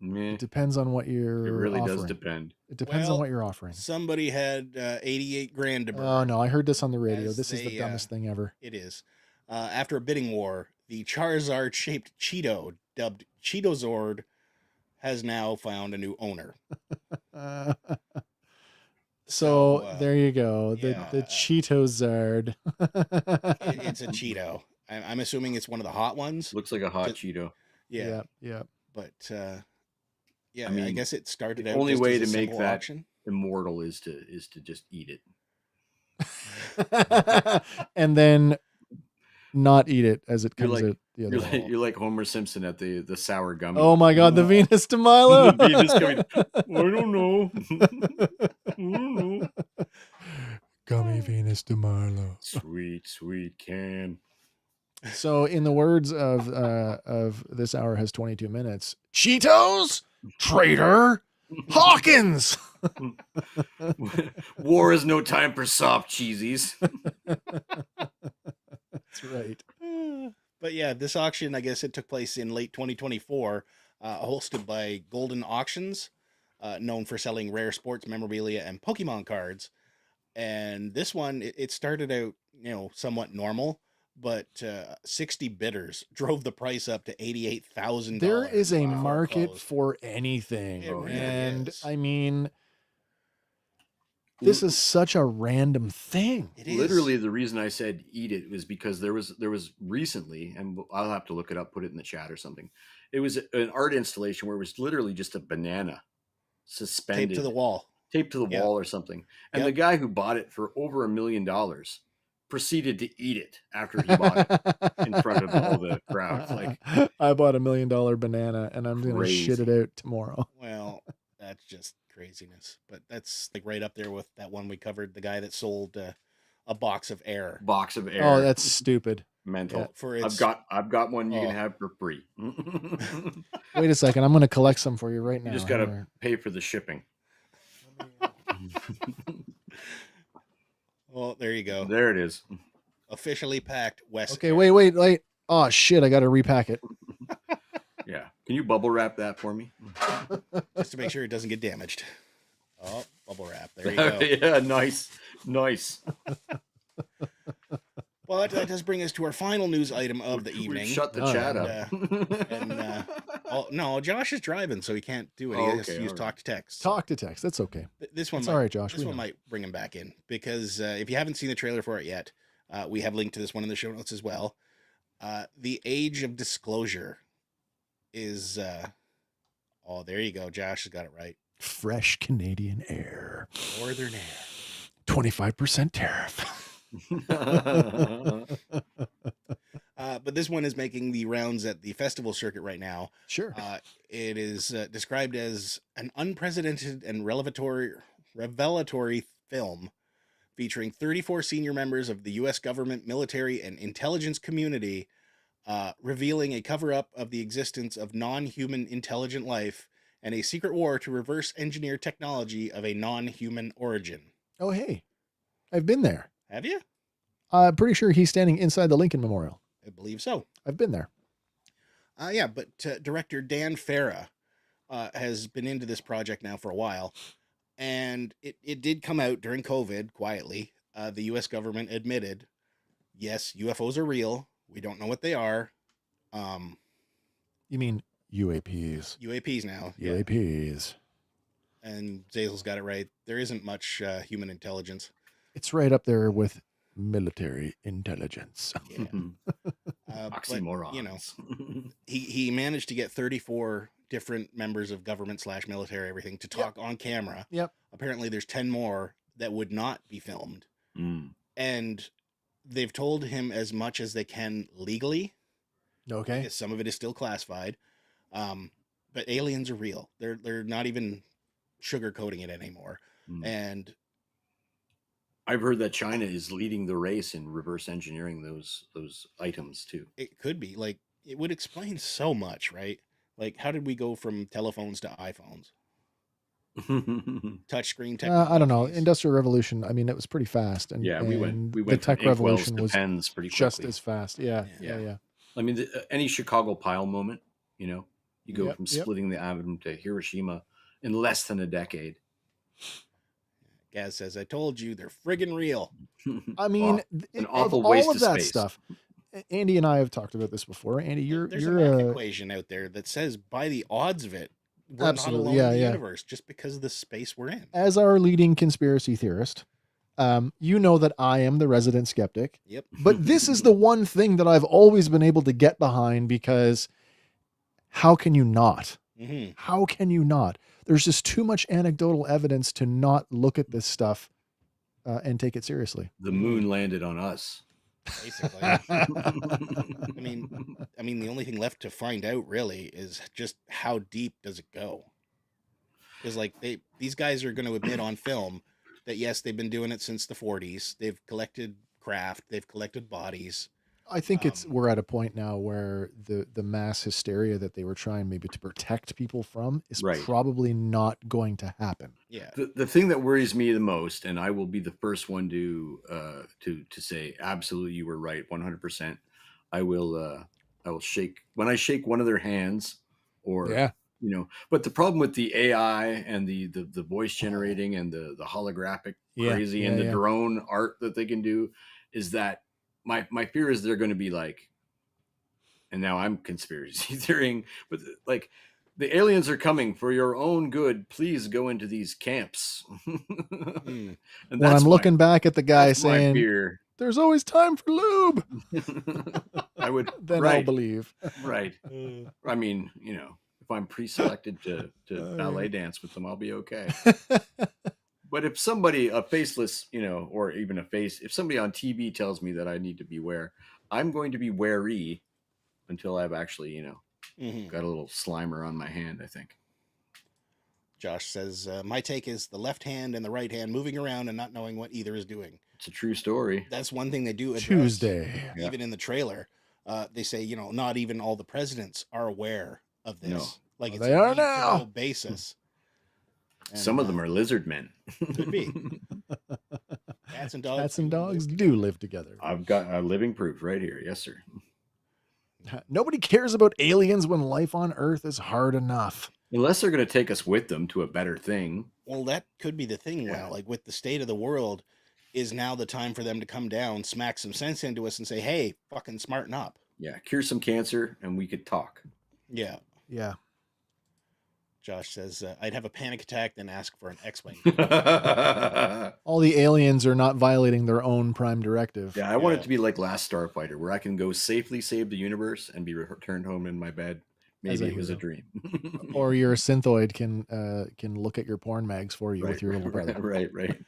It depends on what you're It really offering. does depend. It depends on what you're offering. Somebody had 88 grand to burn. Oh no, I heard this on the radio. As This is the dumbest thing ever. It is. After a bidding war, the Charizard-shaped Cheeto, dubbed Cheetozord, has now found a new owner. So there you go. yeah, The Cheetos Zard. It's a Cheeto. I'm assuming it's one of the hot ones. Looks like a hot Cheeto. Yeah. Yeah. But yeah, I mean, I guess it started The out only just way as a to make simple that auction. immortal is to just eat it. And then not eat it as it comes You're out the other way. You're like Homer Simpson at the sour gummy. Oh my God, the Venus de Milo. The Venus coming. I don't know. I don't know. Gummy Venus de Milo. Sweet can. So, in the words of this hour has 22 minutes, Cheetos, traitor, Hawkins. War is no time for soft cheesies. That's right. But yeah, this auction, I guess it took place in late 2024, hosted by Golden Auctions, known for selling rare sports memorabilia and Pokemon cards. And this one, it started out, somewhat normal, but 60 bidders drove the price up to $88,000. There is a before it market closed. for anything. It really And is. I mean, this is such a random thing. It is. Literally, the reason I said eat it was because there was recently, and I'll have to look it up, put it in the chat or something. It was an art installation where it was literally just a banana suspended, taped to the wall. wall or something. And the guy who bought it for over $1 million proceeded to eat it after he bought it in front of all the crowd. Like, I bought $1 million banana and I'm going to shit it out tomorrow. Well, that's just craziness. But that's like right up there with that one we covered, the guy that sold a box of air. Box of air. Oh, that's stupid. Mental. Yeah. For its, I've got one you can have for free. Wait a second. I'm going to collect some for you right now. You just got to pay for the shipping. Well, there you go. There it is. Officially packed West. Okay, wait. Oh, shit. I got to repack it. Yeah. Can you bubble wrap that for me? Just to make sure it doesn't get damaged. Oh, bubble wrap. There you go. Yeah, nice. But that does bring us to our final news item of the evening. Shut the chat up. No, Josh is driving, so he can't do it. He has to use talk to text. Talk to text. That's okay. This one, it's all right, Josh. This one might bring him back in because if you haven't seen the trailer for it yet, we have linked to this one in the show notes as well. The age of disclosure is. Oh, there you go. Josh has got it right. Fresh Canadian air. Northern air. 25% tariff. But this one is making the rounds at the festival circuit right now. Sure. It is described as an unprecedented and revelatory film featuring 34 senior members of the U.S. government, military, and intelligence community, revealing a cover-up of the existence of non-human intelligent life and a secret war to reverse engineer technology of a non-human origin. Oh, hey. I've been there. Have you? I'm pretty sure he's standing inside the Lincoln Memorial. I believe so. I've been there. Yeah, but director Dan Farah has been into this project now for a while, and it did come out during COVID quietly. The U.S. government admitted, yes, UFOs are real. We don't know what they are. You mean UAPs? UAPs now. UAPs. Yeah. And Zazel's got it right. There isn't much human intelligence. It's right up there with military intelligence. Yeah. Oxymorons. But, he managed to get 34 different members of government / military, everything, to talk on camera. Yep. Apparently there's 10 more that would not be filmed. Mm. And they've told him as much as they can legally. Okay. Because some of it is still classified. But aliens are real. They're not even sugarcoating it anymore. Mm. And I've heard that China is leading the race in reverse engineering those items too. it could be like, it would explain so much, right? Like, how did we go from telephones to iPhones? Touchscreen technology. I don't know. Industrial Revolution. I mean, it was pretty fast, and we went. The tech from inkwells revolution to was pens pretty just quickly. as fast. Yeah. I mean, any Chicago pile moment, you go Yep, from yep. splitting the atom to Hiroshima in less than a decade. Gaz says, I told you, they're friggin' real. I mean, an of awful all waste of of that space. stuff. Andy and I have talked about this before. Andy, There's you're a math equation out there that says by the odds of it, we're Absolutely. not alone in the Yeah. universe just because of the space we're in. As our leading conspiracy theorist, you know that I am the resident skeptic. Yep. But this is the one thing that I've always been able to get behind, because how can you not? Mm-hmm. How can you not? There's just too much anecdotal evidence to not look at this stuff and take it seriously. The moon landed on us. Basically. I mean, the only thing left to find out really is just how deep does it go? Because like these guys are going to admit on film that yes, they've been doing it since the 40s. They've collected craft, they've collected bodies. I think we're at a point now where the mass hysteria that they were trying maybe to protect people from is probably not going to happen. Yeah. The thing that worries me the most, and I will be the first one to say absolutely you were right 100%. I will shake when I shake one of their hands, or but the problem with the AI and the voice generating and the holographic crazy and the drone art that they can do is that my fear is they're going to be like, and now I'm conspiracy theorying, but like the aliens are coming for your own good. Please go into these camps. And when I'm looking back at the guy saying, fear. "There's always time for lube," I would then I'll believe. Right. I mean, if I'm pre-selected to ballet dance with them, I'll be okay. But if somebody, a faceless, or even a face, if somebody on TV tells me that I need to beware, I'm going to be wary until I've actually, got a little Slimer on my hand, I think. Josh says, my take is the left hand and the right hand moving around and not knowing what either is doing. It's a true story. That's one thing they do address. Tuesday. Even in the trailer, they say, not even all the presidents are aware of this. No. Like they are now. Basis. And, some of them are lizard men. Could be. Cats and dogs. Cats and dogs do live together. I've got a living proof right here. Yes, sir. Nobody cares about aliens when life on Earth is hard enough. Unless they're going to take us with them to a better thing. Well, that could be the thing. Yeah. Like with the state of the world, is now the time for them to come down, smack some sense into us and say, hey, fucking smarten up. Yeah, cure some cancer and we could talk. Yeah. Yeah. Josh says, I'd have a panic attack, then ask for an X-Wing. All the aliens are not violating their own prime directive. Yeah, I want it to be like Last Starfighter, where I can go safely save the universe and be returned home in my bed. Maybe it was a dream. Or your synthoid can look at your porn mags for you with your little brother. Right.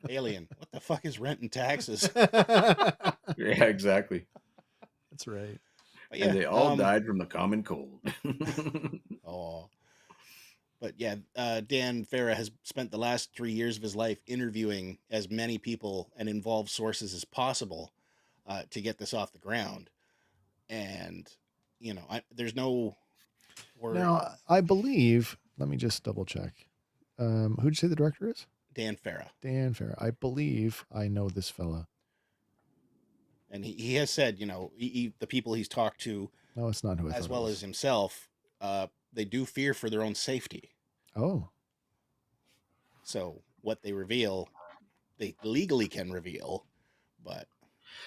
Alien, what the fuck is rent and taxes? Yeah, exactly. That's right. But yeah, and they all died from the common cold. Oh. But yeah, Dan Farah has spent the last 3 years of his life interviewing as many people and involved sources as possible to get this off the ground. And, there's no word. Now, I believe, let me just double check. Who'd you say the director is? Dan Farah. Dan Farah. I believe I know this fella. And he has said, the people he's talked to, no, it's not who I as thought well as himself, they do fear for their own safety. Oh. So what they reveal, they legally can reveal, but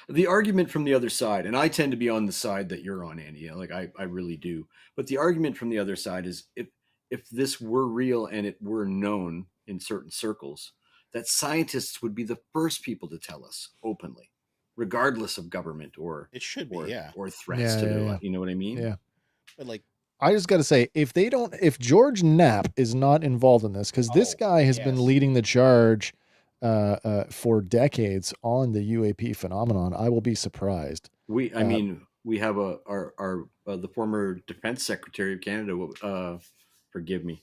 the argument from the other side, and I tend to be on the side that you're on, Andy, like I really do. But the argument from the other side is if this were real and it were known in certain circles, that scientists would be the first people to tell us openly, regardless of government or it should be, or threats to their life. You know what I mean? Yeah. But like, I just got to say, if George Knapp is not involved in this, because this guy has been leading the charge for decades on the UAP phenomenon, I will be surprised. We have the former Defense Secretary of Canada. Forgive me.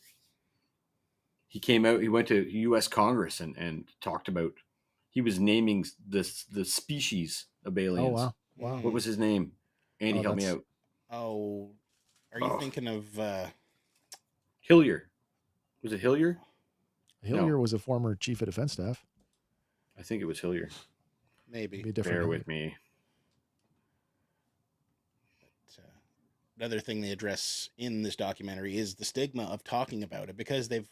He came out. He went to U.S. Congress and talked about. He was naming the species of aliens. Oh wow! What was his name? Andy, help me out. Oh. Are you thinking of Hillier? Was it Hillier? Hillier was a former chief of defense staff. I think it was Hillier. Maybe. Bear with me. But, another thing they address in this documentary is the stigma of talking about it, because they've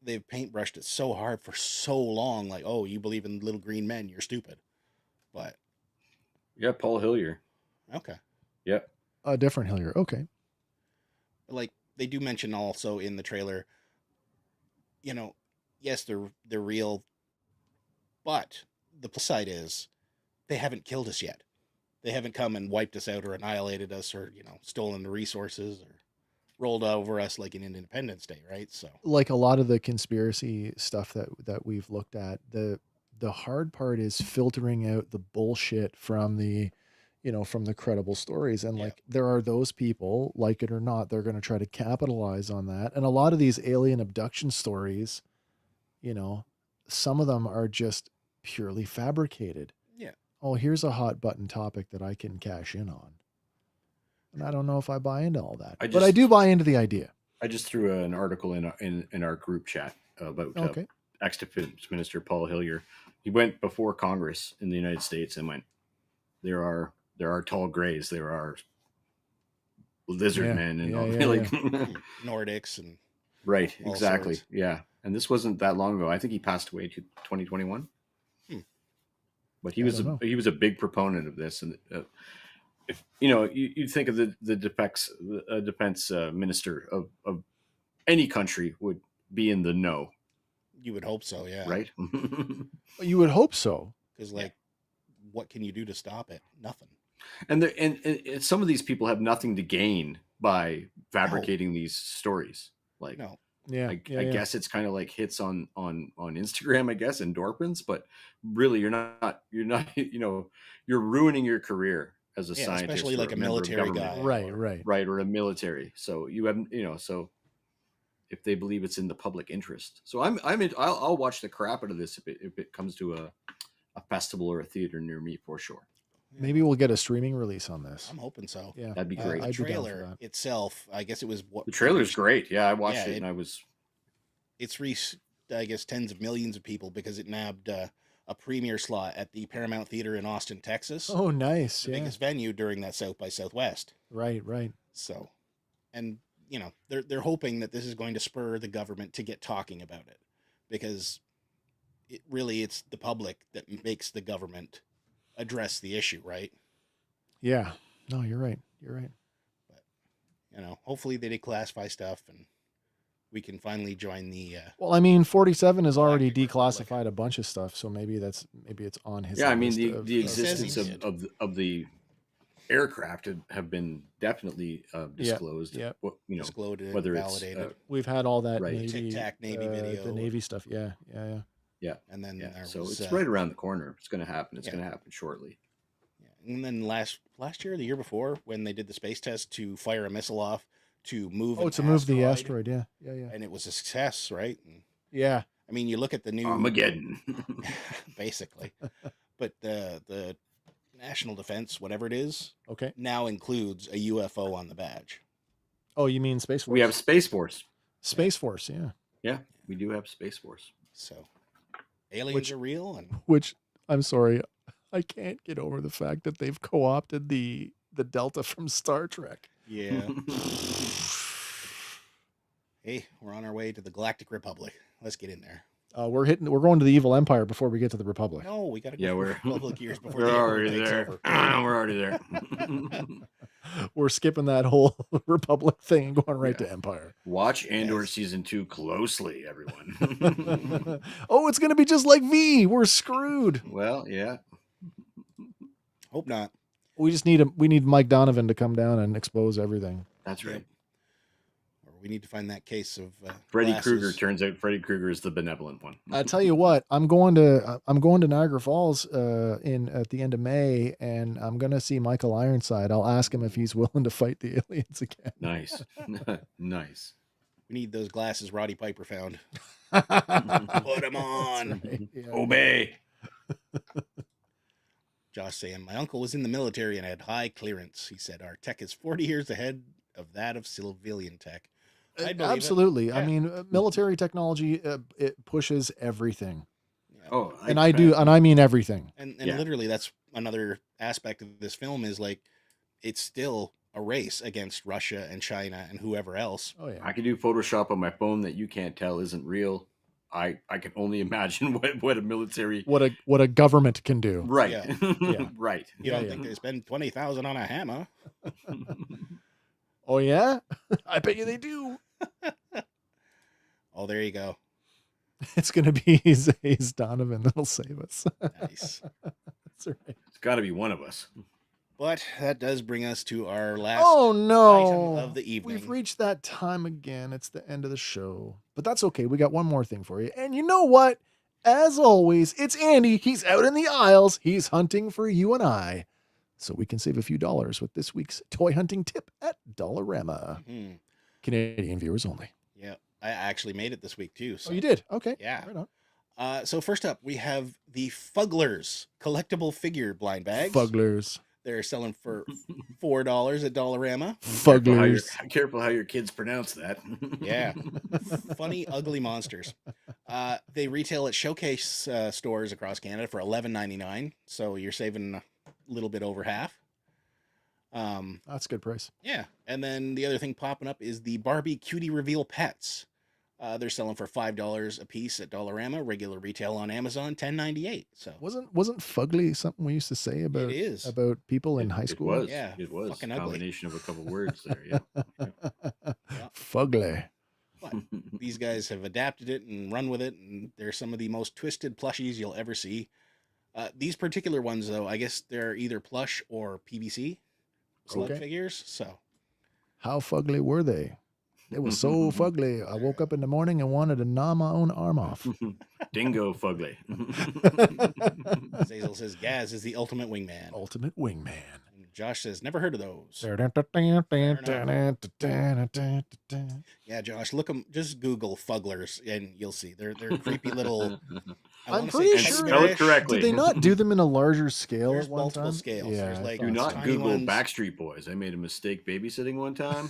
paintbrushed it so hard for so long. Like, oh, you believe in little green men, you're stupid. But yeah, Paul Hillier. Okay. Yep. A different Hillier. Okay. Like, they do mention also in the trailer, yes, they're real, but the plus side is they haven't killed us yet. They haven't come and wiped us out or annihilated us or, stolen the resources or rolled over us like in Independence Day, right? So like a lot of the conspiracy stuff that we've looked at, the hard part is filtering out the bullshit from the from the credible stories. And like there are those people, like it or not, they're going to try to capitalize on that. And a lot of these alien abduction stories, some of them are just purely fabricated. Yeah. Oh, here's a hot button topic that I can cash in on. And I don't know if I buy into all that, but I do buy into the idea. I just threw an article in our group chat about ex-defense minister Paul Hillier. He went before Congress in the United States and went, there are tall grays, there are lizard men and Nordics and right, all exactly. sorts. Yeah. And this wasn't that long ago. I think he passed away to 2021. But he was a big proponent of this. And if you think of the defense minister of any country would be in the know. You would hope so, yeah. Right? You would hope so. Because what can you do to stop it? Nothing. And some of these people have nothing to gain by fabricating these stories. Like, no. Yeah, I guess it's kind of like hits on Instagram, I guess, endorphins, but really you're not, you're ruining your career as a scientist, especially like a military guy. Right. Or a military. So you have, so if they believe it's in the public interest. So I'll watch the crap out of this if it comes to a festival or a theater near me for sure. Maybe we'll get a streaming release on this. I'm hoping so. Yeah, that'd be great. The trailer itself, I guess it was the trailer's great. Yeah, I watched it and it's reached, I guess, tens of millions of people because it nabbed a premiere slot at the Paramount Theater in Austin, Texas. Oh, nice! The biggest venue during that South by Southwest. Right. So, and they're hoping that this is going to spur the government to get talking about it, because it's the public that makes the government address the issue, right? Yeah. No, you're right. But hopefully they declassify stuff and we can finally join the well, I mean, 47 has already declassified a bunch of stuff, so maybe it's on his I mean the existence of the aircraft have been definitely disclosed. Yeah. Disclosed, whether validated. It's We've had all that right. Navy video, the Navy stuff. Yeah. And then so it's right around the corner. It's going to happen. It's going to happen shortly. Yeah. And then last year, the year before, when they did the space test to fire a missile off to move move the asteroid. Yeah. And it was a success, right? And, yeah. I mean, you look at the new Armageddon, basically, but the national defense, whatever it is, now includes a UFO on the badge. Oh, you mean Space Force? We have Space Force. Space Force, yeah. Yeah, we do have Space Force. So aliens are real, and which I'm sorry, I can't get over the fact that they've co-opted the Delta from Star Trek. Yeah. Hey, we're on our way to the Galactic Republic. Let's get in there. We're going to the Evil Empire before we get to the Republic. No, we got to go to the Republic years before we're the already takes there. over. We're already there. We're skipping that whole Republic thing and going right to Empire. Watch Andor season 2 closely, everyone. Oh, it's going to be just like V. We're screwed. Well, yeah. Hope not. We just need Mike Donovan to come down and expose everything. That's right. Or we need to find that case of Freddy Krueger. Turns out Freddy Krueger is the benevolent one. I tell you what, I'm going to Niagara Falls at the end of May, and I'm going to see Michael Ironside. I'll ask him if he's willing to fight the aliens again. Nice. Nice. We need those glasses Roddy Piper found. Put them on. Right. Yeah. Obey. Josh saying, my uncle was in the military and had high clearance. He said, our tech is 40 years ahead of that of civilian tech. Absolutely. Yeah. I mean, military technology, it pushes everything. Yeah. Oh, I mean everything. And literally that's another aspect of this film is like, it's still a race against Russia and China and whoever else. Oh yeah. I can do Photoshop on my phone that you can't tell isn't real. I can only imagine what a military, what a government can do. Right. Yeah. Right. You don't think they spend 20,000 on a hammer? Oh, yeah? I bet you they do. Oh, there you go. It's going to be Zays Donovan that'll save us. Nice. That's right. It's got to be one of us. But that does bring us to our last Oh, no. item of the evening. We've reached that time again. It's the end of the show. But that's okay. We got one more thing for you. And you know what? As always, it's Andy. He's out in the aisles. He's hunting for you and I. So we can save a few dollars with this week's toy hunting tip at Dollarama. Mhm. Canadian viewers only. Yeah, I actually made it this week too. So. Oh, you did? Okay. Yeah. Right on. So first up, we have the Fugglers collectible figure blind bags. Fugglers. They're selling for $4 at Dollarama. Fugglers. Careful how your kids pronounce that. Yeah. Funny, ugly monsters. They retail at showcase stores across Canada for $11.99. So you're saving a little bit over half. That's a good price. Yeah. And then the other thing popping up is the Barbie Cutie Reveal Pets. They're selling for $5 a piece at Dollarama. Regular retail on Amazon, $10.98. So Wasn't fugly something we used to say about it is. about people in high school? It was. Yeah, It was. fucking A ugly. combination of a couple words there. Yeah. Fugly. But these guys have adapted it and run with it, and they're some of the most twisted plushies you'll ever see. These particular ones, though, I guess they're either plush or PVC slug Okay. figures. So How fugly were they? They were so fugly. I woke up in the morning and wanted to gnaw my own arm off. Dingo fugly. Zazel says Gaz is the ultimate wingman. Ultimate wingman. And Josh says never heard of those. Yeah, Josh, look them. Just Google Fugglers, and you'll see they're creepy little. I I'm wanna pretty say sure- Spell it teddy-bearish. correctly. Did they not do them in a larger scale There's at one multiple time? scales. Yeah, There's like Do not tiny Google ones. Backstreet Boys. I made a mistake babysitting one time.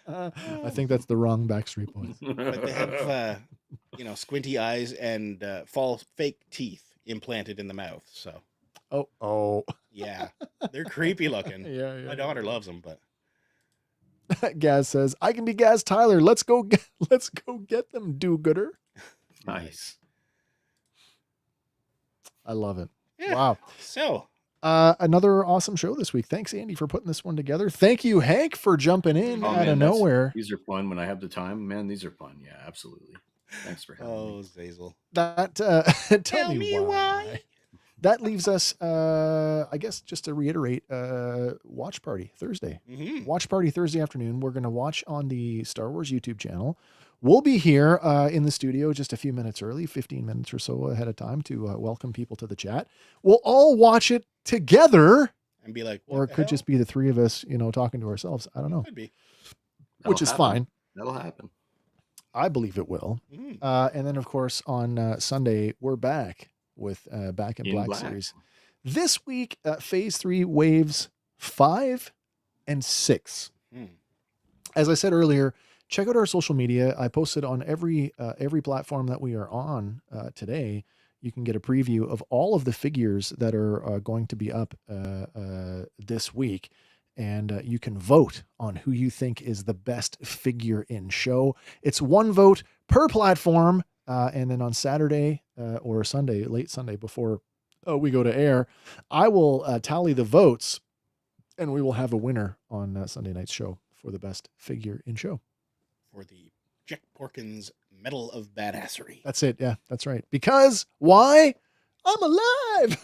I think that's the wrong Backstreet Boys. But they have squinty eyes and false fake teeth implanted in the mouth. So Oh. yeah, they're creepy looking. Yeah. My daughter loves them, but Gaz says, "I can be Gaz Tyler. Let's go get them, do-gooder." Nice. I love it. yeah. Wow. So Another awesome show this week. Thanks, Andy, for putting this one together. Thank you, Hank, for jumping in Oh, out man, of that's- nowhere. These are fun when I have the time. Man, these are fun. Yeah, absolutely. Thanks for having oh, me. Zazel. That tell me why. That leaves us, I guess, just to reiterate, watch party Thursday. Mm-hmm. Watch party Thursday afternoon. We're going to watch on the Star Wars YouTube channel. We'll be here in the studio just a few minutes early, 15 minutes or so ahead of time to welcome people to the chat. We'll all watch it together, And be like, or it could just be the three of us, talking to ourselves. I don't know, Could be. which is That'll happen. fine. That'll happen. I believe it will. Mm. And then, of course, on Sunday, we're back with Back in In Black Black. series. This week, Phase 3, Waves 5 and 6. Mm. As I said earlier, check out our social media. I posted on every platform that we are on today. You can get a preview of all of the figures that are going to be up this week. And you can vote on who you think is the best figure in show. It's one vote per platform. And then on Saturday or Sunday, late Sunday before we go to air, I will tally the votes and we will have a winner on Sunday night's show for the best figure in show. For the Jack Porkins Medal of Badassery. That's it. Yeah, that's right. Because why? I'm alive.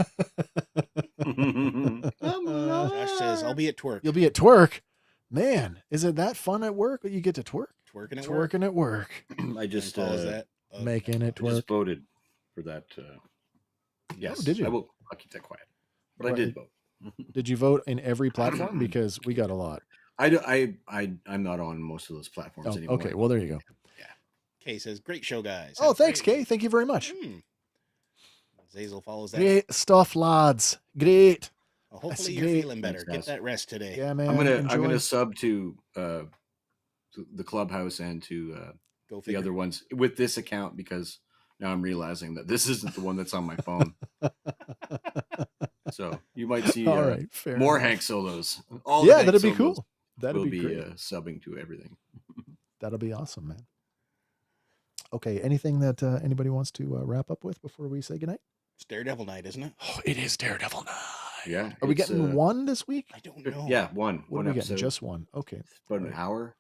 Josh says, I'll be at twerk. You'll be at twerk. Man, is it that fun at work that you get to twerk? Twerking at work. Twerking at work. I just And calls that Making it I just twerk. voted for that. Yes, did you? I'll keep that quiet. But I did vote. Did you vote in every platform? Because we got a lot. I'm not on most of those platforms Oh, anymore. okay. Well, there you go. Kay says, great show, guys. Oh, Have thanks, great Kay. Thank you very much. week." Zazel follows that. Great stuff, lads. Great. Well, That's hopefully you're great. feeling better. Thanks, Get guys. that rest today. Yeah, man. I'm enjoy. gonna sub to the clubhouse and to Go the figure. other ones with this account because now I'm realizing that this isn't the one that's on my phone. So you might see All right. Fair more enough. Hank solos. All the Yeah, Hank that'd be solos cool. That'd will be great. subbing to everything. That'll be awesome, man. Okay. Anything that anybody wants to wrap up with before we say goodnight? It's Daredevil night, isn't it? Oh, it is Daredevil night. Yeah. Are we it's, getting one this week? I don't know. Yeah, one. What One are we episode. getting? Just one. Okay. It's about an hour.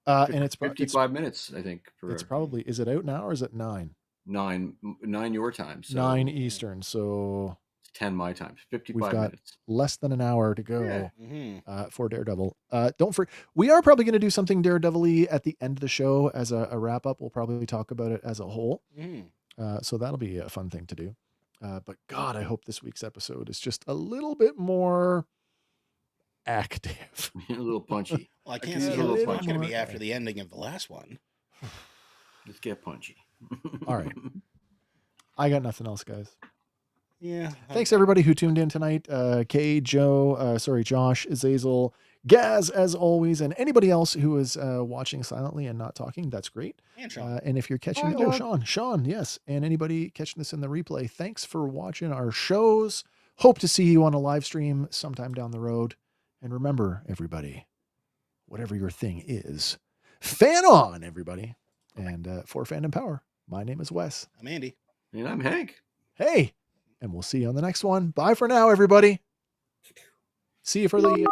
And it's 55 minutes, I think. It's probably, is it out now or is it 9? 9 your time. So 9 Eastern. So it's 10 my time. 55 we've got minutes. less than an hour to go. Yeah. For Daredevil. Don't forget, we are probably going to do something Daredevil-y at the end of the show as a wrap up. We'll probably talk about it as a whole. So that'll be a fun thing to do. But God, I hope this week's episode is just a little bit more active. A little punchy. Well, I could can't use see a how little it's punch. not going to be after the ending of the last one. Let's get punchy. All right. I got nothing else, guys. Yeah. Thanks everybody who tuned in tonight. Kay, Joe, Josh, Azazel, Gaz, as always, and anybody else who is watching silently and not talking. That's great. And Sean. And if you're catching, Sean, yes. And anybody catching this in the replay, thanks for watching our shows. Hope to see you on a live stream sometime down the road. And remember, everybody, whatever your thing is, fan on, everybody. And for Fandom Power, my name is Wes. I'm Andy. And I'm Hank. Hey, and we'll see you on the next one. Bye for now, everybody. See you for the